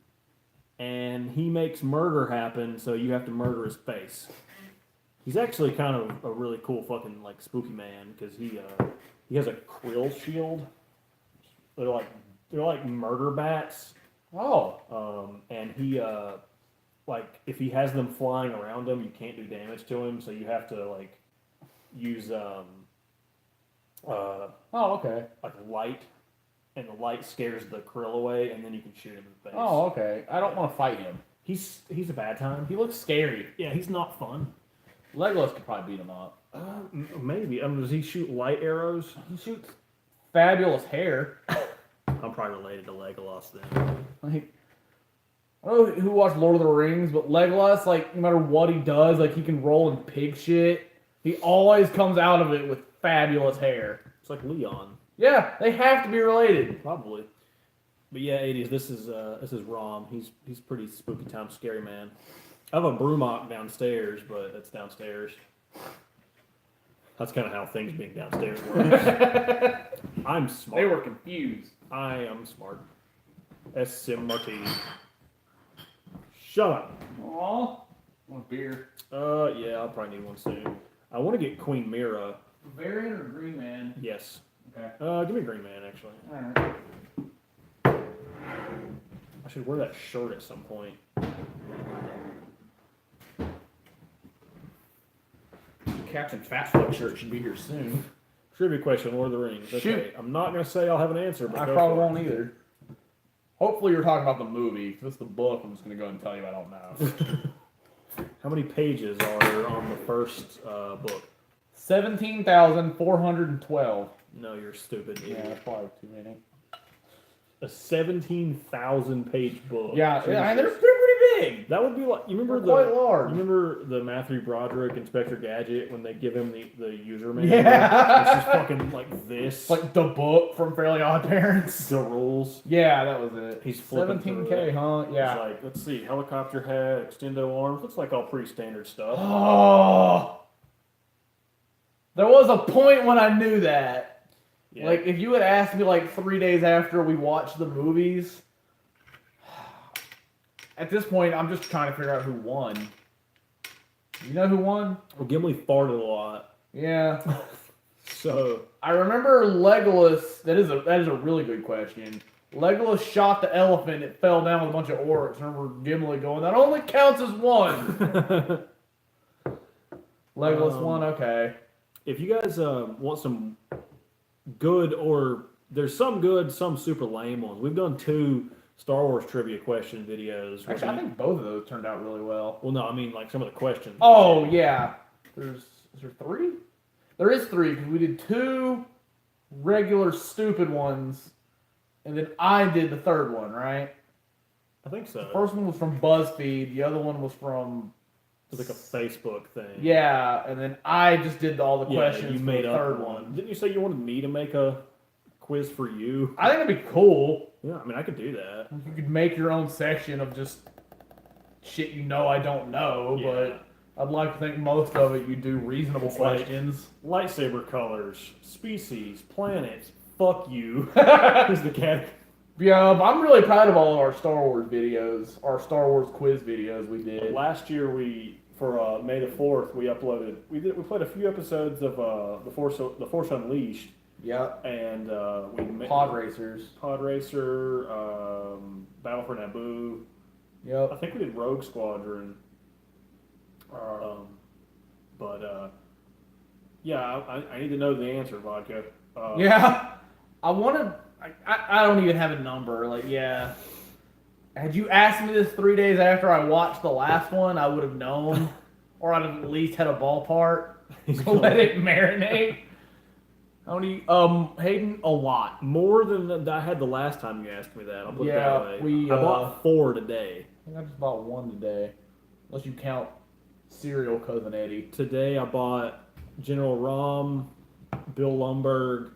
and he makes murder happen. So you have to murder his face. He's actually kind of a really cool fucking like spooky man because he has a krill shield. They're like murder bats. Oh. And he like if he has them flying around him, you can't do damage to him. So you have to like use Oh, okay. like light, and the light scares the krill away, and then you can shoot him in the face. Oh, okay. I don't want to fight him. He's a bad time. He looks scary. Yeah, he's not fun. Legolas could probably beat him up. Maybe. Does he shoot light arrows? He shoots fabulous hair. I'm probably related to Legolas then. Like, I don't know who watched Lord of the Rings, but Legolas, like, no matter what he does, like, he can roll in pig shit. He always comes out of it with fabulous hair. It's like Leon. Yeah, they have to be related. Probably. But yeah, 80s. This is Rom. He's pretty spooky time, scary man. I have a broom mop downstairs, but that's downstairs. That's kind of how things being downstairs works. I'm smart. They were confused. I am smart. S. Sim Martini. Shut up. Aw. Want a beer? Yeah, I'll probably need one soon. I want to get Queen Mira. Bavarian or Green Man? Yes. Okay. Give me Green Man, actually. Alright. I should wear that shirt at some point. Captain Fatfuck shirt should be here soon. Trivia question, Lord of the Rings. Okay, Shoot. I'm not going to say I'll have an answer, but I go probably for it. won't either. Hopefully you're talking about the movie. If it's the book, I'm just going to go and tell you I don't know. How many pages are on the first book? 17,412. No, you're stupid. Yeah, Idiot. that's probably too many. A 17,000 page book. Yeah, Jesus. they're pretty big. That would be like, you remember They're quite large. You remember the Matthew Broderick Inspector Gadget when they give him the user manual? Yeah. It's just fucking like this. It's like the book from Fairly Odd Parents. the rules. Yeah, that was it. He's flipping through 17K, it. huh? Yeah. It's like, let's see, helicopter head, extendo arms. Looks like all pretty standard stuff. Oh. There was a point when I knew that. Yeah. Like, if you had asked me like 3 days after we watched the movies, at this point, I'm just trying to figure out who won. You know who won? Well, Gimli farted a lot. Yeah. So I remember Legolas. That is a really good question. Legolas shot the elephant. It fell down with a bunch of orcs. I remember Gimli going, "That only counts as one." Legolas won. Okay. if you guys want some good, or there's some good, some super lame ones. We've done 2 Star Wars trivia question videos. Actually, I think both of those turned out really well. Well, no, I mean like some of the questions. Oh yeah, is there 3? There is 3 because we did 2 regular stupid ones, and then I did the 3rd one, right? I think so. The first one was from BuzzFeed. The other one was from It was like a Facebook thing. yeah, and then I just did all the questions you for made the up 3rd one. one. Didn't you say you wanted me to make a quiz for you? I think it'd be cool. Yeah, I mean I could do that. You could make your own section of just shit you know I don't know, Yeah. but I'd like to think most of it you do reasonable It's like- questions. Lightsaber colors, species, planets. Fuck you. Here's the cat. Yeah, I'm really proud of all of our Star Wars videos, our Star Wars quiz videos we did. Last year for May the 4th we played a few episodes of the Force Unleashed, Yep. and we made Pod Racers. Pod Racer, Battle for Naboo. I Yep. think we did Rogue Squadron. Yeah, I need to know the answer, Vodka. Yeah. I want to. I don't even have a number. Like, yeah. Had you asked me this 3 days after I watched the last one, I would have known, or I'd have at least had a ballpark. So let it marinate. How many? Hayden, a lot. More than I had the last time you asked me that. I'll put it Yeah, that way. we, I bought 4 today. I think I just bought 1 today, unless you count Serial Cousin Eddie. Today I bought General Rom, Bill Lumberg,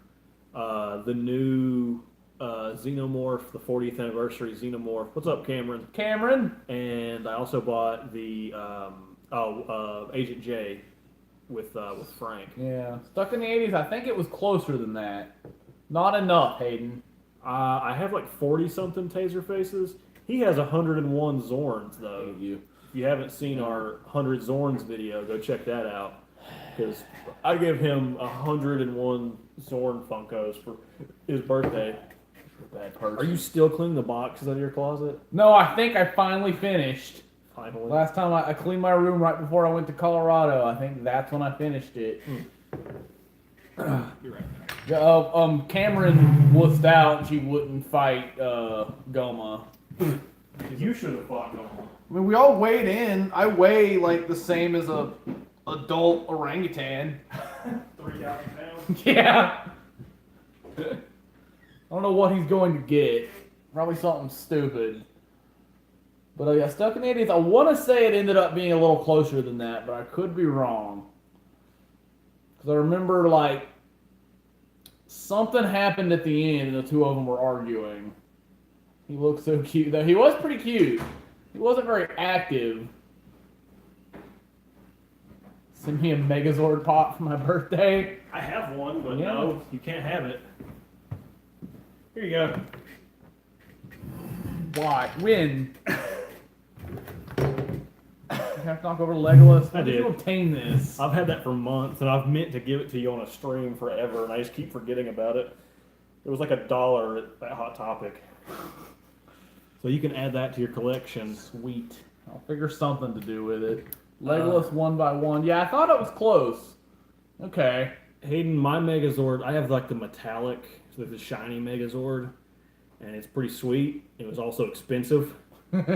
the new Xenomorph, the 40th anniversary Xenomorph. What's up, Cameron? Cameron. And I also bought the Agent J with Frank. Yeah. Stuck in the 80s. I think it was closer than that. Not enough, Hayden. I have like 40 something taser faces. He has 101 Zorns though. Hate you. If you haven't seen our 100 Zorns video, go check that out. Because I gave him 101 Zorn Funkos for his birthday. You're a bad person. Are you still cleaning the boxes out of your closet? No, I think I finally finished. Finally. Last time I cleaned my room right before I went to Colorado. I think that's when I finished it. You're right. Cameron wussed out and she wouldn't fight Goma. You should have fought him. I mean, we all weighed in. I weigh like the same as a adult orangutan. 3,000 pounds. Yeah. I don't know what he's going to get. Probably something stupid. But yeah, Stuck in the 80s. I want to say it ended up being a little closer than that, but I could be wrong. Because I remember, like, something happened at the end and the 2 of them were arguing. He looked so cute, though. He was pretty cute. He wasn't very active. Send me a Megazord pop for my birthday. I have one, but Yeah. no, you can't have it. Here you go. Why? When? You have to knock over Legolas. How I did did. you obtain this? I've had that for months, and I've meant to give it to you on a stream forever, and I just keep forgetting about it. It was like $1 at that Hot Topic. So you can add that to your collection. Sweet. I'll figure something to do with it. Legolas 1x1. Yeah, I thought it was close. Okay. Hayden, my Megazord, I have like the metallic, so the shiny Megazord, and it's pretty sweet. It was also expensive. And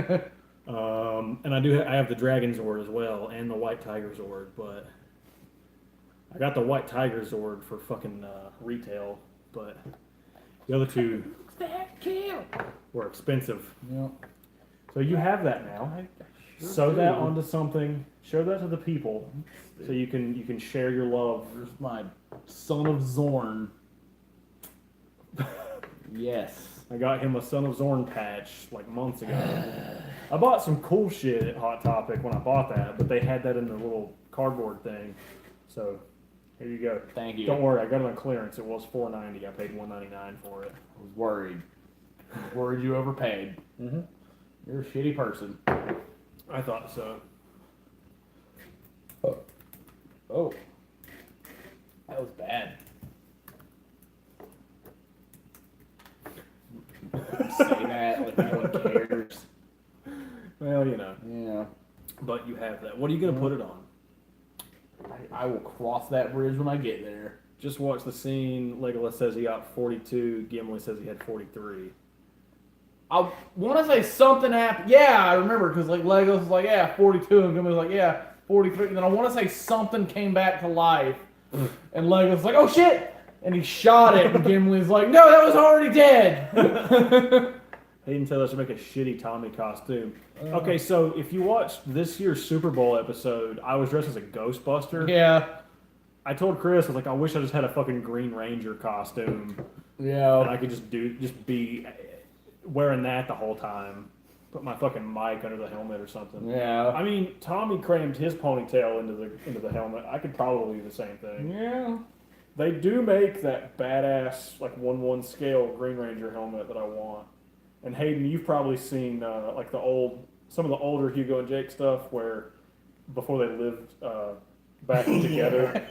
I have the Dragon Zord as well, and the White Tiger Zord, but I got the White Tiger Zord for fucking retail, but the other two were expensive. Yep. So you have that now. Sure Sew do. that onto something. Show that to the people, so you can share your love. There's my Son of Zorn. Yes. I got him a Son of Zorn patch like months ago. I bought some cool shit at Hot Topic when I bought that, but they had that in the little cardboard thing. So here you go. Thank you. Don't worry, I got it on clearance. It was $4.90. I paid $1.99 for it. I was worried. I was worried you overpaid. Mm-hmm. You're a shitty person. I thought so. Oh. That was bad. Say that like no one cares. Well, you know. Yeah. But you have that. What are you gonna put it on? I will cross that bridge when I get there. Just watch the scene. Legolas says he got 42. Gimli says he had 43. I want to say something happened. Yeah, I remember because like Legolas was like, yeah, 42, and Gimli was like, yeah, 43. And then I want to say something came back to life, and Legolas was like, oh shit, and he shot it, and Gimli's like, no, that was already dead. Hayden said I should make a shitty Tommy costume. Okay, so if you watched this year's Super Bowl episode, I was dressed as a Ghostbuster. Yeah. I told Chris, I was like, I wish I just had a fucking Green Ranger costume, and Yeah. I could just be wearing that the whole time. Put my fucking mic under the helmet or something. Yeah. I mean, Tommy crammed his ponytail into the helmet. I could probably do the same thing. Yeah. They do make that badass like 1/1 scale Green Ranger helmet that I want. And Hayden, you've probably seen like some of the older Hugo and Jake stuff where before they lived back together.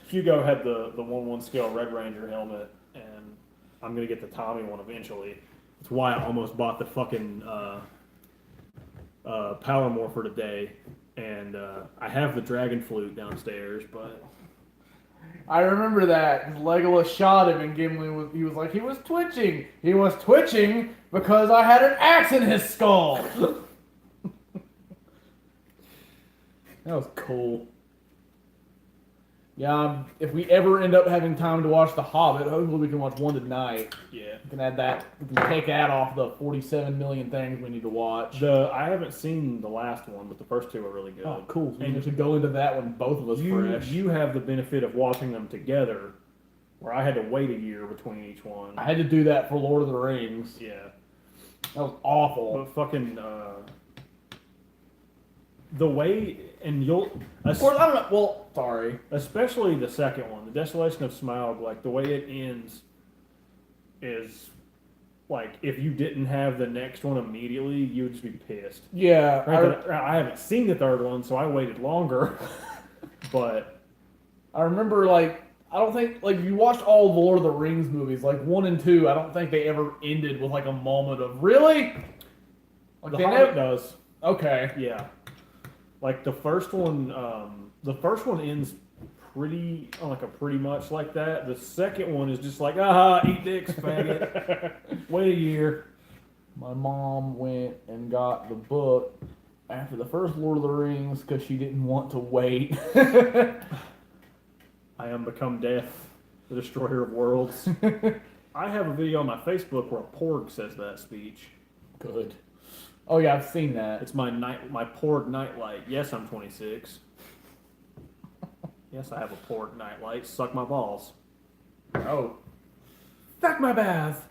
Hugo had the 1/1 scale Red Ranger helmet, and I'm gonna get the Tommy one eventually. That's why I almost bought the fucking Power Morpher today, and I have the Dragon Flute downstairs, but I remember that. Legolas shot him, and Gimli was he was twitching. He was twitching because I had an axe in his skull. That was cool. Yeah, if we ever end up having time to watch The Hobbit, hopefully we can watch one tonight. yeah. We can add that. We can take that off the 47 million things we need to watch. I haven't seen the last one, but the first two are really good. Oh, cool. So And we should go into that one, both of us fresh. you have the benefit of watching them together, where I had to wait a year between each one. I had to do that for Lord of the Rings. Yeah. That was awful. But fucking the way, and Of course, I don't know. Well, sorry. especially the second one, the Desolation of Smaug, like the way it ends is like if you didn't have the next one immediately, you would just be pissed. Yeah. I haven't seen the third one, so I waited longer. But I remember, I don't think, you watched all the Lord of the Rings movies, 1 and 2, I don't think they ever ended with, a moment of, really? the Hobbit does. Okay. Yeah. Like the first one ends pretty much like that. The second one is just like, eat dicks, faggot. Wait a year. My mom went and got the book after the first Lord of the Rings because she didn't want to wait. I am become death, the destroyer of worlds. I have a video on my Facebook where a porg says that speech. Good. Oh yeah, I've seen that. It's my porg nightlight. Yes, I'm 26. Yes, I have a porg nightlight. Suck my balls. Oh. Suck my bath.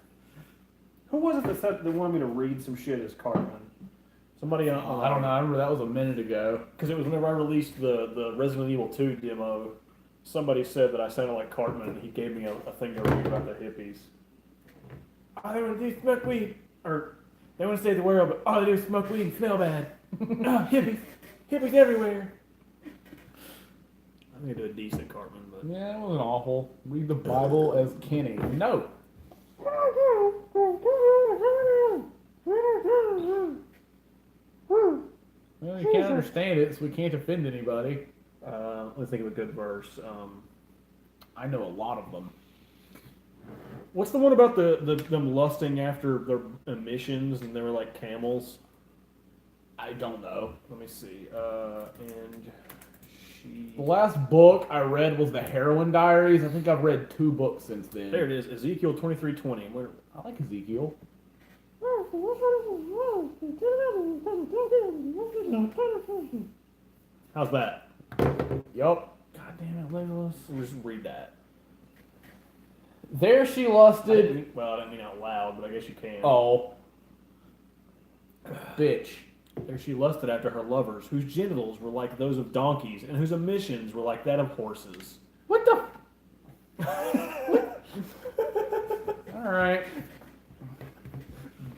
Who was it that wanted me to read some shit as Cartman? Somebody on I don't know. I remember that was a minute ago. because it was whenever I released the Resident Evil 2 demo. Somebody said that I sounded like Cartman, and he gave me a thing to read about the hippies. Oh, they want to do smoke weed, or they want to stay the world, but all they do is smoke weed and smell bad. Oh, hippies everywhere. I'm gonna do a decent Cartman, but Yeah, it wasn't awful. Read the Bible as Kenny. No. Well, you can't understand it, so we can't offend anybody. let's think of a good verse. I know a lot of them. What's the one about them lusting after their emissions and they were like camels? I don't know. Let me see. And she. The last book I read was the Heroin Diaries. I think I've read 2 books since then. There it is, Ezekiel 23:20. I like Ezekiel. How's that? Yup. God damn it, Legolas. We'll just read that. There she lusted. Well, I didn't mean out loud, but I guess you can. Oh. Bitch. There she lusted after her lovers, whose genitals were like those of donkeys, and whose emissions were like that of horses. What the? Alright.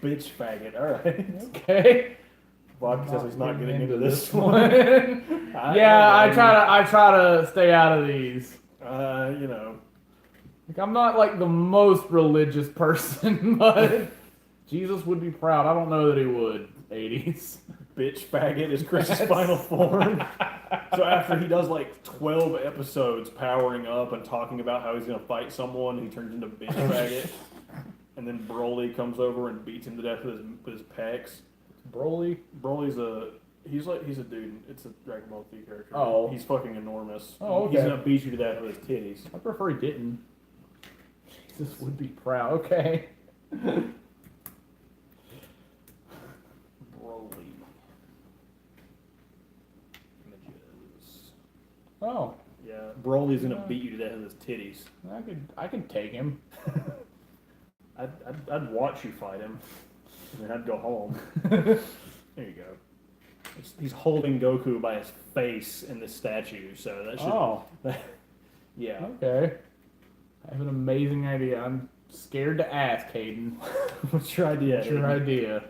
Bitch faggot. Alright. Okay. Bob says he's not getting into this one. Yeah, I try to stay out of these. You know. Like, I'm not like the most religious person, but Jesus would be proud. I don't know that he would. 80s. Bitch faggot is Chris's final form. So after he does like 12 episodes powering up and talking about how he's going to fight someone, he turns into bitch faggot. And then Broly comes over and beats him to death with his pecs. Broly? Broly's he's a dude. It's a Dragon Ball Z character. Oh. He's fucking enormous. Oh, okay. He's going to beat you to death with his titties. I prefer he didn't. Jesus would be proud. Okay. Broly. Images. Oh. Yeah, Broly's gonna beat you to death with his titties. I could take him. I'd watch you fight him, and then I'd go home. There you go. He's holding Goku by his face in this statue, so that should. Oh. Yeah. Okay. I have an amazing idea. I'm scared to ask, Hayden. What's your idea? What's your idea?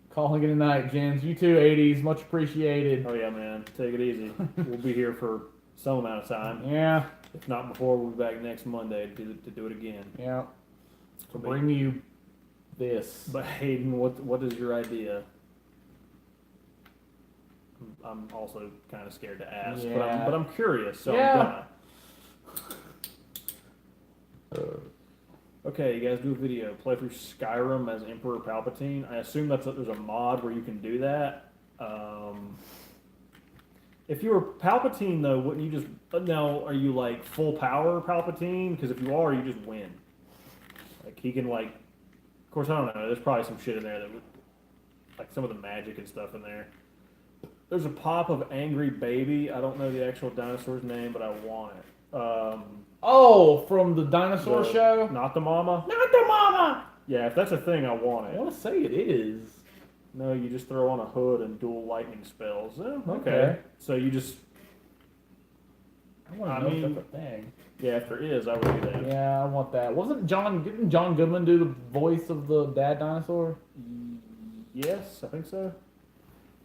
Calling it a night, Jens. You too, 80s. Much appreciated. Oh yeah, man. Take it easy. We'll be here for some amount of time. Yeah. If not before, we'll be back next Monday to do it again. Yeah. To bring you this. But Hayden, what is your idea? I'm also kind of scared to ask, Yeah. but I'm curious, so Yeah. I'm gonna. Okay, you guys do a video. Play through Skyrim as Emperor Palpatine. I assume there's a mod where you can do that. If you were Palpatine, though, wouldn't you just... Now, are you, like, full power Palpatine? Because if you are, you just win. Like, he can, like... Of course, I don't know. There's probably some shit in there that would... Like, some of the magic and stuff in there. There's a pop of Angry Baby. I don't know the actual dinosaur's name, but I want it. Oh, from the dinosaur show? Not the mama? Not the mama! Yeah, if that's a thing, I want I it. want to say it is. No, you just throw on a hood and dual lightning spells. Oh, Okay. So you just... I want to know if that's a thing. Yeah, if there is, I would do that. Yeah, I want that. Didn't John Goodman do the voice of the dad dinosaur? Yes, I think so.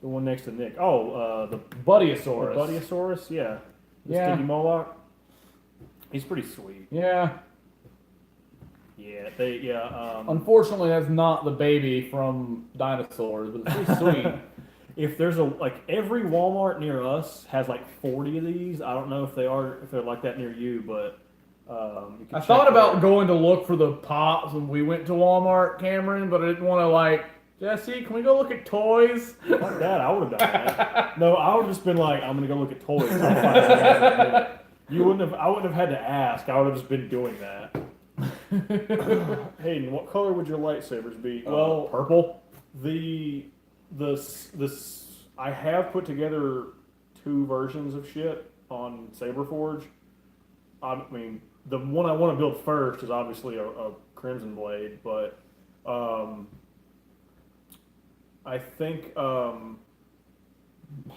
The one next to Nick. Oh, the Buddyosaurus. Buddyosaurus, yeah. The Yeah. Sticky Moloch. He's pretty sweet. Yeah. Yeah, Unfortunately, that's not the baby from Dinosaurs, but it's pretty sweet. if there's every Walmart near us has like 40 of these. I don't know if they're like that near you, but you can I check thought about there. going to look for the pops when we went to Walmart, Cameron, but I didn't want to Jesse, can we go look at toys? Like that, I would have done that. No, I would have just been like, I'm gonna go look at toys. I'll find some guys that do it. I wouldn't have had to ask. I would have just been doing that. Hayden, what color would your lightsabers be? Well, Purple. I have put together 2 versions of shit on Saberforge. I mean, the one I want to build first is obviously a Crimson Blade, but I think Me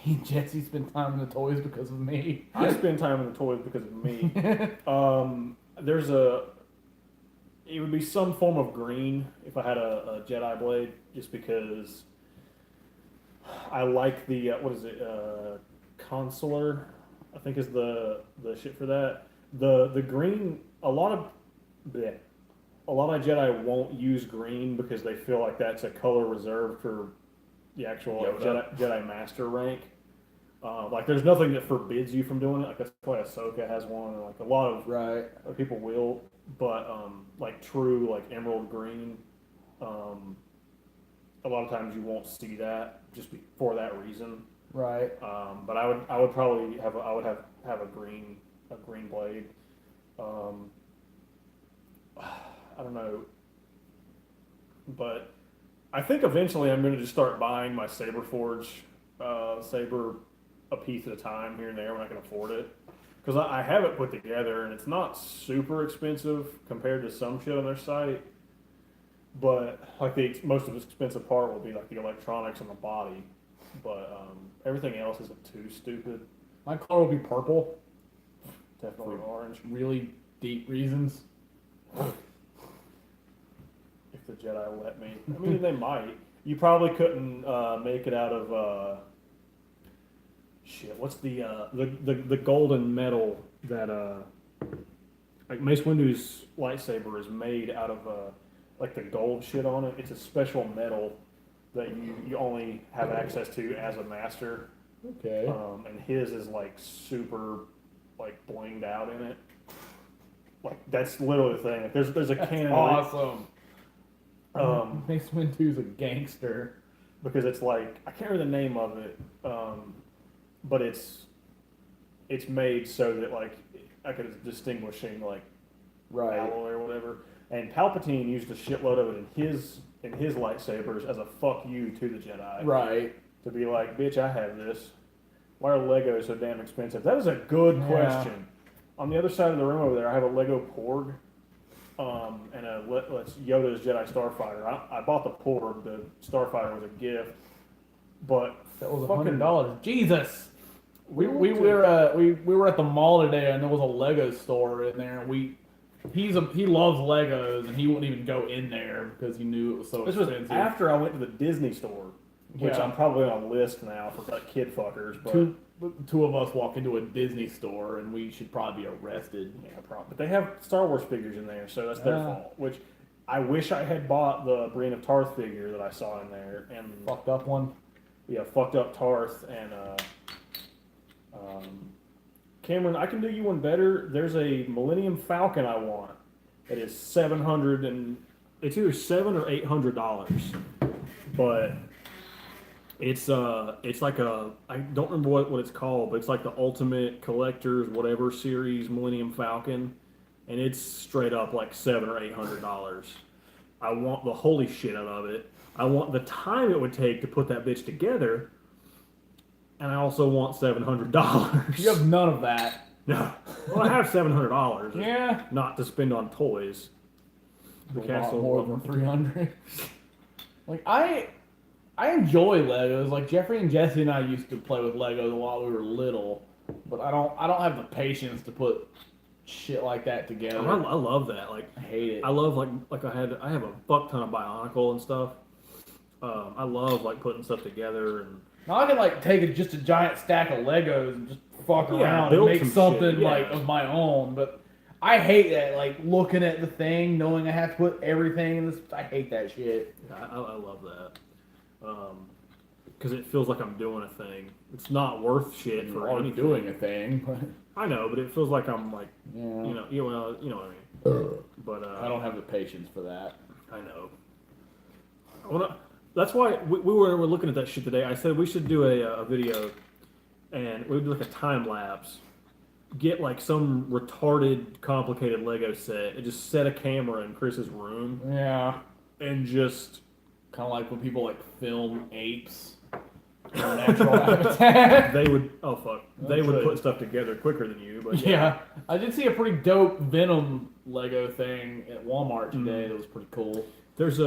and Jesse spend time in the toys because of me. I spend time in the toys because of me. It would be some form of green if I had a Jedi blade, just because I like the what is it? Consular, I think is the shit for that. The green. Bleh, a lot of Jedi won't use green because they feel like that's a color reserved for the actual like, Jedi Master rank. Like, there's nothing that forbids you from doing it. Like, that's why Ahsoka has one, and like a lot of people will. But like true, like emerald green, a lot of times you won't see that for that reason. Right. But I would probably have a green blade. I don't know, but I think eventually I'm going to just start buying my Saber Forge saber a piece at a time here and there when I can afford it, because I have it put together and it's not super expensive compared to some shit on their site, but like the most expensive part will be like the electronics on the body, but everything else isn't too stupid. My color will be purple. Definitely orange. Really deep reasons. If the Jedi let me. I mean, they might. You probably couldn't make it out of shit. What's the golden metal that like Mace Windu's lightsaber is made out of like the gold shit on it. It's a special metal that you only have access to as a master. Okay. And his is like super like blinged out in it. Like that's literally the thing. Like, there's a cannon. Awesome. Mace Windu's a gangster. Because it's like I can't remember the name of it, but it's made so that like I could distinguishing like alloy or whatever. And Palpatine used a shitload of it in his lightsabers as a fuck you to the Jedi. Right. To be like, bitch, I have this. Why are Legos so damn expensive? That is a good question. On the other side of the room over there, I have a Lego Porg, and it's Yoda's Jedi Starfighter. I bought the Porg. The Starfighter was a gift, but that was $100. Jesus. We were at the mall today, and there was a Lego store in there, and he loves Legos, and he wouldn't even go in there because he knew it was so expensive. This was after I went to the Disney store, which I'm probably on a list now for like kid fuckers. But two of us walk into a Disney store, and we should probably be arrested. Yeah, probably. But they have Star Wars figures in there, so that's their fault. Which I wish I had bought the Brienne of Tarth figure that I saw in there. And fucked up one. Yeah, fucked up Tarth and Cameron. I can do you one better. There's a Millennium Falcon I want. It is it's either $700 or $800, but it's like I don't remember what it's called, but it's like the Ultimate Collector's whatever series Millennium Falcon, and it's straight up like $700 or $800. I want the holy shit out of it. I want the time it would take to put that bitch together, and I also want $700. You have none of that. No. Well, I have $700. Yeah. Not to spend on toys. The castle more than 300. Like I enjoy Legos. Like Jeffrey and Jesse and I used to play with Legos while we were little, but I don't have the patience to put shit like that together. I love that. Like I hate it. I love like I have a fuck ton of Bionicle and stuff. I love like putting stuff together and. Now I can like take just a giant stack of Legos and just fuck around and make something like of my own, but I hate that, like looking at the thing, knowing I have to put everything in this. I hate that shit. Yeah, I love that. Because it feels like I'm doing a thing. It's not worth shit for anything. Doing a thing. But... I know, but it feels like I'm like, you know what I mean. But I don't have the patience for that. I know. That's why we were looking at that shit today. I said we should do a video, and we'd do like a time lapse. Get like some retarded, complicated Lego set, and just set a camera in Chris's room. Yeah. And just kind of like when people like film apes in their natural habitat. They would. Oh fuck. They would put stuff together quicker than you. But yeah. I did see a pretty dope Venom Lego thing at Walmart today. That was pretty cool. There's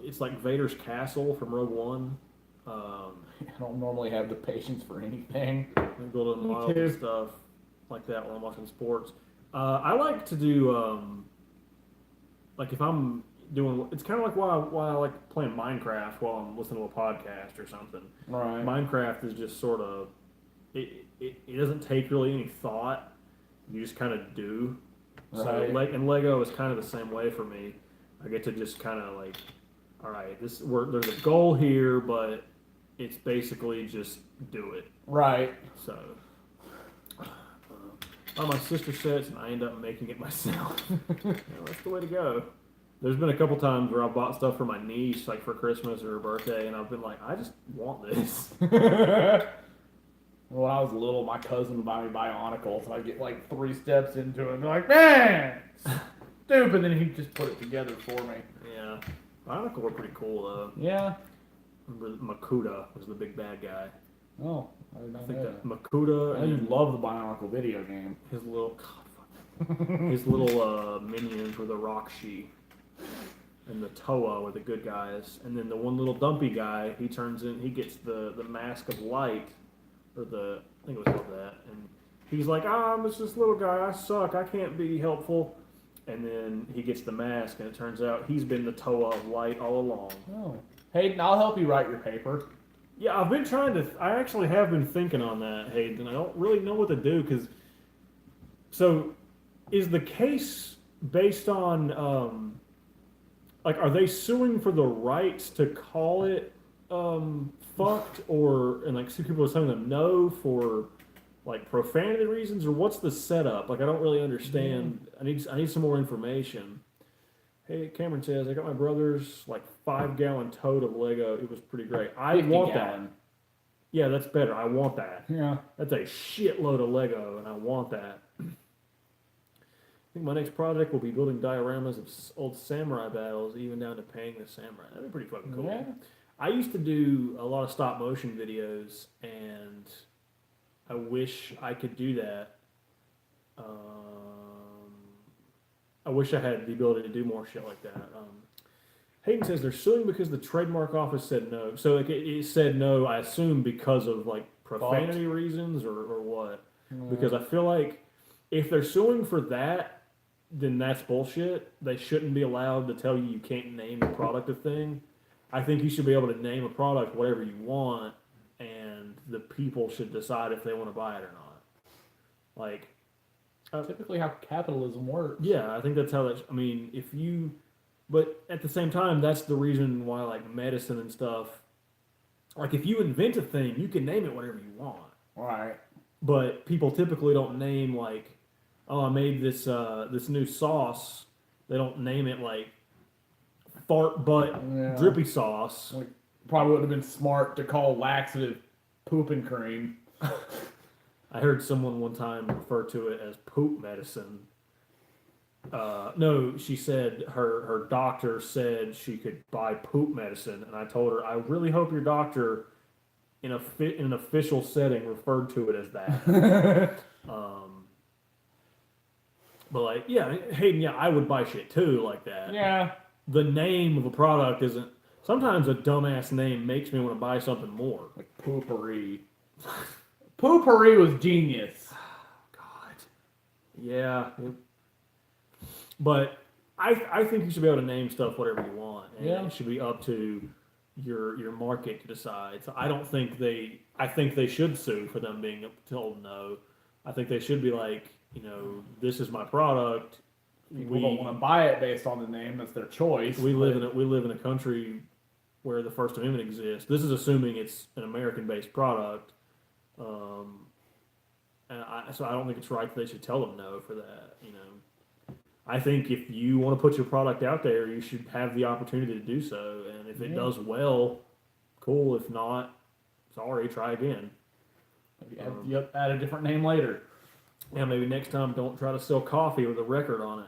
it's like Vader's castle from Rogue One. I don't normally have the patience for anything. I build a model and stuff like that while I'm watching sports. I like to do like if I'm doing. It's kind of like why I like playing Minecraft while I'm listening to a podcast or something. Right. Minecraft is just sort of it doesn't take really any thought. You just kind of do. Right. So and Lego is kind of the same way for me. I get to just kind of like, all right, there's a goal here, but it's basically just do it. Right. So, my sister sets, and I end up making it myself. That's the way to go. There's been a couple times where I bought stuff for my niece, like for Christmas or her birthday, and I've been like, I just want this. When I was little, my cousin would buy me Bionicles, and I'd get like 3 steps into it, and be like, man, stupid, and then he'd just put it together for me. Yeah. Bionicle were pretty cool, though. Yeah. Remember Makuta was the big bad guy. Oh, I did not I think know that that. Makuta. I know you love the Bionicle video game. His little, his little minions were the Rockshi, and the Toa were the good guys, and then the one little dumpy guy, he gets the mask of light, or I think it was called that, and he's like, I'm just this little guy, I suck, I can't be helpful, and then he gets the mask, and it turns out he's been the Toa of light all along. Oh. Hayden, I'll help you write your paper. Yeah, I've been trying to. I actually have been thinking on that, Hayden. I don't really know what to do because. So, is the case based on like, are they suing for the rights to call it fucked, and like some people are telling them no for like profanity reasons, or what's the setup? Like, I don't really understand. I need some more information. Hey, Cameron says, I got my brother's like 5-gallon tote of Lego. It was pretty great. I want that. Yeah, that's better. I want that. Yeah. That's a shitload of Lego, and I want that. I think my next project will be building dioramas of old samurai battles, even down to paying the samurai. That'd be pretty fucking cool. Yeah. I used to do a lot of stop motion videos, and I wish I could do that. I wish I had the ability to do more shit like that. Hayden says they're suing because the trademark office said no. So like it said no, I assume because of like profanity reasons or what? Because I feel like if they're suing for that, then that's bullshit. They shouldn't be allowed to tell you can't name the product a thing. I think you should be able to name a product whatever you want, and the people should decide if they want to buy it or not. Like, typically how capitalism works. yeah, I think that's how that. I mean, but at the same time, that's the reason why like medicine and stuff. Like, if you invent a thing, you can name it whatever you want. Right. But people typically don't name like, oh, I made this this new sauce. They don't name it like fart butt drippy sauce. Like, probably would have been smart to call laxative pooping cream. I heard someone one time refer to it as poop medicine. No, she said her doctor said she could buy poop medicine, and I told her, I really hope your doctor, in an official setting, referred to it as that. But like, yeah, Hayden, yeah, I would buy shit too like that. Yeah. The name of a product isn't. Sometimes a dumbass name makes me want to buy something more. Like Poopery. Poopery was genius. God. Yeah. But I think you should be able to name stuff whatever you want. And it should be up to your market to decide. So I think they should sue for them being told no. I think they should be like, this is my product. People don't want to buy it based on the name. That's their choice. We live in a country where the First Amendment exists. This is assuming it's an American-based product. So I don't think it's right that they should tell them no for that. I think if you want to put your product out there, you should have the opportunity to do so. And if it does well, cool. If not, sorry, try again. Maybe add a different name later. Yeah, maybe next time don't try to sell coffee with a record on it.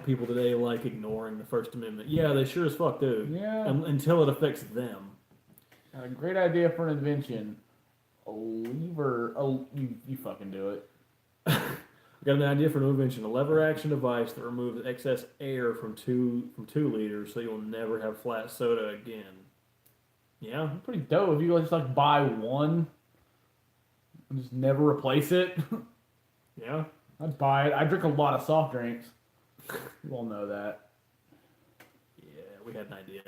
People today like ignoring the First Amendment. Yeah, they sure as fuck do. Yeah. Until it affects them. A great idea for an invention. A lever. Oh, you fucking do it. Got an idea for a new invention: a lever-action device that removes excess air from 2 liters, so you'll never have flat soda again. Yeah, Pretty dope. If you just like buy one and just never replace it, yeah. I'd buy it. I drink a lot of soft drinks. You all know that. Yeah, we had an idea.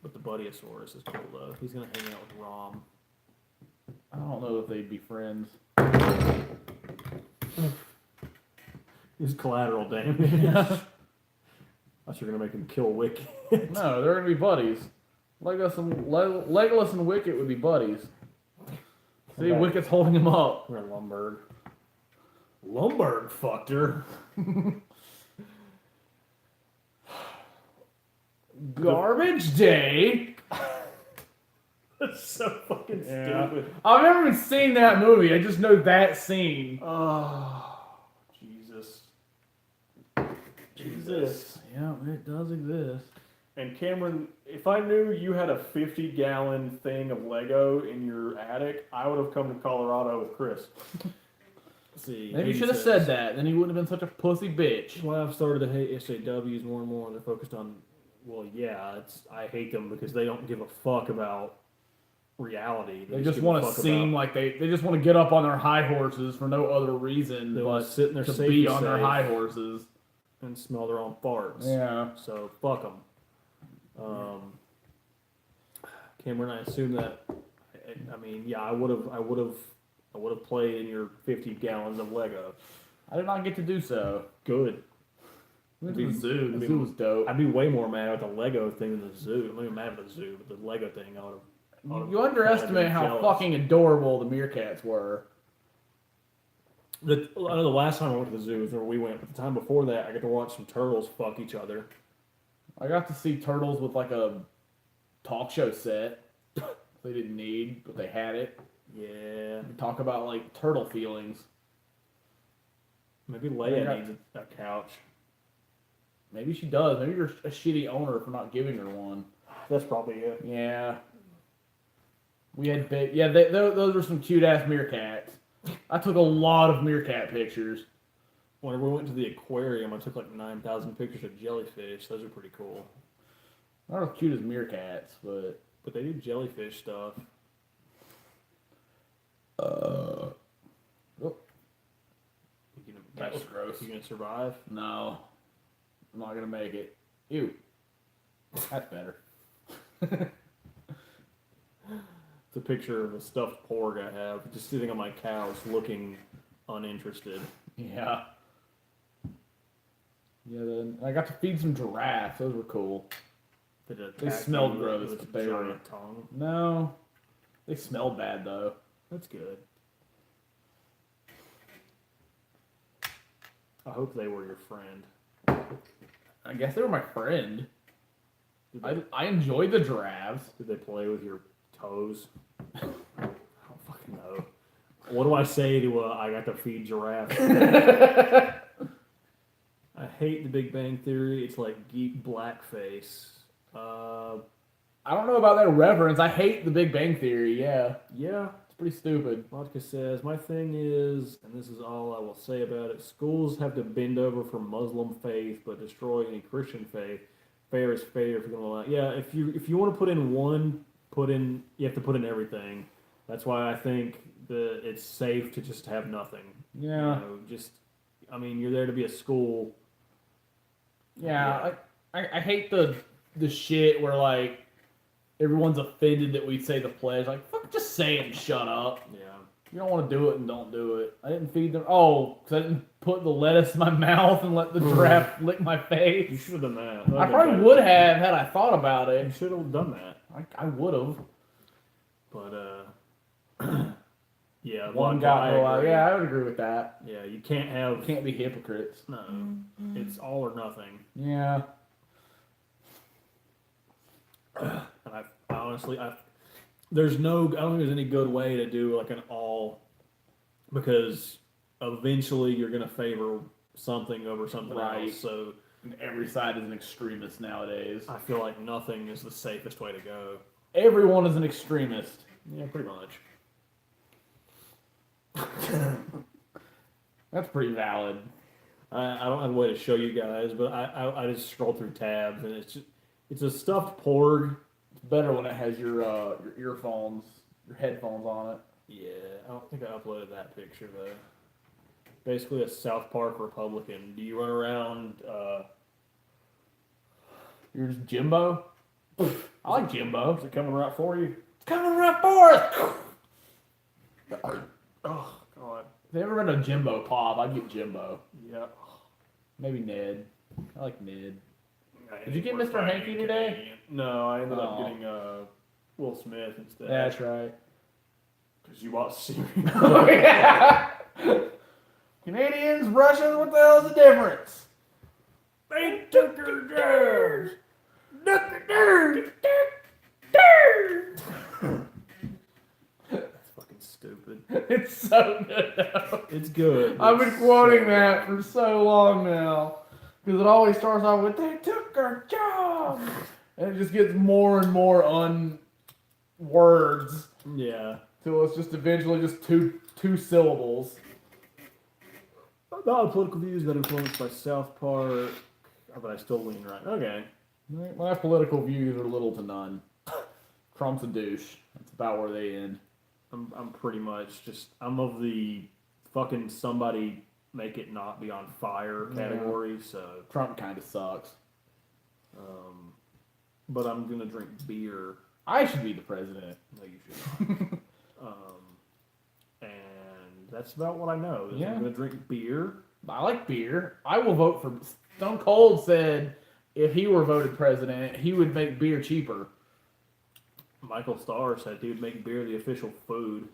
But the Buddyosaurus is cool though. He's gonna hang out with Rom. I don't know if they'd be friends. He's collateral damage. I thought you were gonna make him kill Wicket. No, they're gonna be buddies. Legolas and Wicket would be buddies. See, Okay. Wicket's holding him up. We're in Lumberg. Lumberg fucked her. Garbage day. That's so fucking Yeah. stupid. I've never even seen that movie. I just know that scene. Oh, Jesus. Jesus. Yeah, it does exist. And Cameron, if I knew you had a 50-gallon thing of Lego in your attic, I would have come to Colorado with Chris. See, Maybe you he should have says, said that. Then he wouldn't have been such a pussy bitch. Well, I've started to hate SJWs more and more. They're focused on, well, yeah, I hate them because they don't give a fuck about reality. They just give a want to fuck seem about, like they just want to get up on their high horses for no other reason they but want to sit in their to safety be on their safe high horses. and smell their own farts. Yeah. So fuck them. Cameron, I assume that. I mean, yeah, I would have played in your 50 gallons of Lego. I did not get to do so. Good. We went to the zoo. I The mean, zoo was dope. I'd be way more mad at the Lego thing than the zoo. I'm not even mad at the zoo, but the Lego thing, I would have. You underestimate how fucking adorable the meerkats were. I know the last time I went to the zoo was where we went, but the time before that, I got to watch some turtles fuck each other. I got to see turtles with like a talk show set. They didn't need, but they had it. Yeah. Talk about like turtle feelings. Maybe Leia needs a couch. Maybe she does. Maybe you're a shitty owner for not giving her one. That's probably it. Yeah. We had those were some cute ass meerkats. I took a lot of meerkat pictures. Whenever we went to the aquarium, I took like 9,000 pictures of jellyfish. Those are pretty cool. Not as cute as meerkats, but they do jellyfish stuff. oh, That was gross. You gonna survive? No, I'm not gonna make it. Ew, that's better. It's a picture of a stuffed porg I have, just sitting on my couch, looking uninterested. Yeah. Yeah, then I got to feed some giraffes. Those were cool. They smelled gross, but they were giant tongue. No, they smelled bad though. That's good. I hope they were your friend. I guess they were my friend. I enjoyed the giraffes. Did they play with your toes? I don't fucking know. What do I say to I got to feed giraffes? I hate the Big Bang Theory. It's like geek blackface. I don't know about that reference. I hate the Big Bang Theory. Yeah, Yeah. it's pretty stupid. Vodka says, my thing is, and this is all I will say about it, schools have to bend over for Muslim faith but destroy any Christian faith. Fair is fair if you're going to allow. Yeah, if you want to put in one, you have to put in everything. That's why I think that it's safe to just have nothing. Yeah. You're there to be a school. Yeah, I hate the shit where like everyone's offended that we say the pledge. Like, fuck, just say it and shut up. Yeah. You don't want to do it and don't do it. I didn't feed them. Oh, because I didn't put the lettuce in my mouth and let the giraffe lick my You face. should have done that. I probably would have had I thought about You it. should have done that. I would have. But, yeah. One Vodka, got I no out. agree. Yeah, I would agree with that. Yeah, you can't have. You can't be hypocrites. No. It's all or nothing. Yeah. And I honestly, I don't think there's any good way to do like an all, because eventually you're going to favor something over something Right. else. So And every side is an extremist nowadays. I feel like nothing is the safest way to go. Everyone is an extremist. Yeah, pretty much. That's pretty valid. I don't have a way to show you guys, but I just scroll through tabs and it's a stuffed porg. It's better when it has your earphones, your headphones on it. Yeah, I don't think I uploaded that picture though. Basically a South Park Republican. Do you run around? You're just Jimbo? I like Jimbo. Is it coming right for you? It's coming right for us! Oh God. If they ever run a Jimbo pop, I'd get Jimbo. Yeah. Maybe Ned. I like Ned. I Did you get we're Mr. fighting Hanky today? Canadian. No, I ended up Oh. getting Will Smith instead. That's right. Because you watched Siri. Oh, yeah. Canadians, Russians, what the hell is the difference? They took her jars. That's fucking stupid. It's so good though. It's good. I've been It's quoting so that good. for so long now. Because it always starts off with, they took our job. And it just gets more and more words. Yeah. Till it's just eventually just two syllables. Not political views got influenced by South Park, but I still lean right. Okay. My political views are little to none. Trump's a douche. That's about where they end. I'm pretty much just I'm of the fucking somebody make it not be on fire category. So, Trump kind of sucks. but I'm gonna drink beer. I should be the president. No, you should not. And that's about what I know. Is Yeah. I'm gonna drink beer. I like beer. I will vote for. Stone Cold said if he were voted president, he would make beer cheaper. Michael Starr said he would make beer the official food.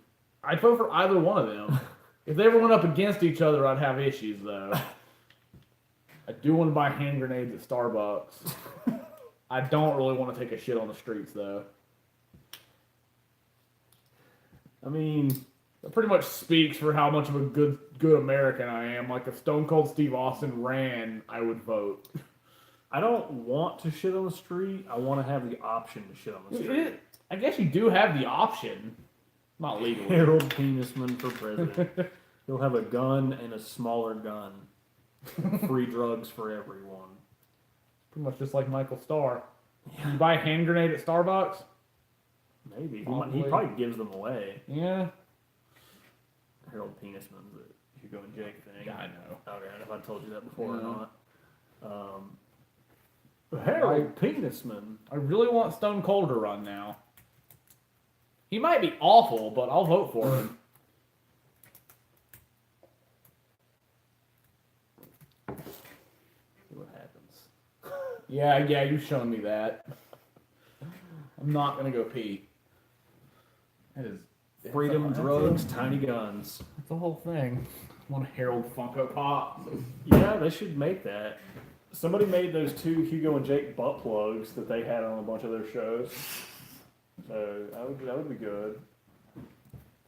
I'd vote for either one of them. If they ever went up against each other, I'd have issues though. I do want to buy hand grenades at Starbucks. I don't really want to take a shit on the streets though. I mean, That pretty much speaks for how much of a good American I am. Like if Stone Cold Steve Austin ran, I would vote. I don't want to shit on the street. I want to have the option to shit on the street. I guess you do have the option. Not legally. Harold Penisman for president. He'll have a gun and a smaller gun. Free drugs for everyone. Pretty much just like Michael Starr. You buy a hand grenade at Starbucks? Maybe. He Probably. probably gives them away. Yeah. Harold Penisman's a Hugo and Jake thing. Yeah, I know. Okay, I don't know if I told you that before Yeah. or not. Harold Penisman. I really want Stone Cold to run now. He might be awful, but I'll vote for him. See what happens. Yeah, you've shown me that. I'm not gonna go pee. That is Freedom, drugs, tiny guns. That's the whole thing. One Harold Funko Pop. Yeah, they should make that. Somebody made those two Hugo and Jake butt plugs that they had on a bunch of their shows. So that would be good.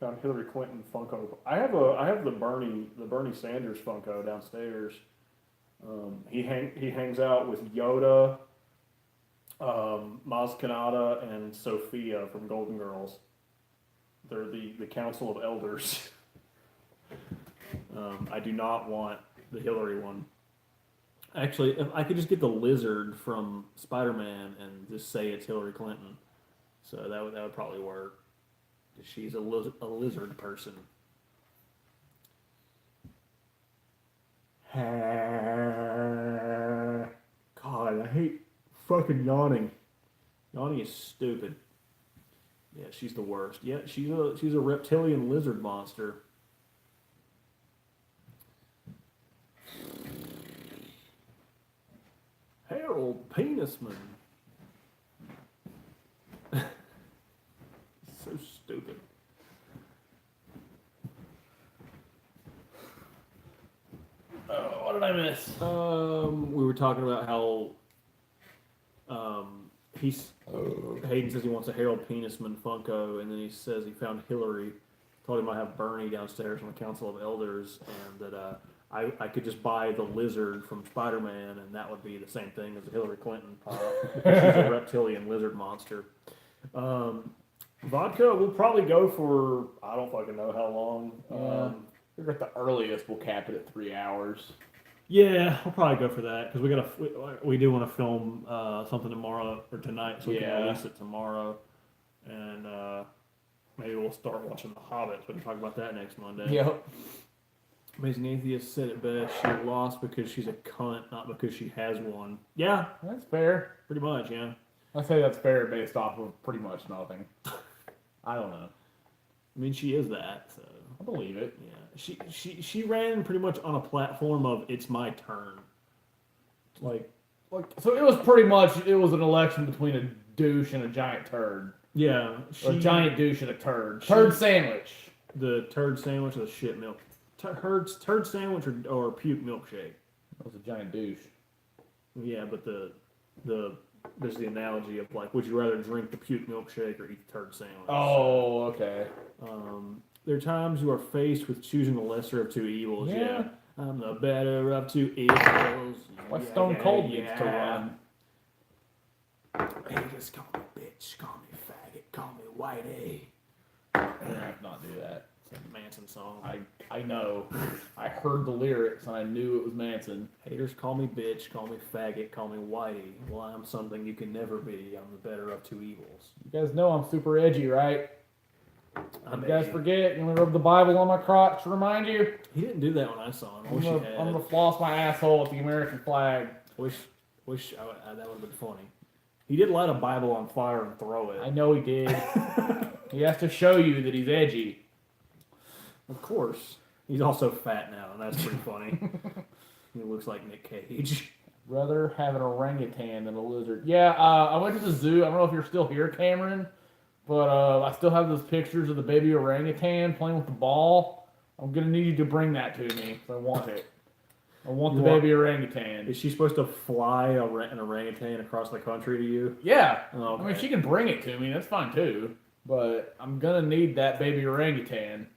Found Hillary Clinton Funko. I have the Bernie Sanders Funko downstairs. He hangs out with Yoda, Maz Kanata, and Sophia from Golden Girls. They're the Council of Elders. I do not want the Hillary one. Actually, if I could just get the lizard from Spider-Man and just say it's Hillary Clinton, so that would probably work. She's a lizard person. God, I hate fucking yawning. Yawning is stupid. Yeah, she's the worst. Yeah, she's a reptilian lizard monster. Harold Penisman. So stupid. Oh, what did I miss? We were talking about how Hayden says he wants a Harold Penisman Funko, and then he says he found Hillary. Told him I have Bernie downstairs on the Council of Elders, and that I could just buy the lizard from Spider-Man, and that would be the same thing as the Hillary Clinton pop. She's a reptilian lizard monster. Vodka, we'll probably go for I don't fucking know how long. Figure at the earliest we'll cap it at 3 hours. Yeah, I'll probably go for that because we do want to film something tomorrow or tonight, so we can release it tomorrow, and maybe we'll start watching The Hobbit. So we can talk about that next Monday. Yep. Amazing Atheist said it best. She lost because she's a cunt, not because she has one. Yeah, That's fair. pretty much. Yeah. I say that's fair based off of pretty much nothing. I don't know. I mean, she is that. So I believe it. yeah, she ran pretty much on a platform of it's my turn. Like So it was pretty much an election between a douche and a giant turd. yeah, Or a giant douche and a turd. Turd sandwich. The turd sandwich or the shit milk. Turd sandwich or puke milkshake. That was a giant douche. Yeah, but there's the analogy of like, would you rather drink the puke milkshake or eat the turd sandwich? Oh, okay. There are times you are faced with choosing the lesser of two evils. Yeah. Yeah. I'm the better of two evils. Like Stone Cold needs to run. Hey, just call me bitch, call me faggot, call me whitey. Not do that. It's a Manson song. I know. I heard the lyrics and I knew it was Manson. Haters call me bitch, call me faggot, call me whitey. Well, I'm something you can never be. I'm the better of two evils. You guys know I'm super edgy, right? I'm You guys edgy. forget? You want me to rub the Bible on my crotch to remind you? He didn't do that when I saw him. I wish he had. I'm gonna floss my asshole with the American flag. Wish that would have been funny. He did light a Bible on fire and throw it. I know he did. He has to show you that he's edgy. Of course. He's also fat now, and that's pretty funny. He looks like Nic Cage. Rather have an orangutan than a lizard. Yeah, I went to the zoo. I don't know if you're still here, Cameron, but I still have those pictures of the baby orangutan playing with the ball. I'm gonna need you to bring that to me. 'Cause I want it. I want the baby orangutan. Is she supposed to fly an orangutan across the country to you? Yeah. Oh, okay. I mean, she can bring it to me. That's fine too. But I'm gonna need that baby orangutan.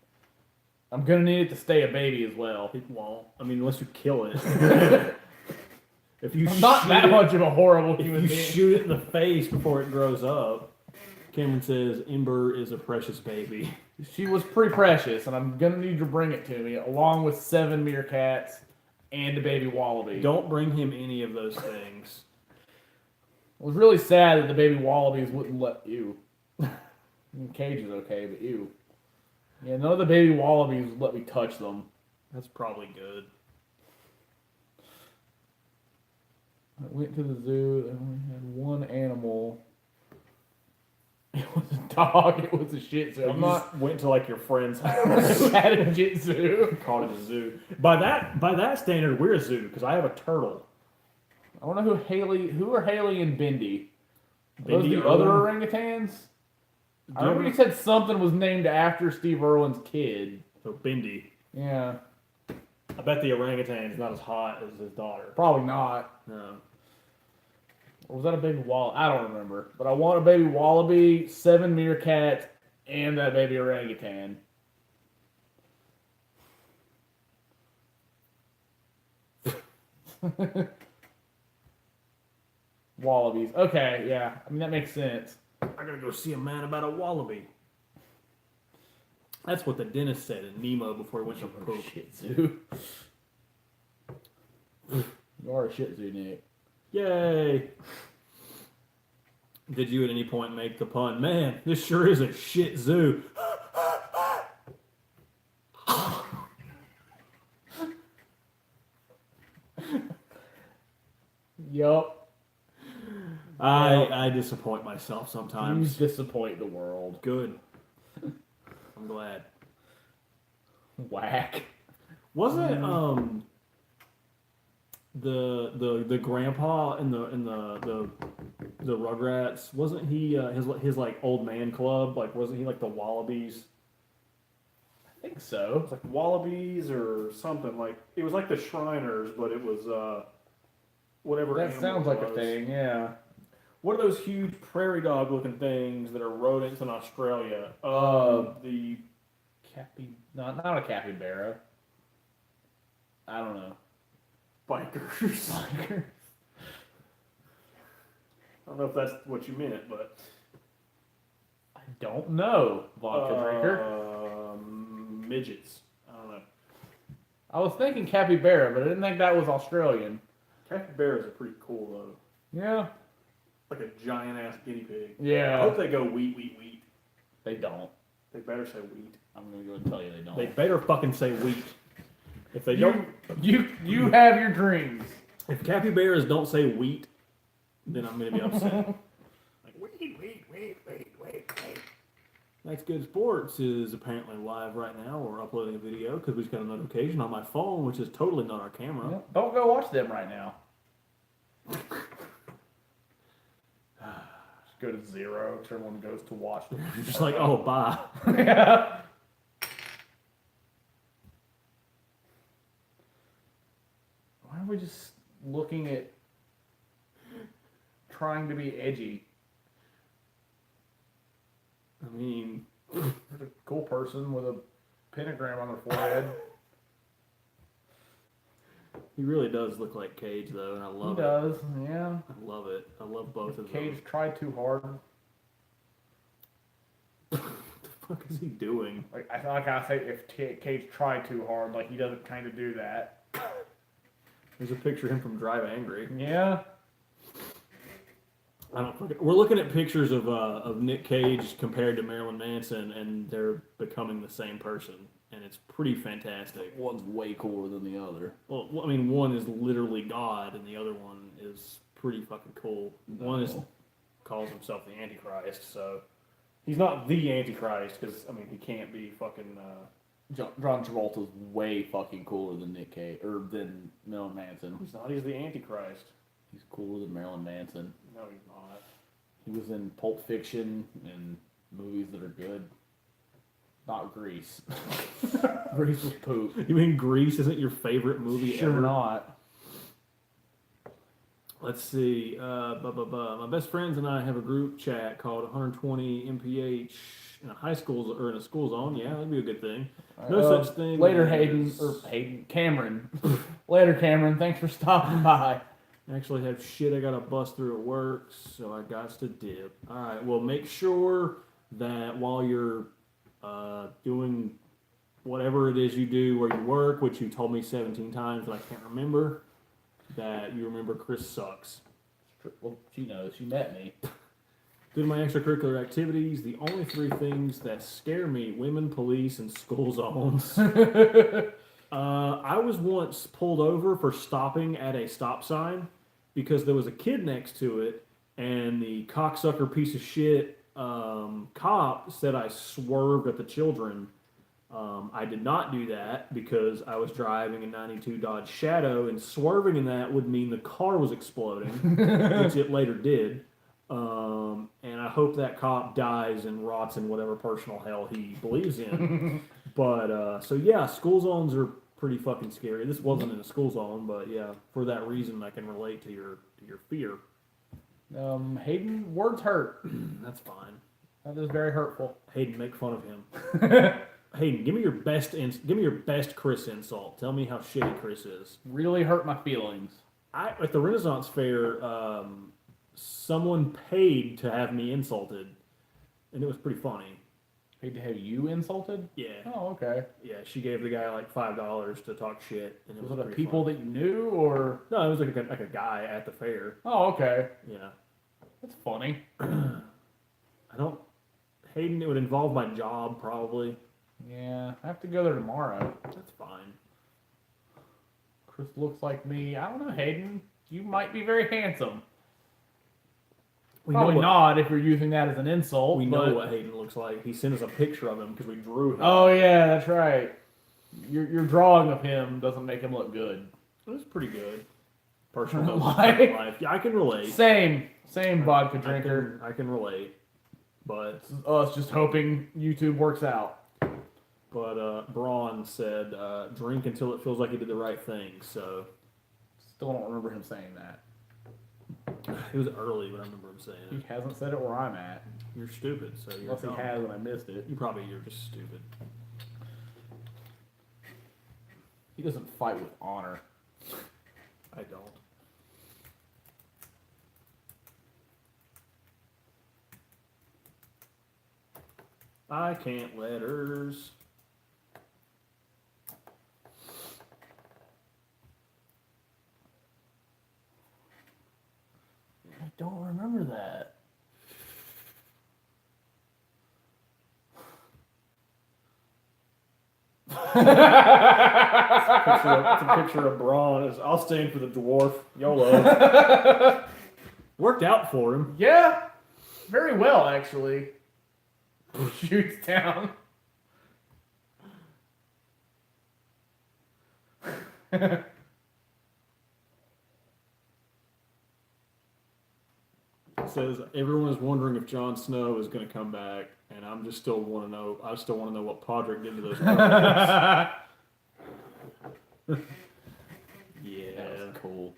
I'm gonna need it to stay a baby as well. It won't. I mean, unless you kill it. If you I'm not that much of a horrible If human you being. shoot it in the face before it grows up, Cameron says Ember is a precious baby. She was pretty precious, and I'm gonna need you to bring it to me, along with 7 meerkats and a baby wallaby. Don't bring him any of those things. It was really sad that the baby wallabies wouldn't let you. Cage is okay, but you. Yeah, none of the baby wallabies would let me touch them. That's probably good. I went to the zoo. They only had one animal. It was a dog. It was a Shih Tzu. You I'm not. just went to like your friend's house. Had a Shih Tzu. Called it a zoo. By that standard, we're a zoo because I have a turtle. I don't know who are Haley and Bindi. Are those Bindi the other Irwin? orangutans? Do I remember you you said something was named after Steve Irwin's kid. So Bindi. Yeah, I bet the orangutan is not as hot as his daughter. probably not. No. Or was that a baby wallaby? I don't remember. But I want a baby wallaby, 7 meerkats, and that baby orangutan. Wallabies. Okay, yeah. I mean, that makes sense. I gotta go see a man about a wallaby. That's what the dentist said in Nemo before he went to poop. Shih Tzu. You are a Shih Tzu, Nick. Yay! Did you at any point make the pun? Man, this sure is a shit zoo. Yup. I disappoint myself You sometimes. disappoint the world. Good. I'm glad. Whack. Wasn't the grandpa in the Rugrats, wasn't he his like old man club, like wasn't he like the Wallabies? I think so. It's like Wallabies or something, like it was like the Shriners, but it was whatever. That animal sounds it like a was. thing, yeah. What are those huge prairie dog looking things that are rodents in Australia? The Not a capybara. I don't know. bikers. I don't know if that's what you meant, but I don't know, vodka drinker. midgets. I don't know. I was thinking capybara, but I didn't think that was Australian. Capybaras are pretty cool though. Yeah. Like a giant ass guinea pig. Yeah. I hope they go wheat, wheat, wheat. They don't. They better say wheat. I'm gonna go and tell you they don't. They better fucking say wheat. If they don't, you have your dreams. if capybaras don't say wheat, then I'm gonna be upset. Like wheat, wheat, wheat, wheat, wheat, wheat. That's Good Sports is apparently live right now. We're uploading a video because we just got a notification on my phone, which is totally not our camera. Yeah. Don't go watch them right now. Just go to 0. Everyone goes to watch them. You're just like, oh, bye. Yeah. Why are we just looking at trying to be edgy? I mean, There's a cool person with a pentagram on their forehead. he really does look like Cage, though, and I love He it. does, yeah. I love it. I love both of Cage them. tried too hard. What the fuck is he doing? Like I say, if Cage tried too hard, like he doesn't kind of do that. There's a picture of him from Drive Angry. Yeah. I don't fucking. We're looking at pictures of Nic Cage compared to Marilyn Manson, and they're becoming the same person, and it's pretty fantastic. One's way cooler than the other. Well, I mean, one is literally God, and the other one is pretty fucking cool. One is calls himself the Antichrist, so he's not the Antichrist because I mean he can't be fucking. John Travolta's way fucking cooler than Nic Cage, or than Marilyn Manson. He's not. He's the Antichrist. He's cooler than Marilyn Manson. No, he's not. He was in Pulp Fiction and movies that are good. Not Grease. Grease was poop. You mean Grease isn't your favorite movie Sure ever? not. Let's see. My best friends and I have a group chat called 120 MPH in a high school or in a school zone. Yeah, that'd be a good thing. No such thing. Later, as- Cameron. Later, Cameron. Thanks for stopping by. I actually have shit I gotta bust through at work, so I got to dip. All right. Well, make sure that while you're doing whatever it is you do where you work, which you told me 17 times and I can't remember, that you remember Chris sucks. Well, she knows. She met me. Due to my extracurricular activities, the only 3 things that scare me: women, police, and school zones. I was once pulled over for stopping at a stop sign because there was a kid next to it, and the cocksucker piece of shit cop said I swerved at the children. I did not do that because I was driving a 92 Dodge Shadow, and swerving in that would mean the car was exploding, which it later did. And I hope that cop dies and rots in whatever personal hell he believes in. But, so yeah, school zones are pretty fucking scary. This wasn't in a school zone, but yeah, for that reason, I can relate to your fear. Hayden, words hurt. That's fine. That is very hurtful. Hayden, make fun of him. Hayden, give me your best Chris insult. Tell me how shitty Chris is. Really hurt my feelings. At the Renaissance Fair, someone paid to have me insulted, and it was pretty funny. Paid to have you insulted? Yeah. Oh, okay. Yeah, she gave the guy like $5 to talk shit, and it Was was it a pretty people funny. that you knew, or? No, it was like a guy at the fair. Oh, okay. Yeah. That's funny. I don't. Hayden, it would involve my job probably. Yeah, I have to go there tomorrow. That's fine. Chris looks like me. I don't know, Hayden. You might be very handsome. We Probably know what, not if you're using that as an insult. We but... know what Hayden looks like. He sent us a picture of him because we drew him. Oh yeah, that's right. Your drawing of him doesn't make him look good. It was pretty good. Personal Like- life. Yeah, I can relate. Same vodka drinker. I can relate. But Us just hoping YouTube works out. Braun said, drink until it feels like you did the right thing. So Still don't remember him saying that. it was early, but I remember him saying He it. hasn't said it where I'm at. You're stupid, so you're Unless he dumb. has and I missed it. You're just stupid. He doesn't fight with honor. I don't. I can't letters. It's a picture of Braun. I'll stand for the dwarf. YOLO. Worked out for him. Yeah, very well actually. Shoots down. It says everyone is wondering if Jon Snow is going to come back, and I'm just still want to know. I still want to know what Podrick did to those characters. Yeah, That's cool.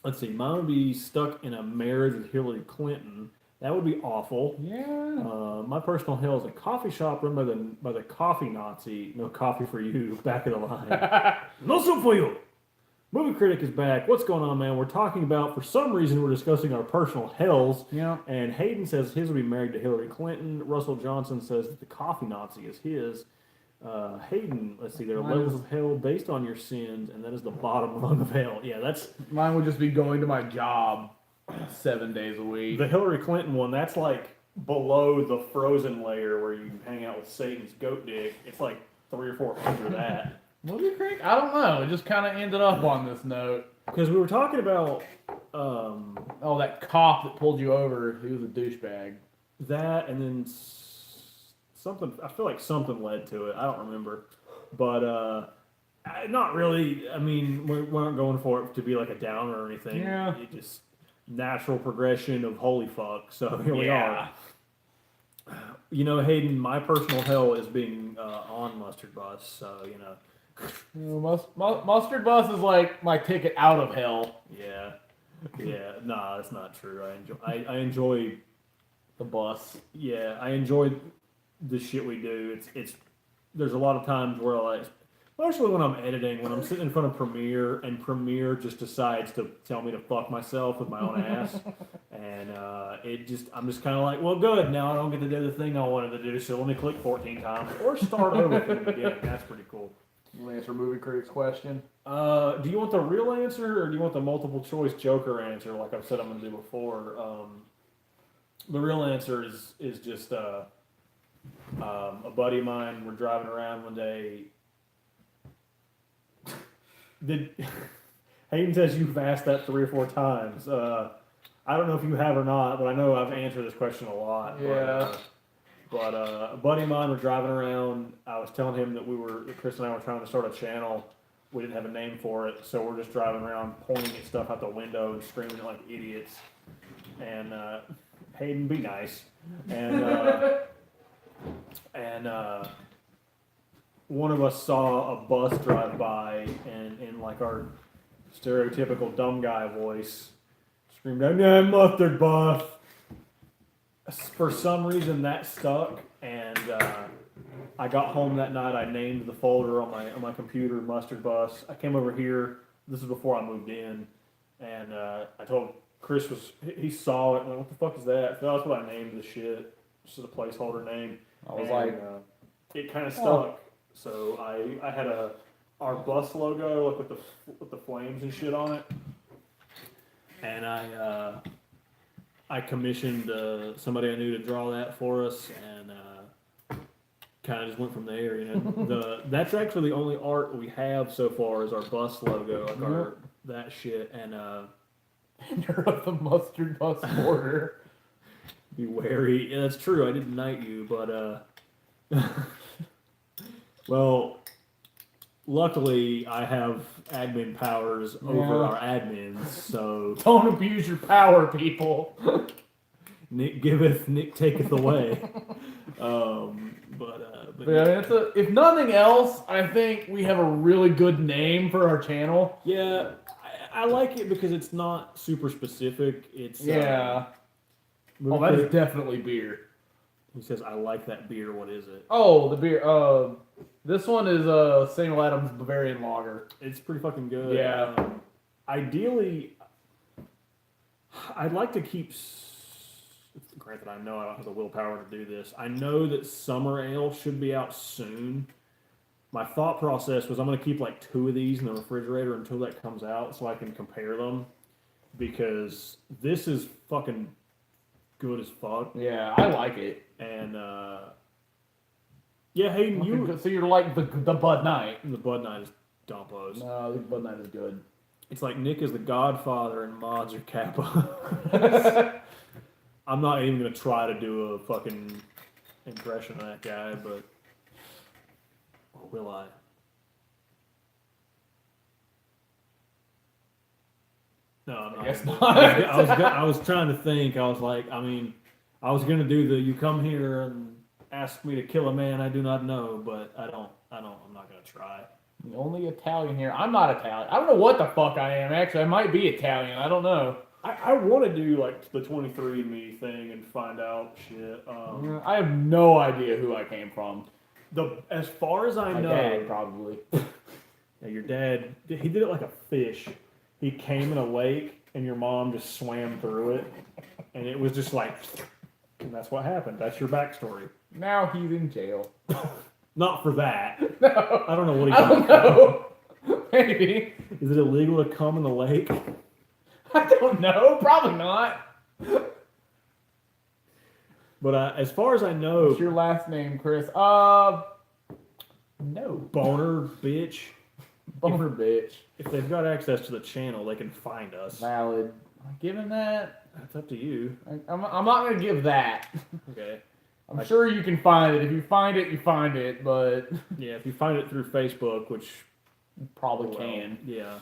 Let's see. Mine would be stuck in a marriage with Hillary Clinton. That would be awful. Yeah. My personal hell is a coffee shop run by the coffee Nazi. No coffee for you. Back of the line. No soup for you. Movie Critic is back. What's going on, man? We're talking about, for some reason, we're discussing our personal hells. Yeah. And Hayden says his would be married to Hillary Clinton. Russell Johnson says that the coffee Nazi is his. Hayden, let's see, there are levels of hell based on your sins, and that is the bottom rung of hell. Yeah, that's Mine would just be going to my job 7 days a week. the Hillary Clinton one. That's like below the frozen layer where you hang out with Satan's goat dick. It's like 300 or 400 of that. Movie Critic? I don't know. It just kind of ended up on this note. Because we were talking about Oh, that cop that pulled you over, he was a douchebag. that, and then something. I feel like something led to it. I don't remember, but not really. I mean, we weren't going for it to be like a downer or anything. Yeah. It just natural progression of holy fuck. So here we are. You know, Hayden, my personal hell is being on Mustard Bus. So you know. Mustard Bus is like my ticket out of hell. Yeah. Nah, that's not true. I enjoy The bus. Yeah, I enjoy the shit we do. It's there's a lot of times where especially when I'm editing, when I'm sitting in front of Premiere and Premiere just decides to tell me to fuck myself with my own ass, and I'm just kind of like, well, good. Now I don't get to do the thing I wanted to do, so let me click 14 times or start over from the beginning. That's pretty cool. You answer Movie Critic's question. Do you want the real answer or do you want the multiple choice Joker answer, like I've said I'm going to do before? The real answer is just a buddy of mine. We're driving around one day. Hayden says you've asked that 3 or 4 times. I don't know if you have or not, but I know I've answered this question a lot. Yeah. But a buddy of mine, we're driving around. I was telling him that Chris and I were trying to start a channel. We didn't have a name for it, so we're just driving around pointing at stuff out the window and screaming like idiots. And Hayden, be nice. And one of us saw a bus drive by, and in like our stereotypical dumb guy voice, screamed out, "Yeah, mustard bus." For some reason that stuck, and I got home that night. I named the folder on my computer Mustard Bus. I came over here. This is before I moved in, and I told Chris he saw it. And like, what the fuck is that? So that's what I named the shit. Just as a placeholder name. I was like, it kind of stuck. So I had our bus logo like with the flames and shit on it, and I commissioned somebody I knew to draw that for us, and kind of just went from there. You know, that's actually the only art we have so far is our bus logo, like that shit. And you're of the Mustard Bus order. Be wary. Yeah, that's true. I didn't knight you, but well, luckily I have admin powers over our admins, so Don't abuse your power, people. Nick giveth, Nick taketh away. But Yeah, if nothing else, I think we have a really good name for our channel. yeah, I like it because it's not super specific. It's Yeah. Oh, that is definitely beer. He says, "I like that beer. What is it?" Oh, the beer. This one is Samuel Adams Bavarian Lager. It's pretty fucking good. Yeah. Ideally, I'd like to keep. Granted, I know I don't have the willpower to do this. I know that Summer Ale should be out soon. My thought process was I'm going to keep like 2 of these in the refrigerator until that comes out so I can compare them. Because this is fucking good as fuck. Yeah, I like it. And Yeah, Hayden, So you're like the Bud Knight. the Bud Knight is Dumpos. No, the Bud Knight is good. It's like Nick is the Godfather and Mods are Kappa. I'm not even gonna try to do a fucking impression of that guy, but or will I? No, I'm not. I guess gonna not. do it. I was trying to think. I was like, I mean, I was gonna do the "you come here and ask me to kill a man I do not know," but I don't. I'm not gonna try. The only Italian here. I'm not Italian. I don't know what the fuck I am. Actually, I might be Italian. I don't know. I want to do like the 23andMe thing and find out shit. I have no idea who I came from. As far as I My know, dad, probably. yeah, your dad, he did it like a fish. He came in a lake and your mom just swam through it, and it was just like, and that's what happened. That's your backstory. Now he's in jail. Not for that. No. I don't know what he. I don't know. Maybe. Is it illegal to come in the lake? I don't know. Probably not. But as far as I know, What's your last name, Chris? No. boner bitch. Boner bitch. If they've got access to the channel, they can find us. Valid. I'm giving that. That's up to you. I'm not going to give that. Okay. I'm sure you can find it. If you find it, you find it, but Yeah, if you find it through Facebook, which you probably well, can. Yeah.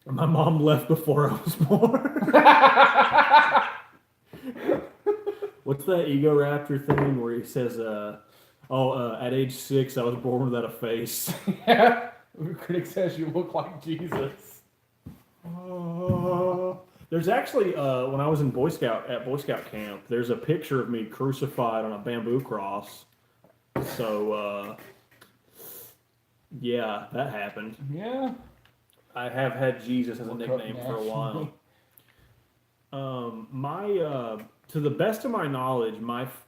My mom left before I was born. What's that Ego Raptor thing where he says, at age 6 I was born without a face. Yeah. The critic says you look like Jesus. There's actually, when I was in Boy Scout camp, there's a picture of me crucified on a bamboo cross. So, yeah, that happened. Yeah. I have had Jesus as a Look nickname up for a while. nationally. To the best of my knowledge,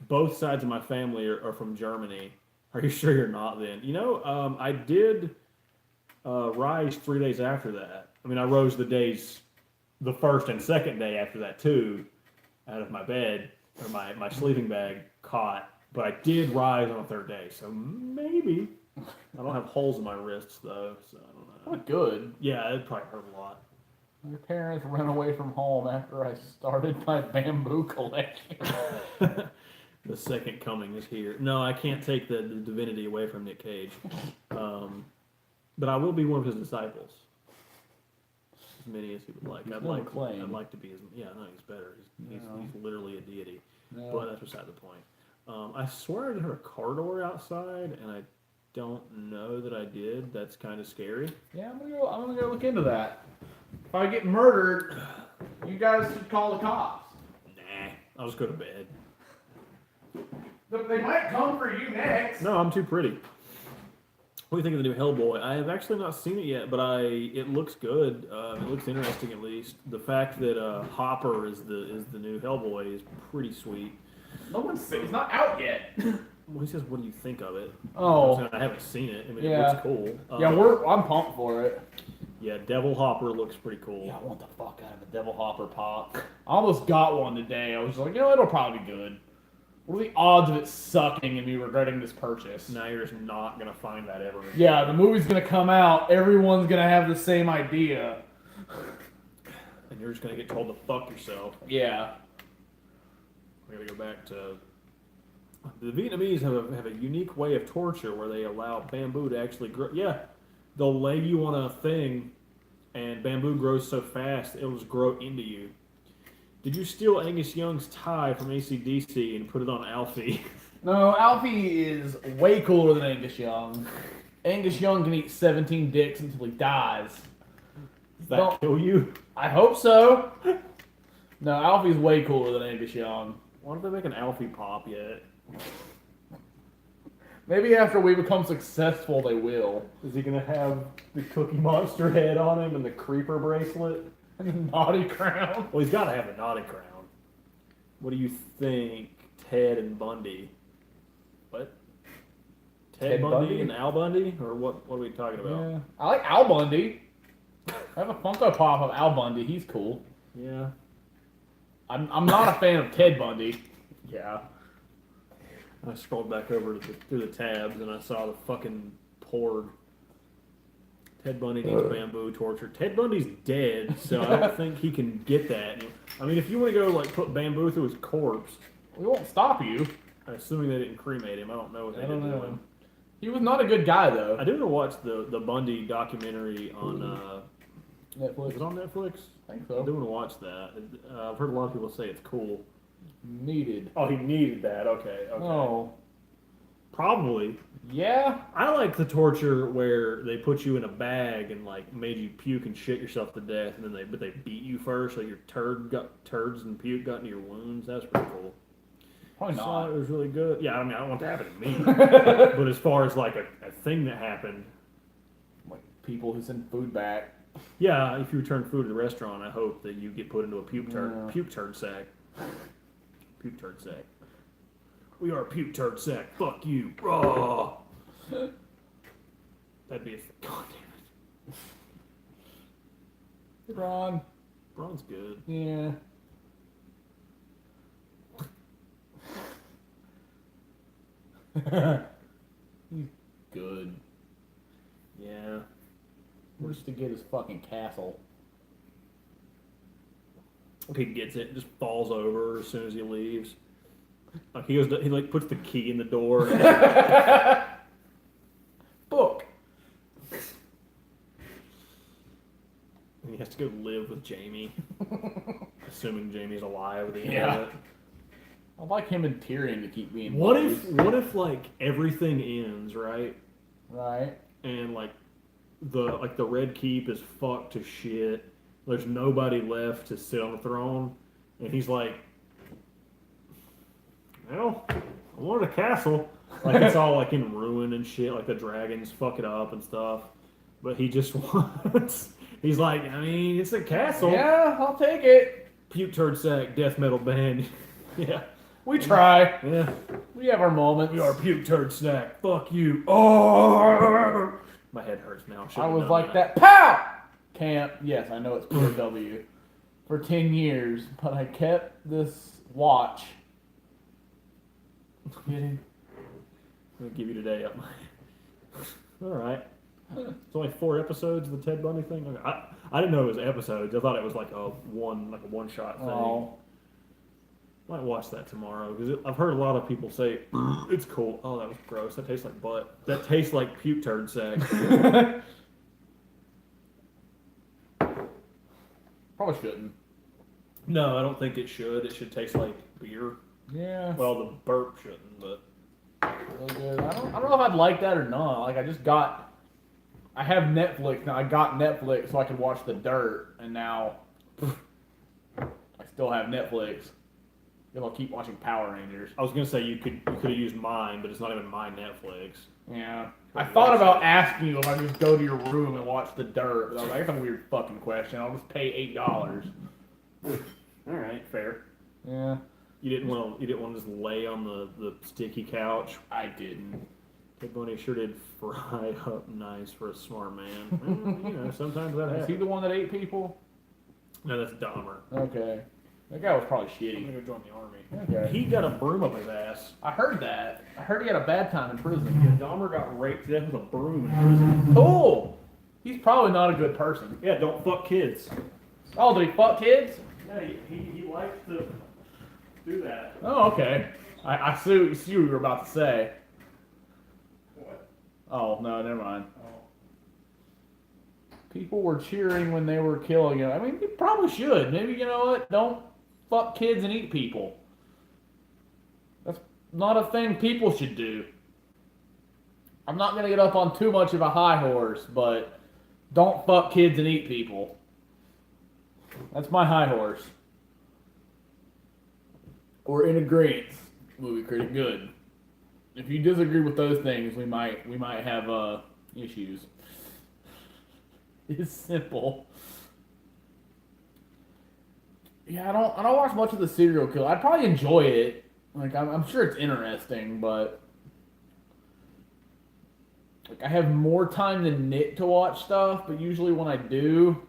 both sides of my family are from Germany. Are you sure you're not then? You know, I did rise 3 days after that. I mean, I rose the first and second day after that too, out of my bed, or my sleeping bag cot. But I did rise on the third day, so maybe. I don't have holes in my wrists though, so I don't know. Not good. Yeah, it probably hurt a lot. My parents ran away from home after I started my bamboo collection. The second coming is here. No, I can't take the divinity away from Nic Cage. But I will be one of his disciples. As many as he would like. I'd like to be his. Yeah, no, he's better. He's literally a deity. No. But that's beside the point. I swear I heard a car door outside, and I don't know that I did. That's kind of scary. Yeah, I'm gonna go look into that. If I get murdered, you guys should call the cops. Nah, I'll just go to bed. They might come for you next. No, I'm too pretty. What do you think of the new Hellboy? I have actually not seen it yet, but it looks good. It looks interesting at least. The fact that Hopper is the new Hellboy is pretty sweet. No one's it's not out yet. Well, he says, "What do you think of it?" Oh, I haven't seen it. I mean, Yeah. it looks cool. yeah, I'm pumped for it. Yeah, Devil Hopper looks pretty cool. Yeah, I want the fuck out of a Devil Hopper pop. I almost got one today. I was like, it'll probably be good. What are the odds of it sucking and me regretting this purchase? Now you're just not gonna find that ever again. Yeah, the movie's gonna come out. Everyone's gonna have the same idea. And you're just gonna get told to fuck yourself. Yeah. We gotta go back to the Vietnamese have a unique way of torture where they allow bamboo to actually grow. Yeah, they'll lay you on a thing, and bamboo grows so fast it'll just grow into you. Did you steal Angus Young's tie from AC/DC and put it on Alfie? No, Alfie is way cooler than Angus Young. Angus Young can eat 17 dicks until he dies. Does that kill you? I hope so. No, Alfie's way cooler than Angus Young. Why don't they make an Alfie pop yet? Maybe after we become successful, they will. Is he gonna have the Cookie Monster head on him and the Creeper bracelet? And the naughty crown. Well, he's got to have a naughty crown. What do you think, Ted and Bundy? What? Ted Bundy and Al Bundy? Or what are we talking about? Yeah. I like Al Bundy. I have a Funko Pop of Al Bundy. He's cool. Yeah. I'm not a fan of Ted Bundy. Yeah. I scrolled back over through the tabs and I saw the fucking porg. Ted Bundy needs bamboo torture. Ted Bundy's dead, so I don't think he can get that. I mean, if you want to go like put bamboo through his corpse, We won't stop you. assuming they didn't cremate him, I don't know what they did to him. He was not a good guy, though. I do want to watch the Bundy documentary on Netflix. was it on Netflix? I think I do so. want to watch that. I've heard a lot of people say it's cool. Needed. Oh, he needed that. Okay. Oh. Probably. Yeah? I like the torture where they put you in a bag and like made you puke and shit yourself to death, and then they beat you first, so your turds and puke got into your wounds. That's pretty cool. Probably So not. it was really good. Yeah, I mean, I don't want that to happen to me. But as far as like a thing that happened, Like people who send food back. yeah, if you return food at a restaurant, I hope that you get put into a puke Yeah. turd sack. Puke turd sack. We are a puke turd sack. Fuck you. Raw. That'd be a God damn it. Ron. Braun's good. Yeah. He's good. Yeah. Where's to get his fucking castle? He gets it, just falls over as soon as he leaves. Like he like puts the key in the door. Book. And he has to go live with Jamie. Assuming Jamie's alive at the end Yeah. of it. I like him and Tyrion to keep being What buddies. if like everything ends, right? Right. And like the Red Keep is fucked to shit. There's nobody left to sit on the throne. And he's like, well, I wanted a castle. Like it's all like in ruin and shit, like the dragons fuck it up and stuff. But he just wants he's like, I mean, it's a castle. Yeah, I'll take it. Puke turd sack, death metal band. Yeah. We try. Yeah. We have our moments. We are puke turd snack. Fuck you. Oh, my head hurts now. I was like that. Pow! Camp. Yes, I know it's POW. For 10 years, but I kept this watch. Kidding. I'm gonna give you today up my. All right. It's only 4 episodes of the Ted Bundy thing. Okay. I didn't know it was episodes. I thought it was like a one shot thing. Oh. Might watch that tomorrow because I've heard a lot of people say it's cool. Oh, that was gross. That tastes like butt. That tastes like puke turd sack. Probably shouldn't. No, I don't think it should. It should taste like beer. Yeah. Well, the burp shouldn't, but Really good. I don't know if I'd like that or not. Like I have Netflix now. I got Netflix so I could watch The Dirt, and now I still have Netflix. Guess I'll keep watching Power Rangers. I was gonna say you could have used mine, but it's not even my Netflix. Yeah. I thought about asking you if I just go to your room and watch The Dirt, but I was like, that's a weird fucking question. I'll just pay $8. All right, fair. Yeah. You didn't want to just lay on the sticky couch. I didn't. Ted Bundy sure did fry up nice for a smart man. Well, you know, sometimes that Is he happens. the one that ate people? No, that's Dahmer. Okay. That guy was probably I'm shitty. gonna go join the army. Okay. He got a broom up his ass. I heard that. I heard he had a bad time in prison. Yeah, Dahmer got raped to death with a broom in prison. Cool. He's probably not a good person. Yeah, don't fuck kids. Oh, did he fuck kids? Yeah, he likes to do that. Oh, okay. I see what you were about to say. What? Oh, no, never mind. Oh. People were cheering when they were killing him. I mean, you probably should. Maybe, you know what? Don't fuck kids and eat people. That's not a thing people should do. I'm not going to get up on too much of a high horse, but don't fuck kids and eat people. That's my high horse. We're in agreement. Movie critic, good. If you disagree with those things, we might have issues. It's simple. Yeah, I don't watch much of the serial killer. I'd probably enjoy it. Like I'm sure it's interesting, but like I have more time than Nick to watch stuff. But usually when I do,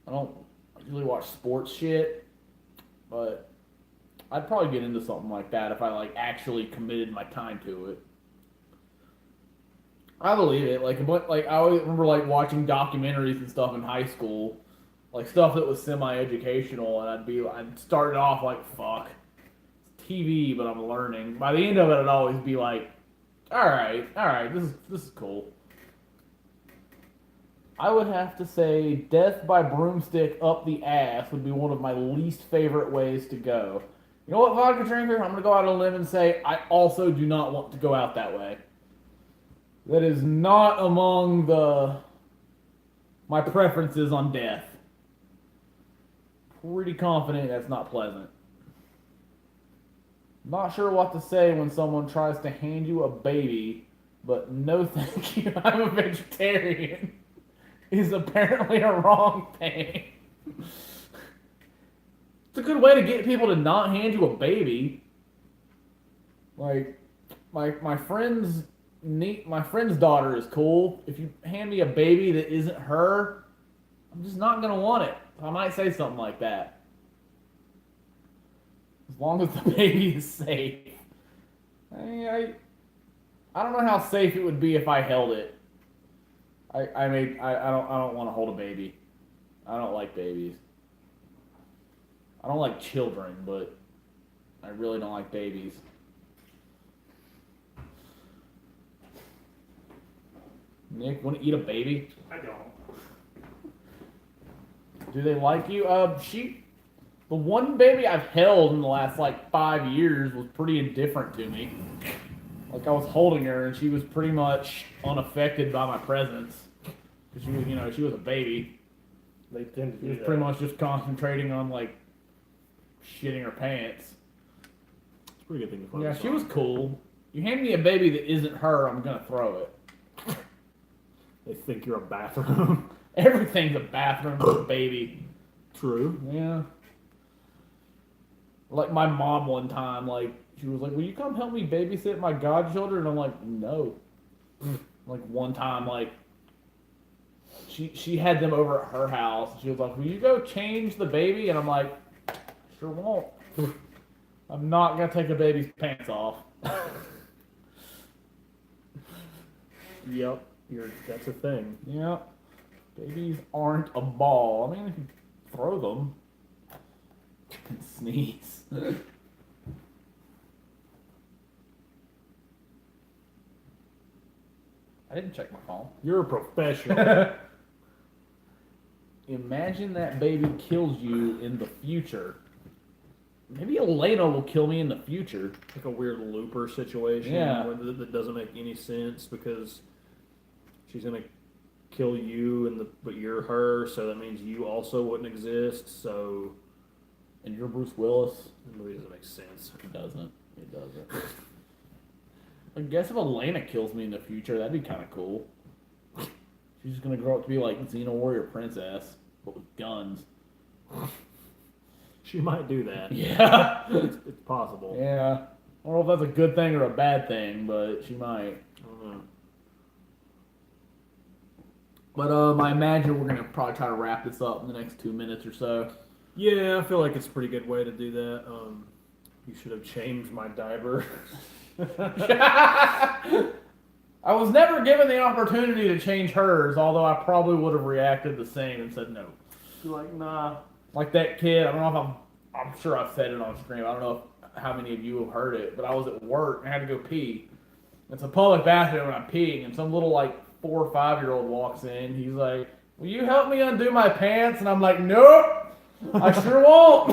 I don't usually watch sports shit. But I'd probably get into something like that if I like actually committed my time to it. I believe it. Like I always remember like watching documentaries and stuff in high school, like stuff that was semi-educational, and I'd start it off like fuck, it's TV, but I'm learning. By the end of it, I'd always be like, all right, this is cool. I would have to say death by broomstick up the ass would be one of my least favorite ways to go. You know what, vodka drinker? I'm going to go out on a limb and say I also do not want to go out that way. That is not among my preferences on death. Pretty confident that's not pleasant. Not sure what to say when someone tries to hand you a baby, but no thank you, I'm a vegetarian. Is apparently a wrong thing. It's a good way to get people to not hand you a baby. Like, my friend's daughter is cool. If you hand me a baby that isn't her, I'm just not gonna want it. I might say something like that. As long as the baby is safe. I don't know how safe it would be if I held it. I don't want to hold a baby. I don't like babies. I don't like children, but I really don't like babies. Nick, want to eat a baby? I don't. Do they like you? The one baby I've held in the last like 5 years was pretty indifferent to me. Like I was holding her and she was pretty much unaffected by my presence. Because she was a baby. They tend to She do was that. pretty much just concentrating on like shitting her pants. It's a pretty good thing to focus Yeah, she on. was cool. You hand me a baby that isn't her, I'm gonna throw it. They think you're a bathroom. Everything's a bathroom with a baby. True. Yeah. Like my mom one time, like she was like, "Will you come help me babysit my godchildren?" And I'm like, "No." Like one time, like she had them over at her house. She was like, "Will you go change the baby?" And I'm like, "Sure won't." I'm not gonna take a baby's pants off. Yep. That's a thing. Yeah. Babies aren't a ball. I mean, if you throw them, you can sneeze. I didn't check my phone. You're a professional. Imagine that baby kills you in the future. Maybe Elena will kill me in the future. Like a weird looper situation. Yeah. That doesn't make any sense because she's gonna kill you but you're her, so that means you also wouldn't exist. So And you're Bruce Willis. the movie doesn't make sense. It doesn't. It doesn't. I guess if Elena kills me in the future, that'd be kind of cool. She's just gonna grow up to be like Xena Warrior Princess, but with guns. She might do that. Yeah. It's possible. Yeah. I don't know if that's a good thing or a bad thing, but she might. I don't know. But I imagine we're gonna probably try to wrap this up in the next 2 minutes or so. Yeah, I feel like it's a pretty good way to do that. You should have changed my diaper. I was never given the opportunity to change hers, although I probably would have reacted the same and said no. You're like, nah. Like that kid, I don't know if I'm sure I've said it on stream. I don't know how many of you have heard it, but I was at work and I had to go pee. It's a public bathroom and I'm peeing, and some little like 4 or 5-year-old walks in. He's like, "Will you help me undo my pants?" And I'm like, "Nope, I sure won't."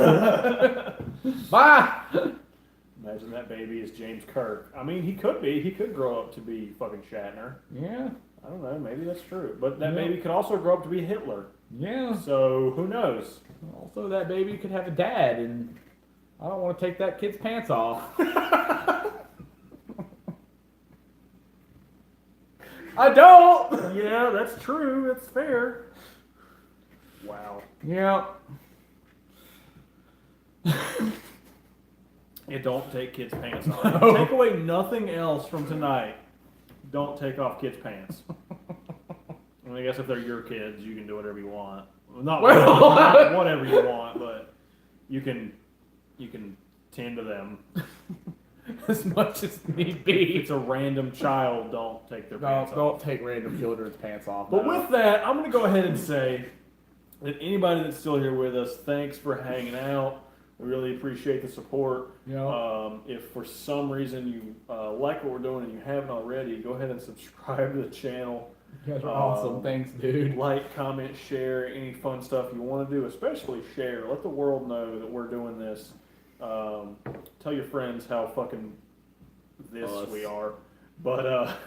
Bye. Imagine that baby is James Kirk. I mean, he could be. He could grow up to be fucking Shatner. Yeah, I don't know. Maybe that's true. But that Yeah. baby could also grow up to be Hitler. yeah. So who knows? Also, that baby could have a dad, and I don't want to take that kid's pants off. I don't. Yeah, that's true. That's fair. Wow. Yeah. Yeah, don't take kids' pants off. No. Take away nothing else from tonight. Don't take off kids' pants. I mean, I guess if they're your kids, you can do whatever you want. Well, not, Well, not whatever you want, but you can tend to them. as much as need If be. it's a random child, don't take their pants off. Don't take random children's pants off. But no. with that, I'm going to go ahead and say that anybody that's still here with us, thanks for hanging out. We really appreciate the support. Yeah. If for some reason you like what we're doing and you haven't already, go ahead and subscribe to the channel. You guys are awesome. Thanks, dude. Like, comment, share, any fun stuff you want to do, especially share. Let the world know that we're doing this. Tell your friends how fucking this we are. But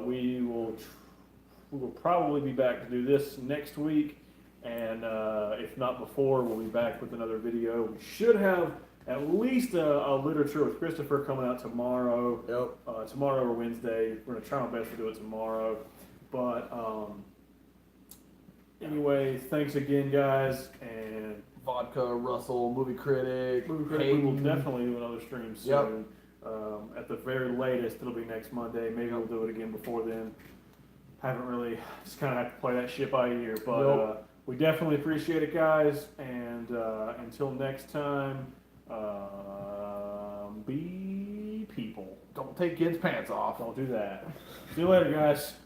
we will probably be back to do this next week, and if not before, we'll be back with another video. We should have at least a literature with Christopher coming out tomorrow. Yep. Tomorrow or Wednesday. We're gonna try our best to do it tomorrow. But anyway, thanks again, guys, and Vodka, Russell, movie critic. we will Hayden. definitely do another stream soon. At the very latest, it'll be next Monday. Maybe we'll do it again before then. Haven't really, just kind of have to play that shit by ear. But we definitely appreciate it, guys. And until next time, be people. Don't take kids' pants off. Don't do that. See you later, guys.